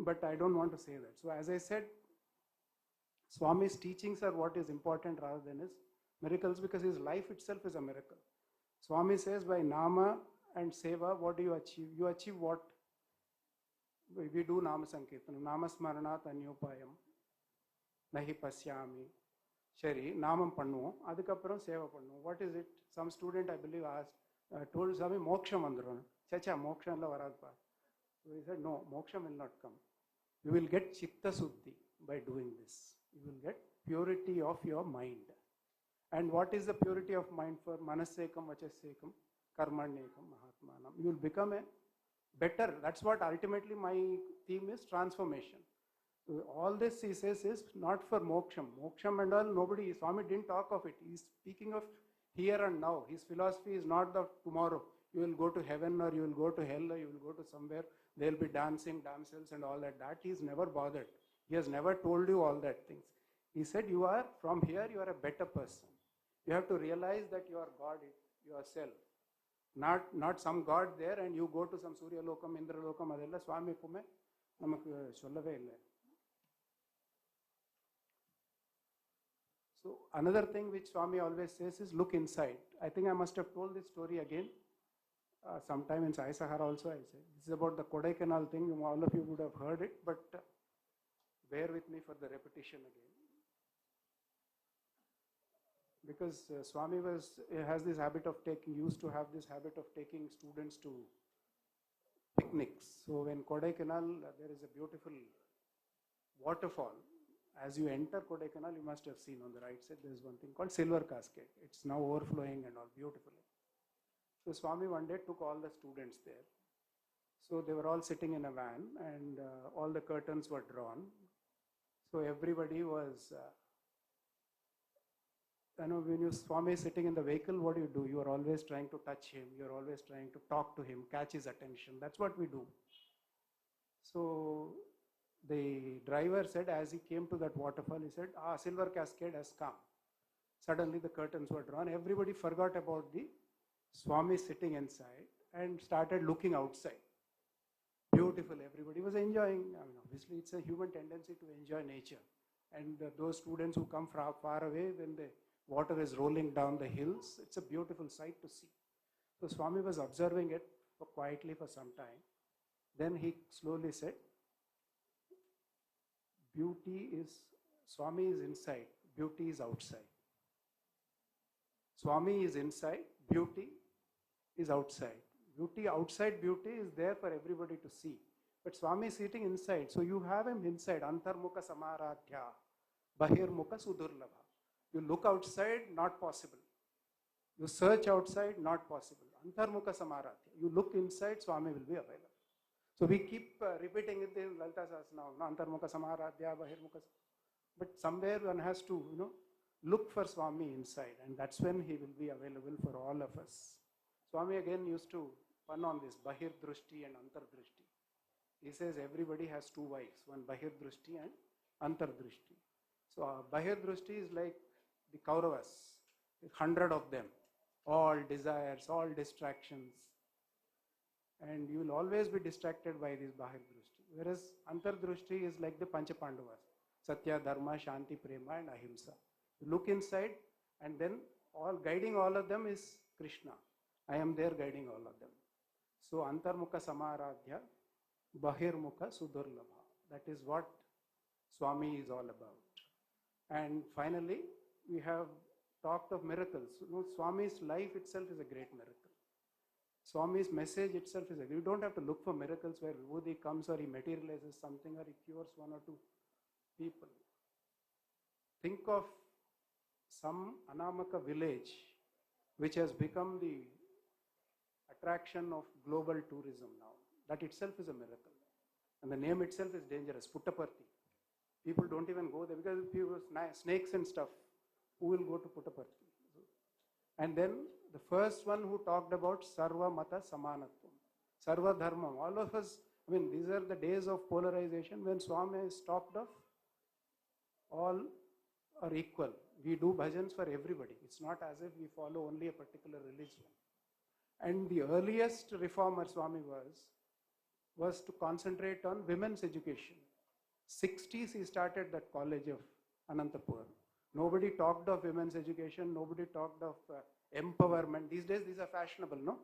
But I don't want to say that. So as I said, Swami's teachings are what is important rather than his miracles, because his life itself is a miracle. Swami says by Nama and Seva, what do you achieve? You achieve what? We do Nama Sankirtanam, Nama Smaranat Anyopayam, Nahi Pasyami, Shari, Namam Pannuvom, Adhikappuram Seva Pannuvom. What is it? Some student, I believe, asked, told Swami, Moksha Mandrona. Chacha, Moksha Allah Varadpa. So he said, no, Moksha will not come. You will get Chitta Suddhi by doing this. You will get purity of your mind. And what is the purity of mind for? Manasekam, Vachasekam, karmanyekam mahatmanam. You will become a better. That's what ultimately my theme is, transformation. All this he says is not for moksham. Moksham and all, nobody, Swami didn't talk of it. He's speaking of here and now. His philosophy is not the tomorrow. You will go to heaven or you will go to hell or you will go to somewhere. There will be dancing, damsels and all that. That he's never bothered. He has never told you all that things. He said you are, from here you are a better person. You have to realize that you are God yourself. Not some God there and you go to some Surya Lokam, Indra Lokam, adella Swami Pume, namakku sollave illa. So another thing which Swami always says is look inside. I think I must have told this story again. Sometime in Sai Sahara also I say. This is about the Kodaikanal thing. All of you would have heard it, but bear with me for the repetition again. Because Swami has this habit of used to have this habit of taking students to picnics. So when Kodaikanal, there is a beautiful waterfall. As you enter Kodaikanal, you must have seen on the right side, there is one thing called Silver Cascade. It's now overflowing and all beautifully. So Swami one day took all the students there. So they were all sitting in a van and all the curtains were drawn. So everybody was, when Swami is sitting in the vehicle, what do? You are always trying to touch him. You are always trying to talk to him, catch his attention. That's what we do. So the driver said, as he came to that waterfall, he said, Silver Cascade has come. Suddenly the curtains were drawn. Everybody forgot about the Swami sitting inside and started looking outside. Beautiful, everybody was enjoying. Obviously it's a human tendency to enjoy nature. And those students who come from far away, when the water is rolling down the hills, it's a beautiful sight to see. So Swami was observing it quietly for some time. Then he slowly said, Swami is inside, beauty is outside. Swami is inside, beauty is outside. Outside beauty is there for everybody to see. But Swami is sitting inside, so you have him inside. Antarmukha samaradhya, bahirmukha sudurlabha. You look outside, not possible. You search outside, not possible. Antarmukha samaradhya. You look inside, Swami will be available. So we keep repeating it in Lalita Sahasranam, Antarmukha Samaradhya, Bahirmukha. But somewhere one has to, look for Swami inside, and that's when he will be available for all of us. Swami again used to pun on this, Bahir Drushti and Antar Drushti. He says everybody has two wives, one Bahir Drushti and Antar Drushti. So Bahir Drushti is like the Kauravas, 100 of them, all desires, all distractions. And you will always be distracted by this Bahir Drushti. Whereas Antar Drushti is like the Pancha Pandavas, Satya, Dharma, Shanti, Prema and Ahimsa. You look inside and then guiding all of them is Krishna. I am there guiding all of them. So Antarmukha Samaradhya, Bahirmukha Sudurlabha. That is what Swami is all about. And finally, we have talked of miracles. Swami's life itself is a great miracle. Swami's message itself is you don't have to look for miracles where Vibhuti comes or he materializes something or he cures one or two people. Think of some Anamaka village which has become the attraction of global tourism now. That itself is a miracle. And the name itself is dangerous, Puttaparthi. People don't even go there because people snakes and stuff. Who will go to Puttaparthi? And then the first one who talked about Sarva Mata Samanatvam, Sarva Dharmam. All of us, these are the days of polarization when Swami has talked of all are equal. We do bhajans for everybody. It's not as if we follow only a particular religion. And the earliest reformer Swami was to concentrate on women's education. 60s he started that college of Anantapur. Nobody talked of women's education. Nobody talked of empowerment. These days, these are fashionable, no?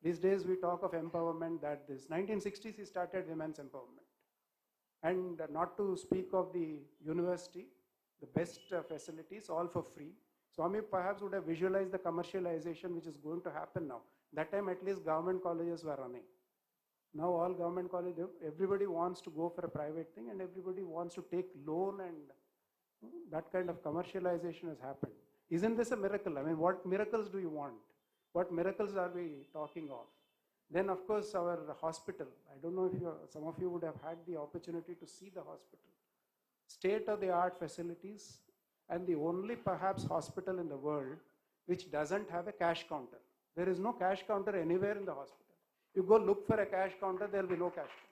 These days, we talk of empowerment, 1960s, he started women's empowerment. And not to speak of the university, the best facilities, all for free. Swami perhaps would have visualized the commercialization which is going to happen now. That time, at least, government colleges were running. Now, all government colleges, everybody wants to go for a private thing and everybody wants to take loan and that kind of commercialization has happened. Isn't this a miracle? What miracles do you want? What miracles are we talking of? Then, of course, our hospital. I don't know if some of you would have had the opportunity to see the hospital. State-of-the-art facilities, and the only perhaps hospital in the world which doesn't have a cash counter. There is no cash counter anywhere in the hospital. You go look for a cash counter, there will be no cash counter.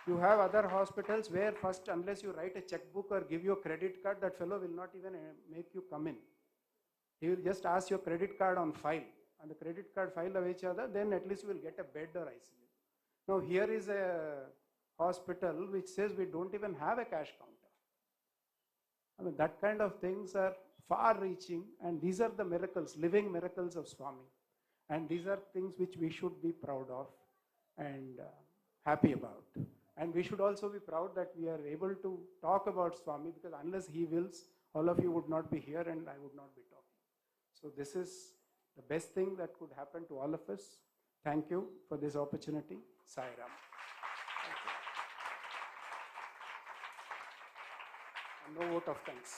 You have other hospitals where first, unless you write a checkbook or give you a credit card, that fellow will not even make you come in. He will just ask your credit card on file, and the credit card file of each other, then at least you will get a bed or ICU. Now here is a hospital which says we don't even have a cash counter. I mean, that kind of things are far reaching, and these are the miracles, living miracles of Swami. And these are things which we should be proud of and happy about. And we should also be proud that we are able to talk about Swami, because unless he wills, all of you would not be here and I would not be talking. So this is the best thing that could happen to all of us. Thank you for this opportunity. Sai Ram. No vote of thanks.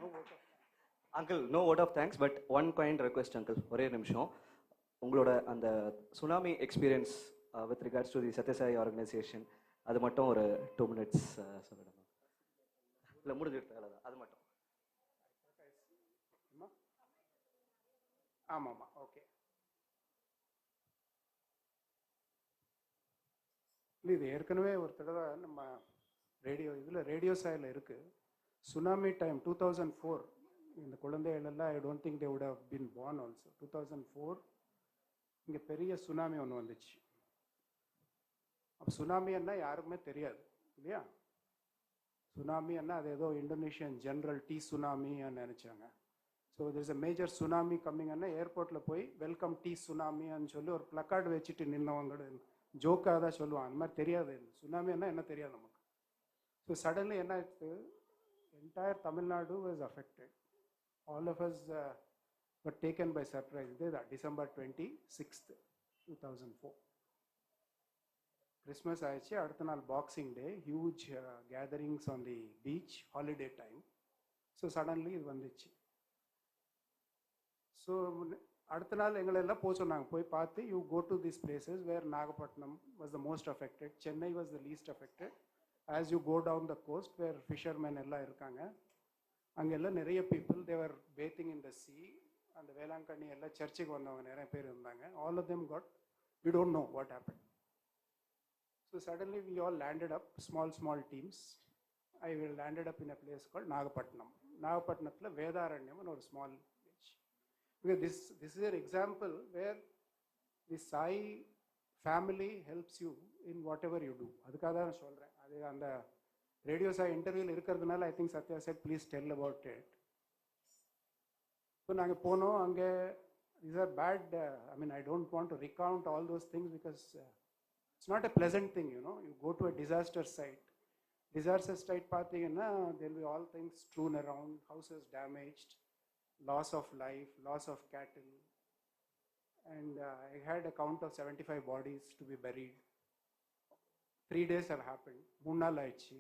No vote of thanks. Uncle, no vote of thanks, but one kind request, Uncle. ஒரே நிமிஷம் உங்களோட அந்த tsunami experience with regards to the Sathya Sai organisation அது மட்டும் ஒரு 2 minutes சொல்லணும். இல்லை முடிஞ்சிட்டு அது மட்டும். ஆமாம்மா, ஓகே. இல்லை, இது ஏற்கனவே ஒரு தடவை நம்ம ரேடியோ சாயில் இருக்குது. சுனாமி டைம் 2004, இந்த குழந்தைகள் எல்லாம் I don't think they would have been born also. 2004 இங்கே பெரிய சுனாமி ஒன்று வந்துச்சு. அப்போ சுனாமின்னா யாருக்குமே தெரியாது இல்லையா? சுனாமின்னா அது ஏதோ இந்தோனேஷியன் ஜென்ரல் டி சுனாமின்னு நினச்சாங்க. So there's a major tsunami கம்மிங்கன்னா ஏர்போர்ட்டில் போய் வெல்கம் டி சுனாமின்னு சொல்லி ஒரு பிளக்கார்டு வச்சுட்டு நின்னவங்க ஜோக்காக தான் சொல்லுவாங்க. அந்த மாதிரி தெரியாது, சுனாமின்னா என்ன தெரியாது நமக்கு. ஸோ சடன்லி என்ன ஆயிடுச்சு, entire Tamil Nadu was affected. All of us were taken by surprise. December 26th, 2004. Christmas ஆயிடுச்சு, அடுத்த நாள் boxing day, huge gatherings on the beach, holiday time. So suddenly இது வந்துச்சு. ஸோ அடுத்த நாள் எங்களெல்லாம் போக சொன்னாங்க, போய் பார்த்து you go to this places where Nagapattinam was the most affected, Chennai was the least affected. As you go down the coast where fishermen எல்லாம் இருக்காங்க, அங்கெல்லாம் நிறைய பீப்புள் தேவர் பேத்திங் இன் த சீ. அந்த வேளாங்கண்ணி எல்லாம் சர்ச்சுக்கு வந்தவங்க நிறைய பேர் இருந்தாங்க. All of them got, we don't know what happen. So suddenly we all landed up, small teams. I will landed up in a place call Nagapattinam. நாகப்பட்டினத்தில் வேதாரண்யம்னு ஒரு small village. Because this is an example where the Sai family helps you in whatever you do. அதுக்காக தான் நான் சொல்கிறேன். அது அந்த radio Sai இன்டர்வியூவில் இருக்கிறதுனால I think Sathya said please tell about it. So நாங்கள் போனோம் அங்கே. these are bad, I mean I don't want to recount all those things because it's not a pleasant thing, you know. You go to a disaster site. Disaster site பார்த்தீங்கன்னா there will be all things strewn around, houses damaged, loss of life, loss of cattle. And I had a count of 75 bodies to be buried. 3 days have happened. 3 நாள் ஆயிடுச்சு.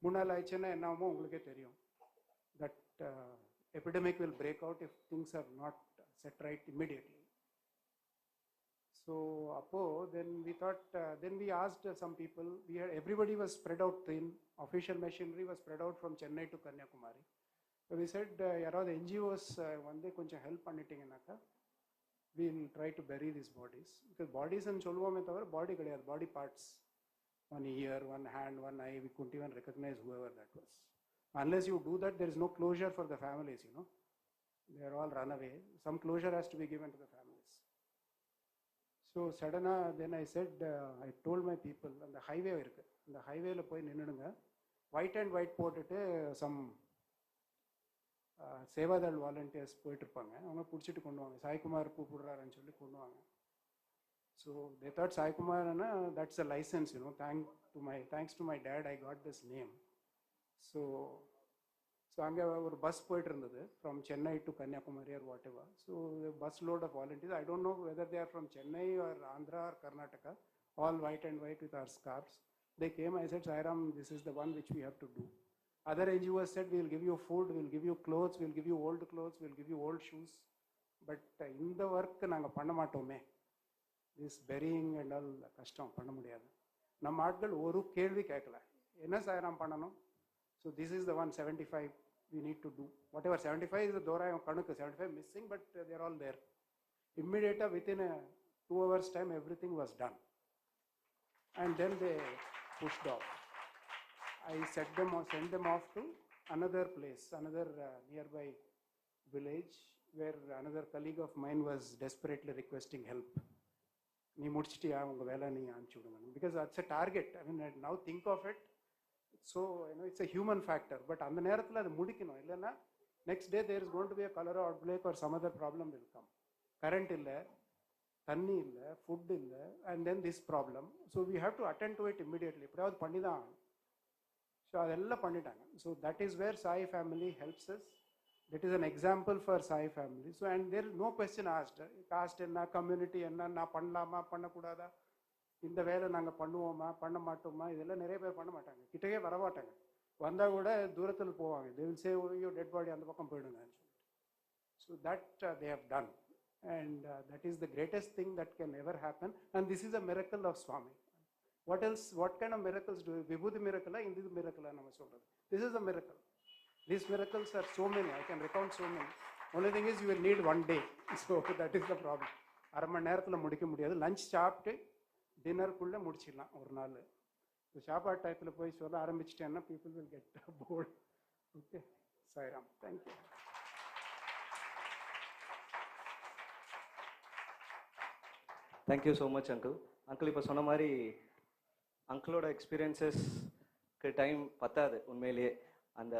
3 நாள் ஆயிடுச்சுன்னா என்ன ஆகுமோ உங்களுக்கே தெரியும். That epidemic will break out if things are not set right immediately. So then we thought, then we asked some people. Everybody was spread out thin. Official machinery was spread out from Chennai to Kanyakumari. So we said, யாராவது NGOs வந்து கொஞ்சம் help பண்ணிட்டீங்கன்னாக்கா we'll try to bury these bodies. Because bodies and சொல்லுவோமே தவிர பாடி கிடையாது, body parts. One ear, one hand, one eye, we couldn't even recognize whoever that was. Unless you do that, there is no closure for the families, you know. They are all run away. Some closure has to be given to the families. So suddenly, then I said, I told my people, on the highway, the highway la poi ninudunga, white and white போட்டுட்டு some சேவாதள் volunteers போயிட்டு இருப்பாங்க. அவங்க பிடிச்சிட்டு கொண்டு வாங்க, சாய்குமார் பூ போடுறாருன்னு சொல்லி கொண்டு வாங்க. ஸோ தே தாட் சாய்குமார்னா that's a license, you know. Thanks to my dad I got this name. So அங்கே ஒரு பஸ் போயிட்டு இருந்தது from Chennai to Kanyakumari or whatever. So bus load of volunteers. I don't know whether they are from Chennai or Andhra or Karnataka, all white and white with our scarves. They came, I said, Sairam, this is the one which we have to do. Other NGOs said, we will give you food, we will give you clothes, we will give you old clothes, we will give you old shoes. But இந்த work நாங்கள் பண்ண மாட்டோமே, this பெரியிங் and all கஷ்டம், பண்ண முடியாது. நம்ம ஆட்கள் ஒரு கேள்வி கேட்கல, என்ன சாய்ராம் பண்ணணும், so this is the 175 we need to do. Whatever 75 is the தோராயம் கணக்கு, 75 missing, but they are all there. Immediately within a 2 hours time everything was done, and then they pushed off. I sent them off to another place, another nearby village, where another colleague of mine was desperately requesting help. நீ முடிச்சிட்டியா உங்கள் வேலை, நீ அனுப்பிச்சி விடுங்க, because that's a target. I mean, now think of it. So, it's a human factor, but அந்த நேரத்தில் அது முடிக்கணும், இல்லைன்னா next day there is going to be a cholera outbreak or some other problem will come. Current இல்லை, தண்ணி இல்லை, food இல்லை, and then this problem. So we have to attend to it immediately. எப்படியாவது பண்ணி தான் ஆகணும். ஸோ அதெல்லாம் பண்ணிட்டாங்க. So that is where Sai family helps us. That is an example for Sai family. So, and there is no question asked. Caste என்ன, community என்ன, நான் பண்ணலாமா பண்ணக்கூடாதா, இந்த வேலை நாங்கள் பண்ணுவோமா பண்ண மாட்டோமா, இதெல்லாம் நிறைய பேர் பண்ண மாட்டாங்க, கிட்டவே வரமாட்டாங்க, வந்தால் கூட தூரத்தில் போவாங்க. they will say, ஐயோ டெட் பாடி அந்த பக்கம் போயிடுங்கன்னு சொல்லிட்டு. So that they have done, and that is the greatest thing that can ever happen, and this is a miracle of Swami. What else, what kind of miracles do vibhuti miracle, indhu miracle நம்ம சொல்றது, this is a miracle. These miracles are so many, I can recount so many. Only thing is you will need one day, so that is the problem. அரை மணி நேரத்தில் முடிக்க முடியாது. Lunch சாப்பிட்டு டின்னருக்குள்ளே முடிச்சிடலாம் ஒரு நாள். சாப்பாடு டயத்தில் போய் சொல்ல ஆரம்பிச்சிட்டேன்னா people will get bored. Okay, Sairam, thank you. Thank you so much uncle. Uncle இப்போ சொன்ன மாதிரி அங்கிளோட எக்ஸ்பீரியன்ஸஸ்க்கு டைம் பத்தாது உண்மையிலேயே. அந்த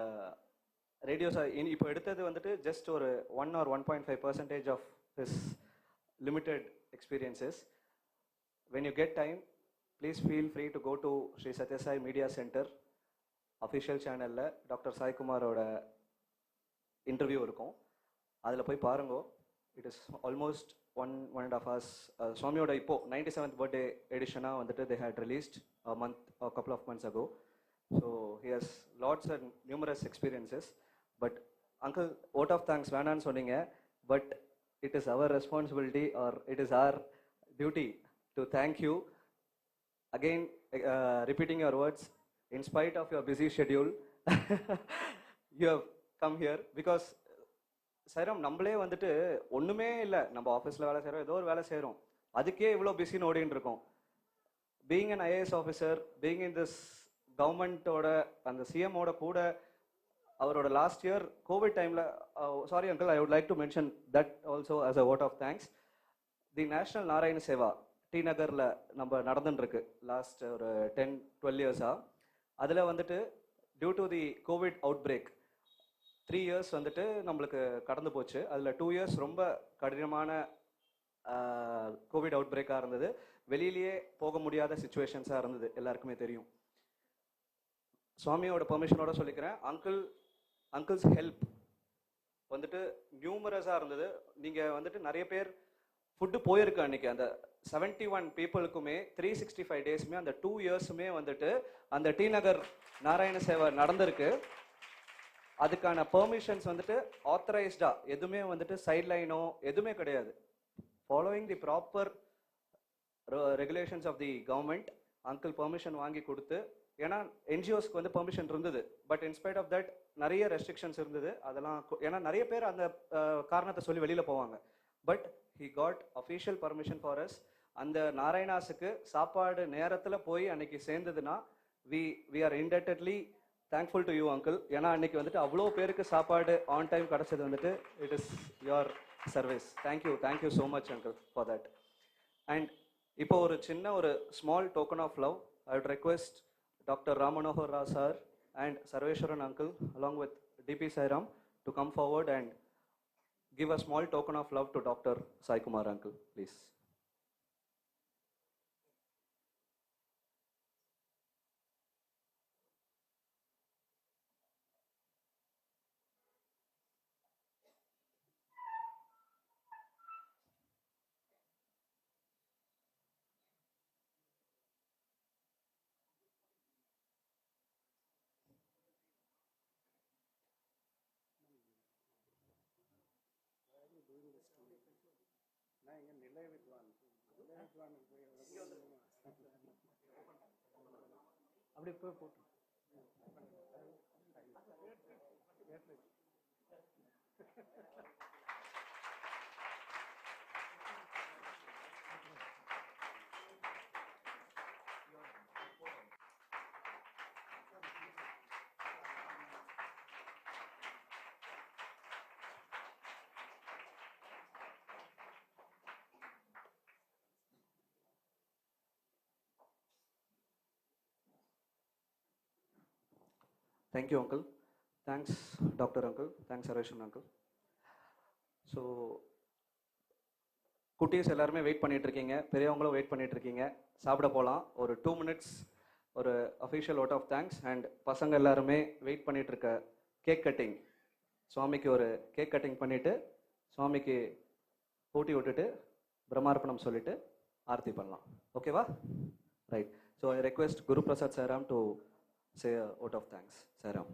ரேடியோஸ் இப்போ எடுத்தது வந்துட்டு ஜஸ்ட் ஒரு 1 or 1.5% of his limited experiences. When you get time, please feel free to go to Sri Sathya Sai Media Center official channel. Doctor Sai குமாரோட இன்டர்வியூ இருக்கும், அதில் போய் பாருங்க. It is almost 1.5 hours. சுவாமியோட இப்போ 97th பர்த்டே எடிஷனாக வந்துட்டு they had released a couple of months ago. So he has lots and numerous experiences. But uncle, vote of thanks வேணான்னு சொன்னீங்க, but it is our responsibility or it is our duty to thank you again, repeating your words, in spite of your busy schedule you have come here, because Sairam நம்மளே வந்துட்டு ஒன்றுமே இல்லை, நம்ம ஆஃபீஸில் வேலை செய்கிறோம், ஏதோ ஒரு வேலை செய்கிறோம், அதுக்கே இவ்வளோ பிஸின்னு ஓடின்னு இருக்கோம். Being an IAS officer, being in this கவர்மெண்ட்டோட அந்த சிஎம்மோட கூட அவரோட லாஸ்ட் இயர் கோவிட் டைமில், sorry uncle, I would like to mention that also as a vote of thanks. The national Narayana Seva T நகரில் நம்ம நடந்துட்டுருக்கு லாஸ்ட் ஒரு 10-12 இயர்ஸாக. அதில் வந்துட்டு due to the covid outbreak 3 years வந்துட்டு நம்மளுக்கு கடந்து போச்சு. அதில் 2 years ரொம்ப கடினமான கோவிட் அவுட் பிரேக்காக இருந்தது. வெளியிலேயே போக முடியாத சுச்சுவேஷன்ஸாக இருந்தது, எல்லாருக்குமே தெரியும். சுவாமியோட பெர்மிஷனோட சொல்லிக்கிறேன், அங்கிள்ஸ் ஹெல்ப் வந்துட்டு நியூமரஸாக இருந்தது. நீங்கள் வந்துட்டு நிறைய பேர் ஃபுட்டு போயிருக்கு அன்னைக்கு. அந்த 71 பீப்புளுக்குமே 365 டேஸுமே அந்த 2 yearsமே வந்துட்டு அந்த டி நகர் நாராயண சேவை நடந்திருக்கு. அதுக்கான பெர்மிஷன்ஸ் வந்துட்டு ஆத்தரைஸ்டா, எதுவுமே வந்துட்டு சைட் லைனோ எதுவுமே கிடையாது. Following the proper regulations of the government uncle permission வாங்கி கொடுத்து, ஏன்னா என்ஜிஓஸ்க்கு வந்து பெர்மிஷன் இருந்தது, பட் இன்ஸ்பைட் ஆஃப் தட் நிறைய ரெஸ்ட்ரிக்ஷன்ஸ் இருந்தது. அதெல்லாம் ஏன்னா நிறைய பேர் அந்த காரணத்தை சொல்லி வெளியில போவாங்க. But he got official permission for us. அந்த நாராயணாஸுக்கு சாப்பாடு நேரத்தில் போய் அன்னைக்கு சேர்ந்ததுன்னா we are indebtedly thankful to you uncle. ஏன்னா அன்னைக்கு வந்துட்டு அவ்வளோ பேருக்கு சாப்பாடு ஆன் டைம் கிடச்சது வந்துட்டு it is your service. Thank you so much uncle for that. And இப்போ ஒரு சின்ன ஒரு small token of love, I would request Dr. Ramanohar Rao sir and Sarveshwaran uncle along with DP Sairam to come forward and give a small token of love to Dr. Sai Kumar uncle, please. Doing this to me. அப்படி போய் போட்டு Thank you, uncle. Thanks, Dr. Uncle. Thanks, Arashan uncle. So குட்டீஸ் எல்லாருமே wait பண்ணிட்டு இருக்கீங்க, பெரியவங்களும் wait பண்ணிட்டு இருக்கீங்க. சாப்பிட போகலாம். ஒரு 2 minutes ஒரு official vote of thanks. And பசங்க எல்லாருமே வெயிட் பண்ணிட்டு இருக்க கேக் கட்டிங், சுவாமிக்கு ஒரு கேக் கட்டிங் பண்ணிட்டு சுவாமிக்கு போட்டி விட்டுட்டு பிரம்மார்ப்பணம் சொல்லிட்டு ஆர்த்தி பண்ணலாம். ஓகேவா? Right. So I request Guru Prasad Sairam to say a vote of thanks. Saram.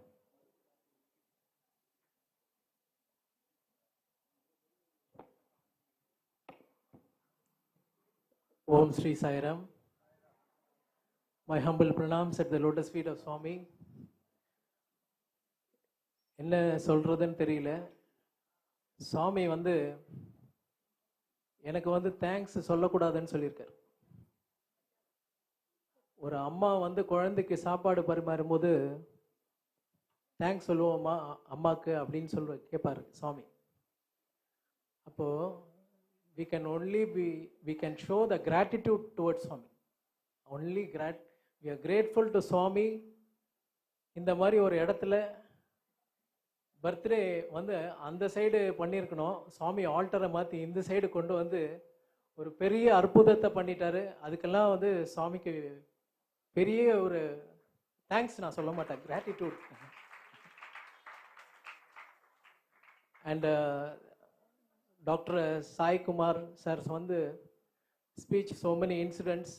Om Sri Sairam. My humble pranams at the lotus feet of Swami. என்ன சொல்றதுன்னு தெரியல. சுவாமி எனக்கு தேங்க்ஸ் சொல்லக்கூடாதுன்னு சொல்லியிருக்காரு. ஒரு அம்மா குழந்தைக்கு சாப்பாடு பரிமாறும் போது தேங்க்ஸ் சொல்லுவோம்மா அம்மாக்கு அப்படின்னு கேட்பாரு சுவாமி. அப்போ we can show the gratitude towards Swami. We are grateful to Swami. இந்த மாதிரி ஒரு இடத்துல பர்த்டே அந்த சைடு பண்ணியிருக்கணும். சுவாமி ஆல்டரை மாற்றி இந்த சைடு கொண்டு ஒரு பெரிய அற்புதத்தை பண்ணிட்டாரு. அதுக்கெல்லாம் சுவாமிக்கு பெரிய ஒரு தேங்க்ஸ் நான் சொல்ல மாட்டேன், gratitude. And doctor Sai Kumar sir speech so many incidents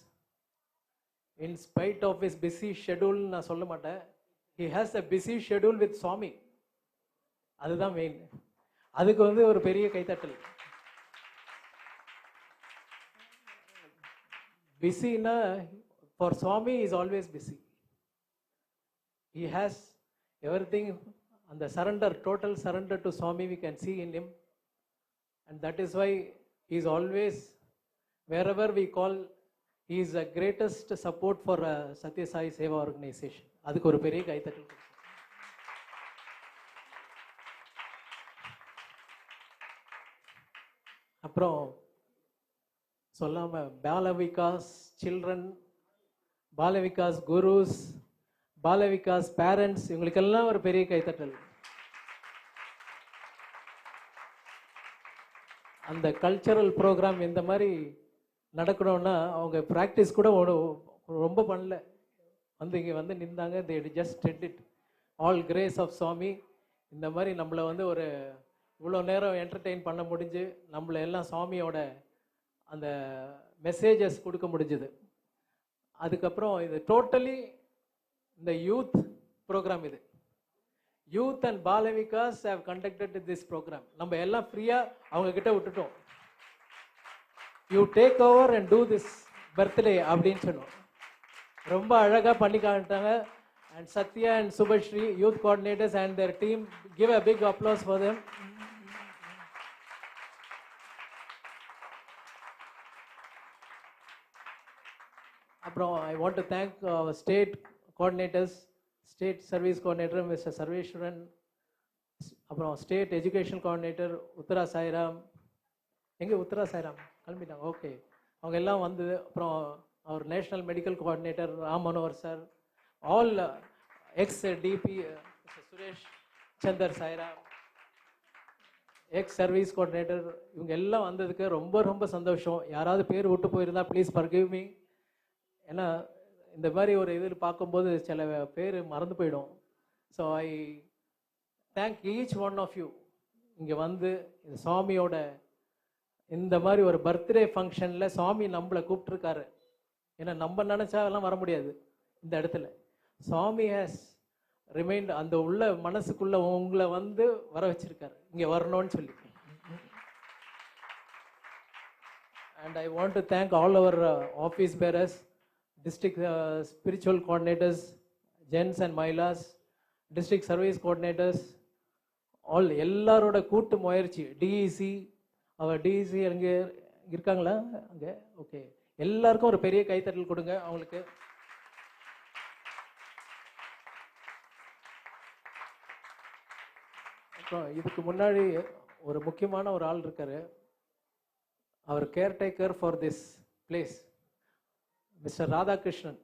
in spite of his busy schedule நான் சொல்ல மாட்டேன். he has a busy schedule with Swami. அதுதான் மெயின். அதுக்கு ஒரு பெரிய கைத்தட்டல். பிஸின்னா for Swami is always busy. He has everything, and the surrender, total surrender to Swami we can see in him. And that is why he is always, wherever we call, he is the greatest support for Sathya Sai Seva organization. அதுக்கு ஒரு பெரிய கைத்தட்டல். அப்புறம் சொல்லாம Bal Vikas children, Bal Vikas குருஸ், Bal Vikas parents, இவங்களுக்கெல்லாம் ஒரு பெரிய கைத்தட்டல். அந்த கல்ச்சரல் ப்ரோக்ராம் இந்த மாதிரி நடக்கணும்னா அவங்க ப்ராக்டிஸ் கூட ரொம்ப பண்ணல, இங்கே நின்றாங்க. They just did it. All grace of Swami. இந்த மாதிரி நம்மளை ஒரு இவ்வளோ நேரம் என்டர்டெயின் பண்ண முடிஞ்சு, நம்மளை எல்லாம் சுவாமியோட அந்த மெசேஜஸ் கொடுக்க முடிஞ்சுது. அதுக்கப்புறம் இது டோட்டலி இந்த யூத் ப்ரோக்ராம். இது youth and Balvikas have conducted this programme. நம்ம எல்லாம் ஃப்ரீயா அவங்க கிட்ட விட்டுட்டோம். You take over and do this birthday அப்படின்னு சொன்னோம். ரொம்ப அழகா பண்ணி காட்டாங்க. And Sathya and Subhashree youth coordinators and their team, give a big applause for them. அப்புறம் I want to thank state coordinators, state service coordinator mister Sarveswaran, அப்புறம் state education coordinator Uttara Sairam. எங்கே உத்தரா சாய்ராம் கிளம்பிட்டாங்க, ஓகே. அவங்க எல்லாம் அப்புறம் அவர் national medical coordinator Ram Manohar sir, all ex DP Suresh Chander Sairam, ex service coordinator, இவங்க எல்லாம் வந்ததுக்கு ரொம்ப ரொம்ப சந்தோஷம். யாராவது பேர் விட்டு போயிருந்தா ப்ளீஸ் ஃபர்கிவ் மீ. ஏன்னா இந்த மாதிரி ஒரு இதில் பார்க்கும்போது சில பேர் மறந்து போயிடும். So I thank each one of you. இங்கே இந்த சுவாமியோட இந்த மாதிரி ஒரு பர்த்டே ஃபங்க்ஷனில் சுவாமி நம்மளை கூப்பிட்டுருக்காரு. ஏன்னா நம்ம நினச்சாலாம் வர முடியாது இந்த இடத்துல. சுவாமி ஹேஸ் ரிமைண்ட், அந்த உள்ள மனசுக்குள்ள உங்களை வர வச்சிருக்காரு இங்கே வரணும்னு சொல்லி. And I want to thank all our office bearers, district spiritual coordinators, gents and Mailas, district service coordinators, all எல்லாரோட கூட்டு முயற்சி, டிஇசி, அவர் டிஇசி அங்கே இருக்காங்களா அங்கே? ஓகே, எல்லாருக்கும் ஒரு பெரிய கைத்தட்டல் கொடுங்க அவங்களுக்கு. அப்புறம் இதுக்கு முன்னாடி ஒரு முக்கியமான ஒரு ஆள் இருக்காரு, அவர் caretaker for this place, mister Radhakrishnan.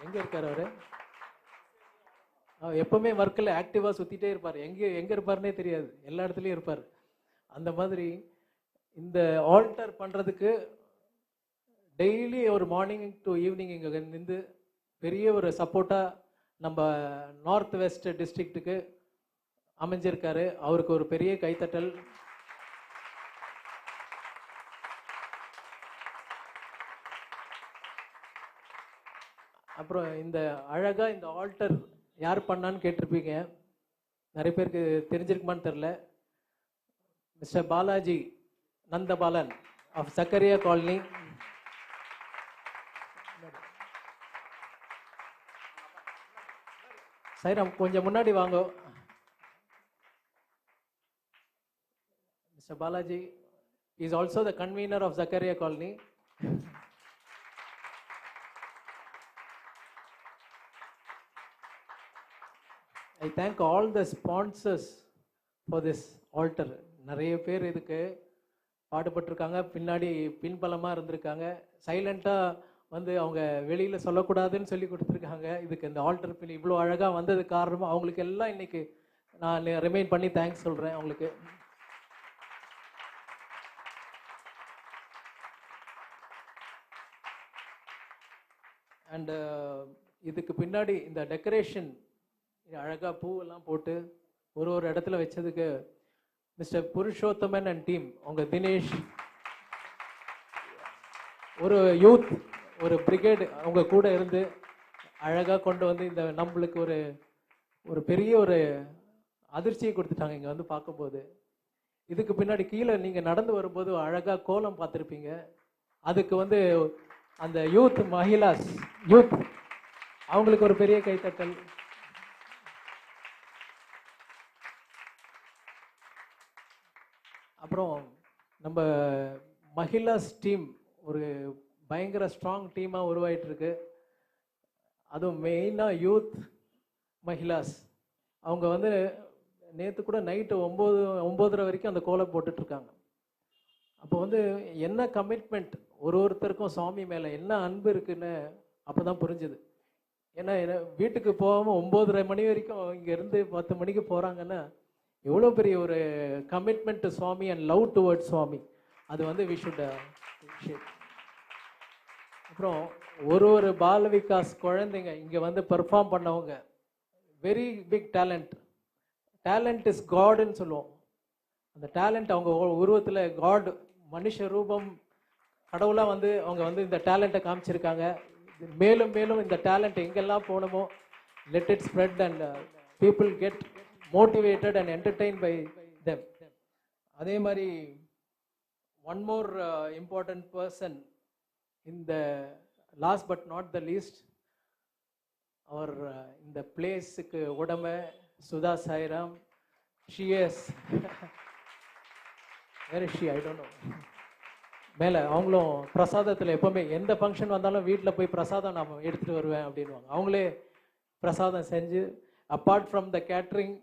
எங்க இருக்காரு அவரு? எப்பவுமே ஒர்க்கில் ஆக்டிவா சுத்திட்டே இருப்பார், எங்க இருப்பாருன்னே தெரியாது, எல்லா இடத்துலயும் இருப்பார். அந்த மாதிரி இந்த ஆல்டர் பண்றதுக்கு டெய்லி ஒரு மார்னிங் டு ஈவினிங் இங்க நின்று பெரிய ஒரு சப்போர்ட்டா நம்ம நார்த் வெஸ்ட் டிஸ்ட்ரிக்ட்டுக்கு அமைஞ்சிருக்காரு. அவருக்கு ஒரு பெரிய கைத்தட்டல். அப்புறம் இந்த அழகா இந்த ஆல்டர் யார் பண்ணான்னு கேட்டிருப்பீங்க, நிறைய பேருக்கு தெரிஞ்சிருக்குமான்னு தெரில. Mister Balaji Nandabalan of Zachariah colony. Sairam கொஞ்சம் முன்னாடி வாங்க. Mister Balaji is also the convener of Zachariah colony. I thank all the sponsors for this altar. நிறைய பேர் இதுக்கு பாடுபட்டிருக்காங்க, பின்னாடி பின்பலமாக இருந்திருக்காங்க, சைலண்ட்டாக வந்து அவங்க வெளியில் சொல்லக்கூடாதுன்னு சொல்லி கொடுத்துருக்காங்க. இதுக்கு இந்த ஆல்டர் பின் இவ்வளோ அழகாக வந்தது காரணமாக அவங்களுக்கு எல்லாம் இன்னைக்கு நான் ரிமைண்ட் பண்ணி தேங்க்ஸ் சொல்கிறேன் அவங்களுக்கு. அண்டு இதுக்கு பின்னாடி இந்த டெக்கரேஷன் அழகாக பூவெல்லாம் போட்டு ஒரு ஒரு இடத்துல வச்சதுக்கு மிஸ்டர் புருஷோத்தமன் அண்ட் டீம், அவங்க தினேஷ், ஒரு யூத் ஒரு பிரிகேட் அவங்க கூட இருந்து அழகாக கொண்டு வந்து இந்த நம்மளுக்கு ஒரு ஒரு பெரிய ஒரு அதிர்ச்சியை கொடுத்துட்டாங்க இங்கே வந்து பார்க்கும்போது. இதுக்கு பின்னாடி கீழே நீங்கள் நடந்து வரும்போது அழகாக கோலம் பார்த்துருப்பீங்க. அதுக்கு வந்து அந்த யூத் மஹிளாஸ் யூத் அவங்களுக்கு ஒரு பெரிய கைத்தட்டல். அப்புறம் நம்ம மஹிளாஸ் டீம் ஒரு பயங்கர ஸ்ட்ராங் டீமாக உருவாயிட்டு இருக்கு. அதுவும் மெயினாக யூத் மஹிளாஸ் அவங்க வந்து நேற்று கூட நைட்டு 9:30 வரைக்கும் அந்த கோலம் போட்டுட்ருக்காங்க. அப்போ வந்து என்ன கமிட்மெண்ட் ஒருத்தருக்கும் சுவாமி மேலே என்ன அன்பு இருக்குன்னு அப்போ தான் புரிஞ்சுது. ஏன்னா வீட்டுக்கு போகாமல் 9:30 மணி வரைக்கும் இங்கேருந்து 10 மணிக்கு போகிறாங்கன்னா எவ்வளோ பெரிய ஒரு commitment to Swami and love towards Swami. அது வந்து வி ஷுட் அப்ரிஷியேட். அப்புறம் ஒரு பால விகாஸ் குழந்தைங்க இங்கே வந்து பெர்ஃபார்ம் பண்ணவங்க very big talent. Talent is காட்னு சொல்லுவோம். அந்த டேலண்ட் அவங்க உருவத்தில் காட் மனுஷ ரூபம் கடவுளாக வந்து அவங்க வந்து இந்த டேலண்ட்டை காமிச்சிருக்காங்க. மேலும் மேலும் இந்த டேலண்ட் எங்கெல்லாம் போகணுமோ let it spread and people get motivated and entertained by them. அதே மாதிரி one more important person in the last but not the least, our இந்த பிளேஸுக்கு உடமை Sudha Sairam. she is where is she? I don't know. மேலே அவங்களும் பிரசாதத்தில் எப்போவுமே எந்த function வந்தாலும் வீட்டில் போய் பிரசாதம் நான் எடுத்துகிட்டு வருவேன் அப்படின்வாங்க. அவங்களே பிரசாதம் செஞ்சு அப்பார்ட் ஃப்ரம் த கேட்ரிங்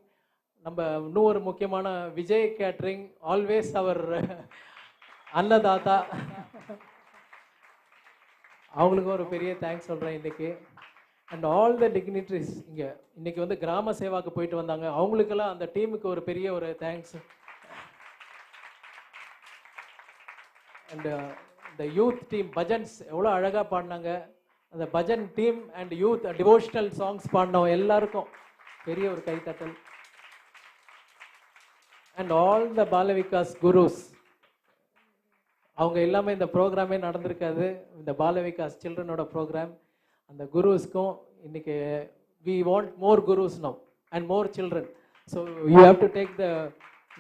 நம்ம இன்னும் ஒரு முக்கியமான விஜய் கேட்ரிங் ஆல்வேஸ் அவர் அன்னதாத்தா, அவங்களுக்கு ஒரு பெரிய தேங்க்ஸ் சொல்கிறேன் இன்னைக்கு. அண்ட் ஆல் த டிக்னிட்டரிஸ் இங்கே இன்னைக்கு வந்து கிராம சேவாக்கு போயிட்டு வந்தாங்க, அவங்களுக்கெல்லாம் அந்த டீமுக்கு ஒரு பெரிய ஒரு தேங்க்ஸ். அண்ட் இந்த யூத் டீம் பஜன்ஸ் எவ்வளோ அழகாக பாடினாங்க. அந்த bhajan team and youth devotional songs பாடினோம் எல்லாருக்கும் பெரிய ஒரு கைத்தட்டல். And all the Balvikas gurus, அவங்க இல்லாமல் இந்த ப்ரோக்ராமே நடந்திருக்காது. இந்த பாலவிகாஸ் சில்ட்ரனோட ப்ரோக்ராம். அந்த குருஸ்க்கும் இன்னைக்கு we want more gurus now and more children. So you have to take the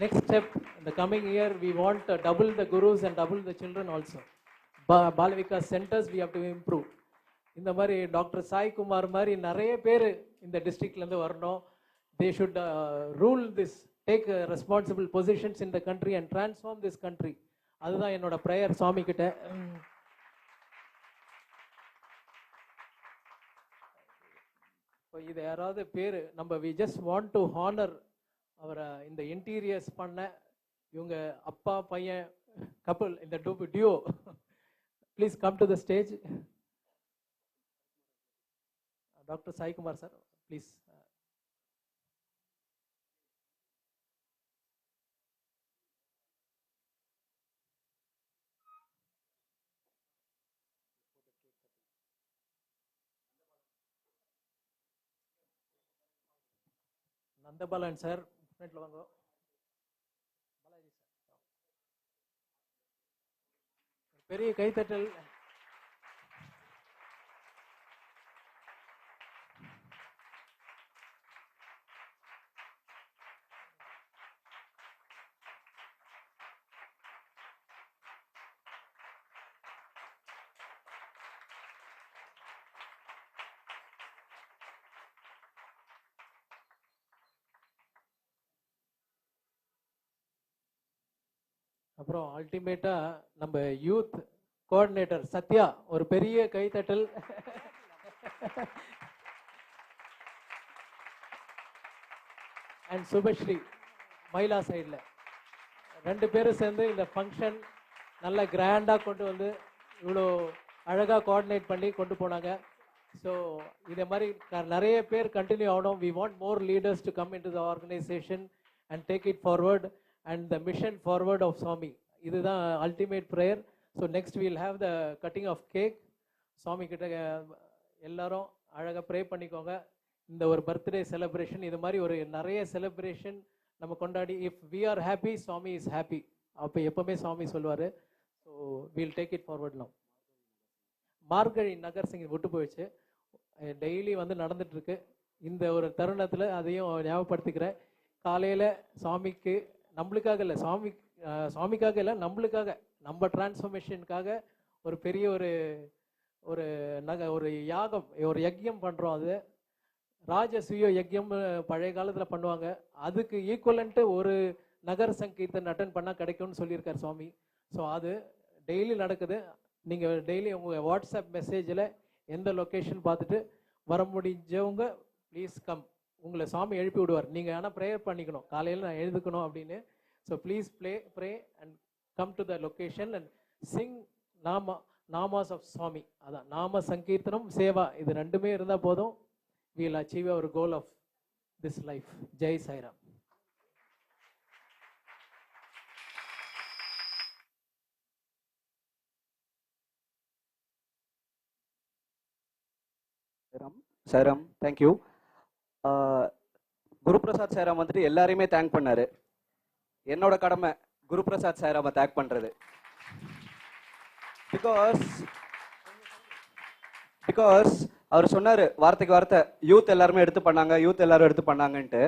next step. In the coming year, we want double the gurus and double the children also. Balavika centers we have to improve. இந்த மாதிரி doctor Sai Kumar மாதிரி நிறைய பேர் இந்த டிஸ்ட்ரிக்ட்லேருந்து வரணும். They should rule this, take responsible positions in the country and transform this country. அதுதான் என்னோட prayer சுவாமி கிட்ட. இப்போ இது யாராவது பேர் நம்ம we just want to honour அவரை இந்த இன்டீரியர்ஸ் பண்ண இவங்க அப்பா பையன் கப்பல் இந்த டியோ. Please come to the stage. Doctor Saikumar sir please. Nandabalan sir ஃப்ரண்ட்ல வாங்க. பாலாஜி சார் பெரிய கைத்தட்டல். அப்புறம் அல்டிமேட்டா நம்ம யூத் கோஆர்டினேட்டர் சத்யா ஒரு பெரிய கைத்தட்டல். அண்ட் சுபஸ்ரீ மயிலா சைடில் ரெண்டு பேரும் சேர்ந்து இந்த ஃபங்க்ஷன் நல்ல கிராண்டாக கொண்டு வந்து இவ்வளோ அழகாக கோஆர்டினேட் பண்ணி கொண்டு போனாங்க. ஸோ இதே மாதிரி நிறைய பேர் கண்டினியூ ஆகணும். We want more leaders to come in to the organisation and take it forward and the mission forward of Swami. இதுதான் ultimate prayer. So next we will have the cutting of cake. Swami கிட்ட எல்லாரும் அழகா pray பண்ணிக்கோங்க. இந்த ஒரு birthday celebration இது மாதிரி ஒரு நிறைய செலிப்ரேஷன் நம்ம கொண்டாடி if we are happy, Swami is happy. அப்போ எப்பவுமே சுவாமி சொல்லுவார். So we'll take it forward now. மார்கழி நகர் சிங் விட்டு போயிடுச்சு, டெய்லி வந்து நடந்துட்டு இருக்கு. இந்த ஒரு தருணத்தில் அதையும் ஞாபகப்படுத்திக்கிறேன். காலையில் சுவாமிக்கு நம்மளுக்காக இல்லை, சுவாமிக்காக இல்லை, நம்மளுக்காக, நம்ம டிரான்ஸ்ஃபர்மேஷனுக்காக ஒரு பெரிய ஒரு ஒரு யாகம், ஒரு யஜ்யம் பண்ணுறோம். அது ராஜசூய யஜ்யம் பழைய காலத்தில் பண்ணுவாங்க. அதுக்கு ஈக்குவலண்ட்டு ஒரு நகர் சங்கீர்த்தன் அட்டன் பண்ணால் கிடைக்கும்னு சொல்லியிருக்கார் சுவாமி. ஸோ அது டெய்லி நடக்குது. நீங்கள் டெய்லி உங்கள் வாட்ஸ்அப் மெசேஜில் எந்த லொக்கேஷன் பார்த்துட்டு வர முடிஞ்சவங்க ப்ளீஸ் கம். உங்களை சாமி எழுப்பி விடுவார். நீங்கள் ஆனால் ப்ரேயர் பண்ணிக்கணும், காலையில் நான் எழுதுக்கணும் அப்படின்னு. So please pray and come to the location and sing namas of Swami. அதான் நாம சங்கீர்த்தனம் சேவா, இது ரெண்டுமே இருந்தால் போதும். we will achieve our goal of this life. Jai Sai Ram. Sairam, thank you. Guruprasad Sairam வந்துட்டு எல்லாரையுமே தேங்க் பண்ணாரு. என்னோட கடமை குருபிரசாத் சாய்ராம தேங்க் பண்றது. பிகாஸ் அவர் சொன்னாரு வார்த்தைக்கு வார்த்தை, யூத் எல்லாருமே எடுத்து பண்ணாங்க, யூத் எல்லாரும் எடுத்து பண்ணாங்கன்ட்டு.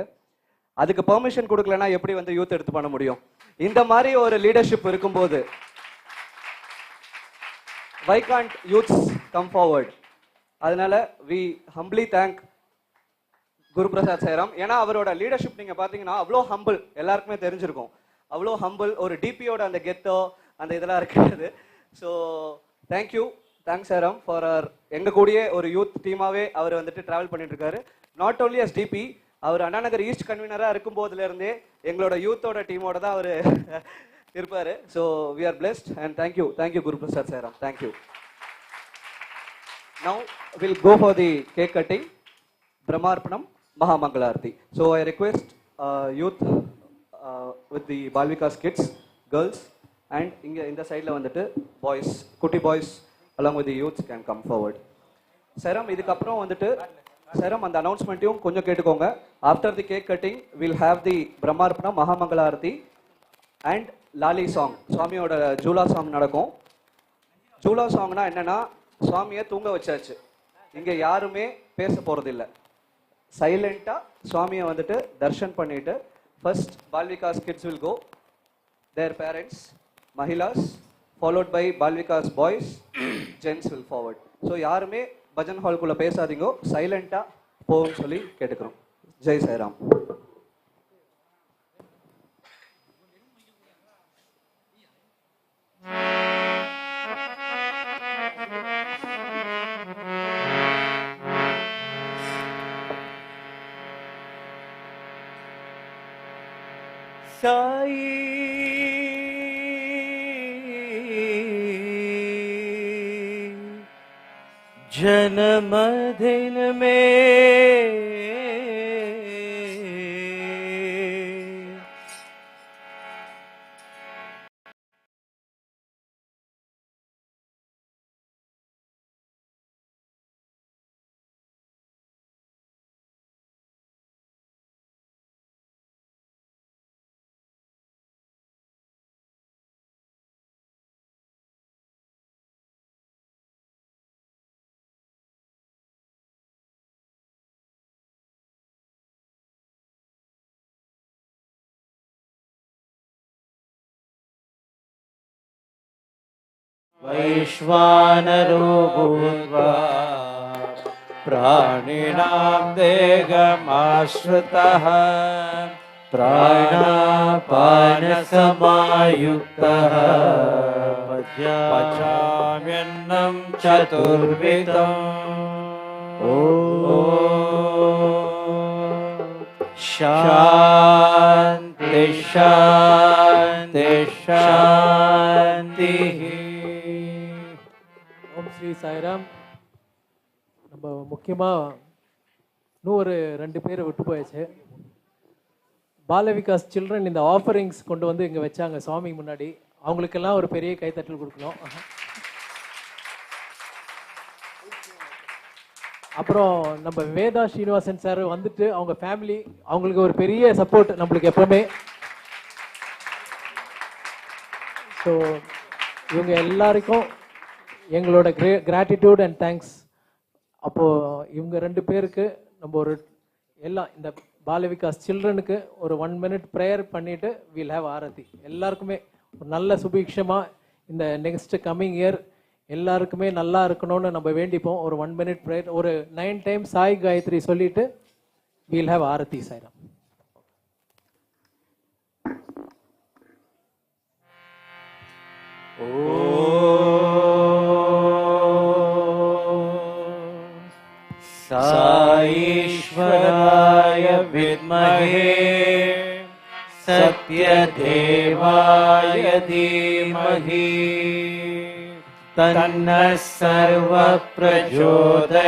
அதுக்கு பெர்மிஷன் கொடுக்கலன்னா எப்படி வந்து யூத் எடுத்து பண்ண முடியும்? இந்த மாதிரி ஒரு லீடர்ஷிப் இருக்கும்போது why can't youths come forward? அதனால we humbly thank Guruprasad Sairam. ஏன்னா அவரோட லீடர்ஷிப் நீங்க பாத்தீங்கன்னா அவ்வளோ ஹம்பிள், எல்லாருக்குமே தெரிஞ்சிருக்கும். அவ்வளோ ஹம்பிள், ஒரு டிபியோட அந்த கெத்தோ அந்த இதெல்லாம் இருக்காது. So thank you, thanks Sairam for அவர். எங்க கூடயே ஒரு யூத் டீமாவே அவர் வந்துட்டு டிராவல் பண்ணிட்டு இருக்காரு. நாட் ஓன்லி அஸ் டிபி, அவர் அண்ணாநகர் ஈஸ்ட் கன்வீனரா இருக்கும் போதுல இருந்தே எங்களோட யூத்தோட டீமோட தான் அவர் இருப்பாரு. So we are blessed and thank you Guruprasad Sairam. Thank you. Now we'll go for the cake cutting, Brahmarpanam, Mahamangalarti. So I request youth with the Balvikas kids, girls, and in the side la vandu boys, kutti boys along with the youths can come forward. Sairam, idukku appuram vandu Sairam and announcement-iyum konjam ketukonga. After the cake cutting we'll have the Brahmarpanam, Mahamangalarti and Lali song. Swami oda Jula song nadakum. Jula song na enna na சுவாமியை தூங்க வச்சாச்சு. இங்க யாருமே பேச போறது இல்லை. சைலண்டாக சுவாமியை வந்துட்டு தர்ஷன் பண்ணிட்டு first Balvikas kids will go, their parents, mahilas, followed by Balvikas boys, gents will forward. So யாருமே பஜன் ஹால்குள்ளே பேசாதீங்கோ, சைலண்டாக போகும்னு சொல்லி கேட்டுக்கிறோம். ஜெய் சாய்ராம். साई जन्मदिन में वैश्वानरो भूत्वा प्राणिनां देहमाश्रितः प्राणापानसमायुक्तः पचाम्यन्नं चतुर्विधम् ॐ शान्ति शान्ति शान्तिः. ஓம் ஸ்ரீ சாய்ராம். நம்ம முக்கியமாக இன்னும் ஒரு 2 பேரை விட்டு போயாச்சு. பாலவிகாஸ் சில்ட்ரன் இந்த ஆஃபரிங்ஸ் கொண்டு வந்து இங்கே வச்சாங்க சுவாமி முன்னாடி. அவங்களுக்கெல்லாம் ஒரு பெரிய கைத்தட்டல் கொடுக்கணும். அப்புறம் நம்ம வேதா ஸ்ரீனிவாசன் சார் வந்துட்டு அவங்க ஃபேமிலி, அவங்களுக்கு ஒரு பெரிய சப்போர்ட் நம்மளுக்கு எப்பவுமே. ஸோ இவங்க எல்லாருக்கும் எங்களோட கிராட்டிடியூட் அண்ட் தேங்க்ஸ். அப்போது இவங்க 2 பேருக்கு நம்ம ஒரு எல்லாம் இந்த பாலவிகாஸ் சில்ட்ரனுக்கு ஒரு 1 minute ப்ரேயர் பண்ணிவிட்டு வீல் ஹேவ் ஆரத்தி. எல்லாருக்குமே ஒரு நல்ல சுபீக்ஷமாக இந்த நெக்ஸ்ட் கம்மிங் இயர் எல்லாருக்குமே நல்லா இருக்கணும்னு நம்ம வேண்டிப்போம். ஒரு 1 minute ப்ரேயர், ஒரு 9 times சாய் காயத்ரி சொல்லிட்டு வீல் ஹேவ் ஆரத்தி. சாய்ராம். साईश्वराय विद्महे सत्यदेवाय धीमहि तन्नः सर्वः प्रचोदयात्.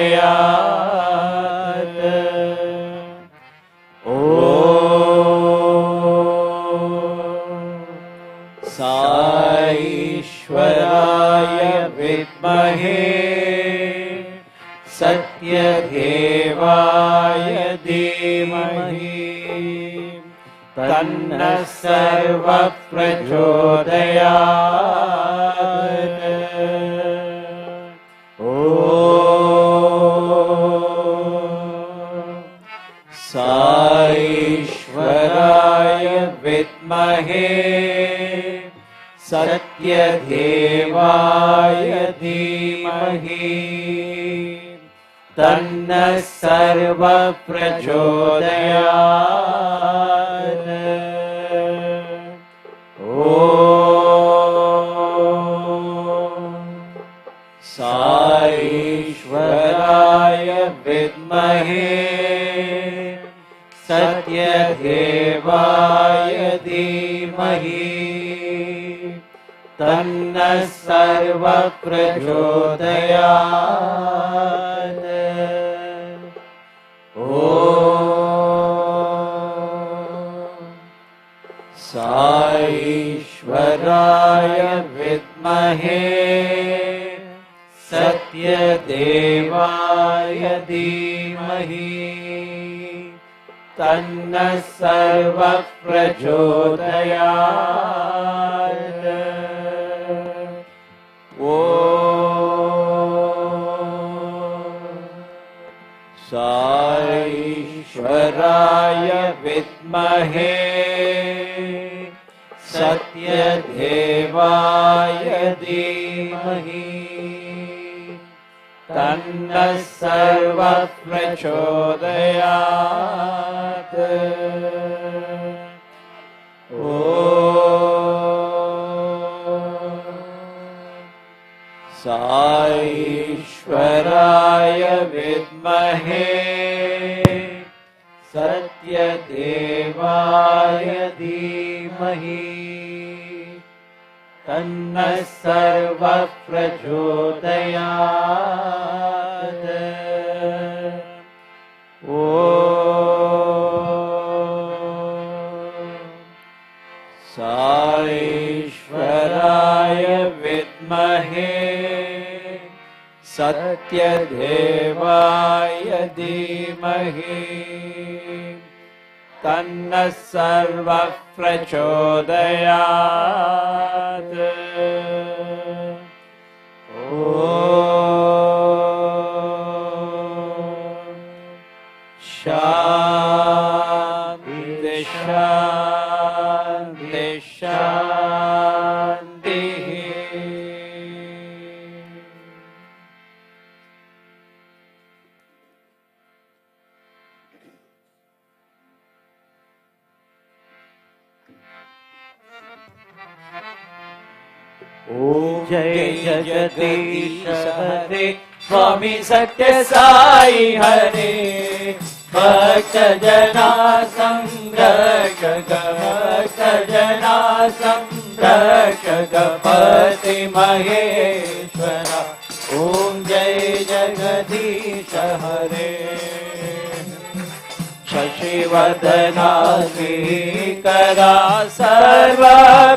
ॐ साईश्वराय विद्महे सत्यदेवाय धीमहि तन्नः सर्वः प्रचोदयात्. ॐ साईश्वराय विद्महे सत्यदेवाय धीमहि तन्नः सर्वः प्रचोदयात्. ॐ साईश्वराय विद्महे सत्यदेवाय धीमहि तन्नः सर्वः प्रचोदयात्. ॐ साईश्वराय विद्महे सत्यदेवाय धीमहि तन्नः सर्वः प्रचोदयात्. ॐ साईश्वराय विद्महे सत्यदेवाय धीमहि तन्नः सर्वः प्रचोदयात्। साईश्वराय विद्महे सत्यदेवाय धीमहि तन्नः सर्वः प्रचोदयात्। साईश्वराय विद्महे सत्यदेवाय धीमहि तन्नः सर्वः प्रचोदयात्। शान्ति शान्ति शान्तिः। ओम जय जगदीश हरे स्वामी सत्य साई हरे भक्त जना संरक्षक भक्त जना संरक्षक पति महेश्वरा। ओम जय जगदीश हरे शशिवदना श्रीकरा सर्व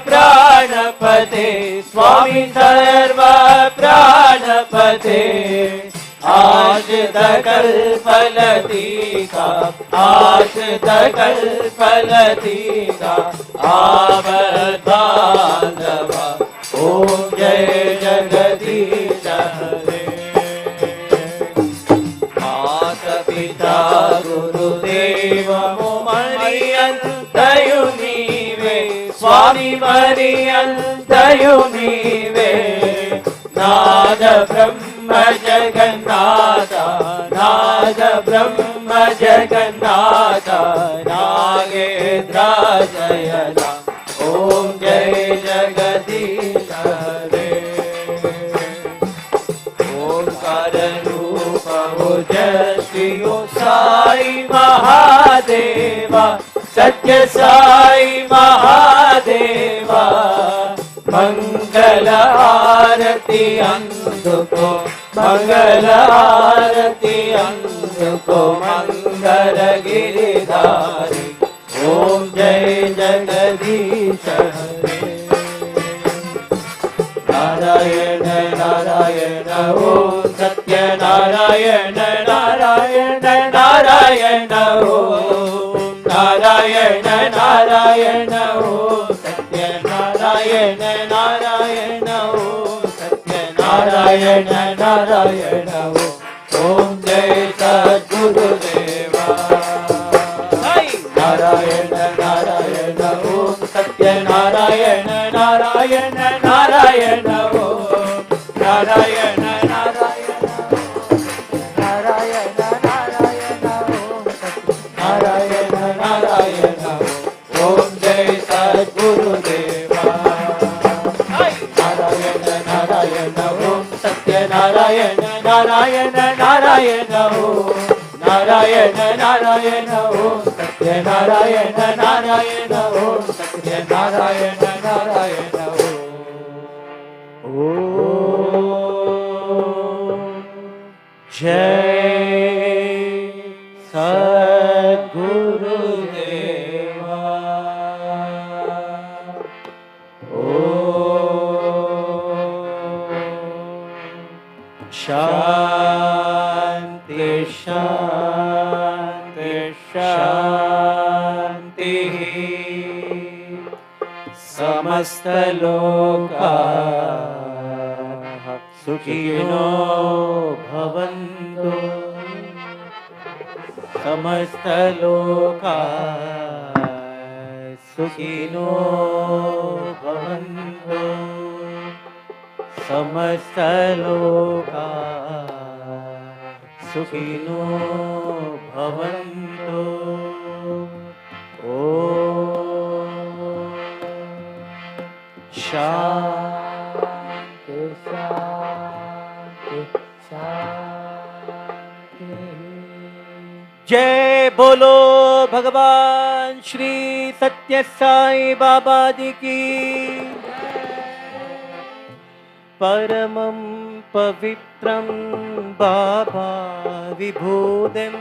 प्राणपते स्वामी सर्व प्राणपते आश्रित कल्पलतिका आश्रित कल्पलतिका आवधानवा। ओम जय जगदीश हरे माता पिता गुरुदेव मरियन्तयु नीवे स्वामी मरियन्तयु नीवे नाद ब्रह्म जगन्नाथ नाद ब्रह्म जगन्नाथ नागेन्द्राजयना। ओम जय जगदीश हरे ओंकार रूप ओजस्वी साई महादेवा सत्य साई महादेवा मंगल आरती अंधको मंगल आरती अंधको मंगल गिरिधारी। ओम जय जगदीश हरे नारायण नारायण ओम सत्य नारायण नारायण नारायण ओम नारायण नारायण ओम सत्य नारायण नारायण ओम सत्य नारायण नारायण ओम जय सद्गुरुदेवा। नारायण नारायण ओम सत्य नारायण नारायण नारायण ओम नारायण नारायण नारायण नारायण ओम सत्य नारायण नारायण ओम जय सद्गुरुदेवा। नारायण नारायण ओम सत्य नारायण नारायण नारायण ओम नारायण नारायण ओम सत्य नारायण नारायण ओम सत्य नारायण नारायण ओम जय सद्गुरुदेवा। शांति शांति शांति समस्त लोकाः सुखिनो भवन्तु समस्त लोकाः सुखिनो भवन्तु समस्तलोका सुखिनो भवन्तु ॐ शान्ति शान्ति शान्ति। जय बोलो भगवान श्री सत्य साई बाबा जी की। परमं पवित्रं बाबा विभूतिं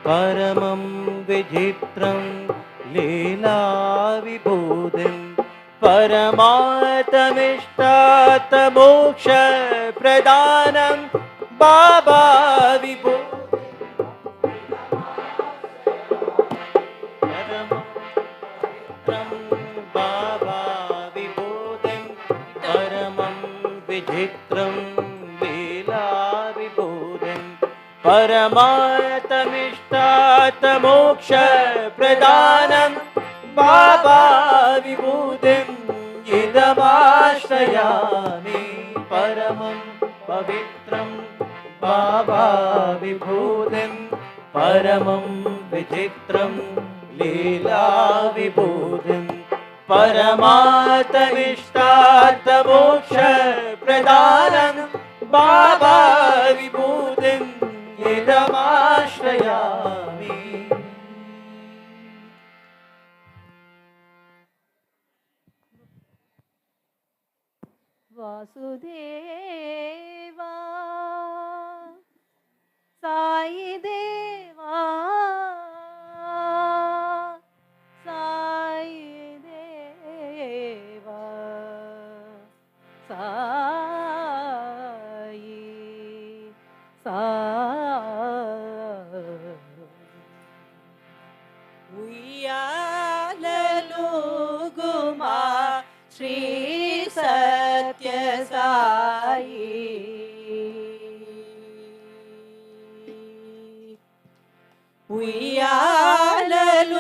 परमं विचित्रं लीला विभूतिं परमात्मिष्टात्मोक्ष प्रदानं बाबा विभूतिं बाबा विभूतिं परमं विचित्रं लीला विभूतिं परमात्मिष्टात्मोक्ष प्रदानं बाबा विभूतिं इदमाश्रयामि परमं पवित्रं बाबा विभूतिं परमं विचित्रं लीला विभूतिं परमात्मिष्टात्मोक्ष प्रदानं बाबा विभूतिं इदमाश्रयामि। वासुदेवा साई देवा साई देवा साई उయ్యాలలుగుమా శ్రీ సత్య సాయి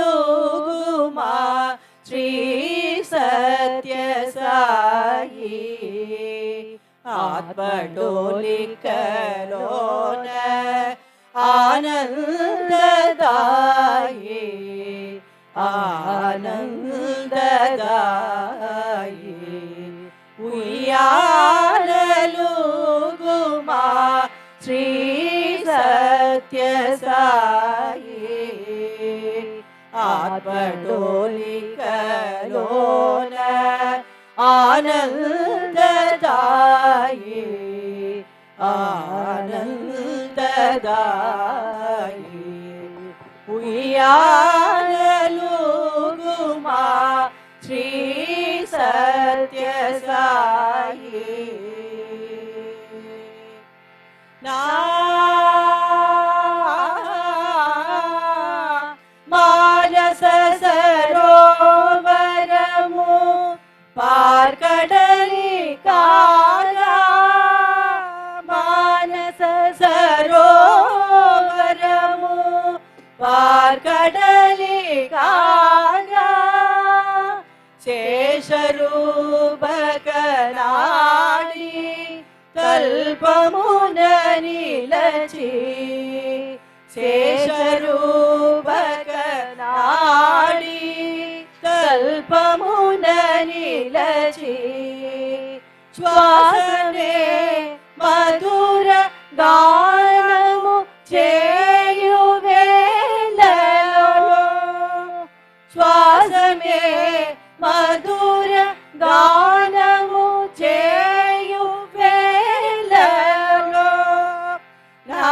ఉయ్యాలలుగుమా శ్రీ సత్య సాయి ఆత్మడోలికలోన ఆనందదాయి ఆనందదాయి ఉయ్యాలలుగుమా శ్రీ సత్య సాయి ఆత్మడోలికలోన ఆనందదాయి ఆనందదాయి ఉయ్యాలలుగుమా శ్రీ సత్య సాయి నా మానస సరోవరము పార్కడలి కాగా మానస సరోవరము పార్కడలి కాగా శేషరూపకనాడి కల్పమున నిలచి శేషరూపకనాడి కల్పమున నిలచి శ్వాసనే మధుర గానము చేయు వేళలో శ్వాసమే మధుర గానము చేయు వేళలో నా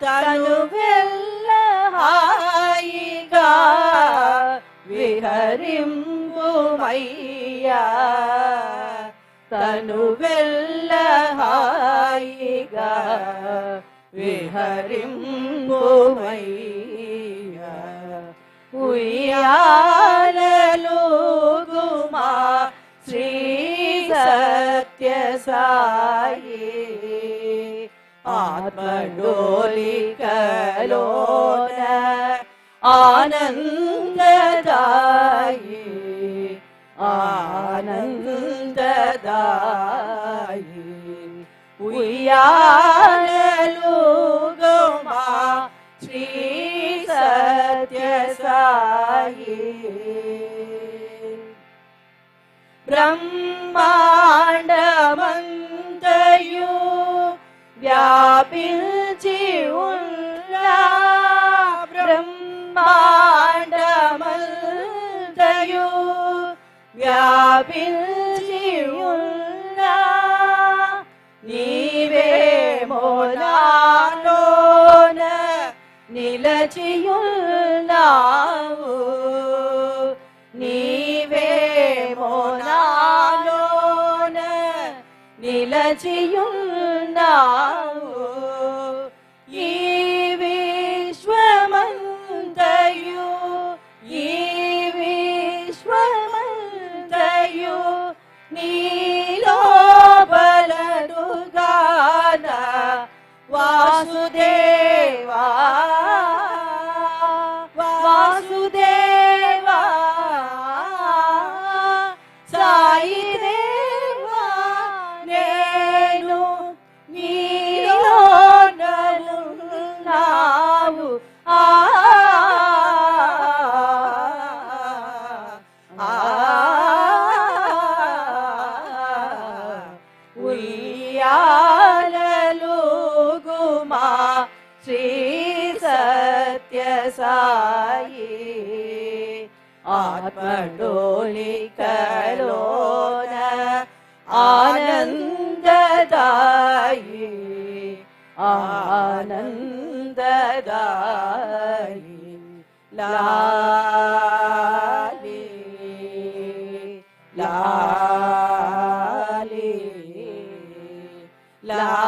తను వెళ్ళ హాయిగా విహరింపుమయ్యా తను వెళ్ళ హాయిగా విహరింపుమయ్యా ఉయ్యాలలుగుమా శ్రీ సత్య సాయి ఆత్మడోలికలోన ఆనందదాయి ఆనందదాయి ఉయ్యాలలుగుమా శ్రీ సత్య సాయి బ్రహ్మాండమంతయు వ్యాపించి ఉన్న బ్రహ్మాండమంతయు వ్యాపించి ఉన్న నీవేమో నాలోన నిలచియున్నావు నీవేమో నాలోన నిలచియున్నావు ఈ విశ్వమంతయు ఈ విశ్వమంతయు నీలో బలడుగాన వాసుదేవా వాసుదేవా సాయి దేవా నేను నీలో నలున్నావు ఉయ్యాలలుగుమా శ్రీ సత్య సాయి ఆత్మడోలికలోన ఆనందదాయి ఆనందదాయి లాలి లాలి లాలి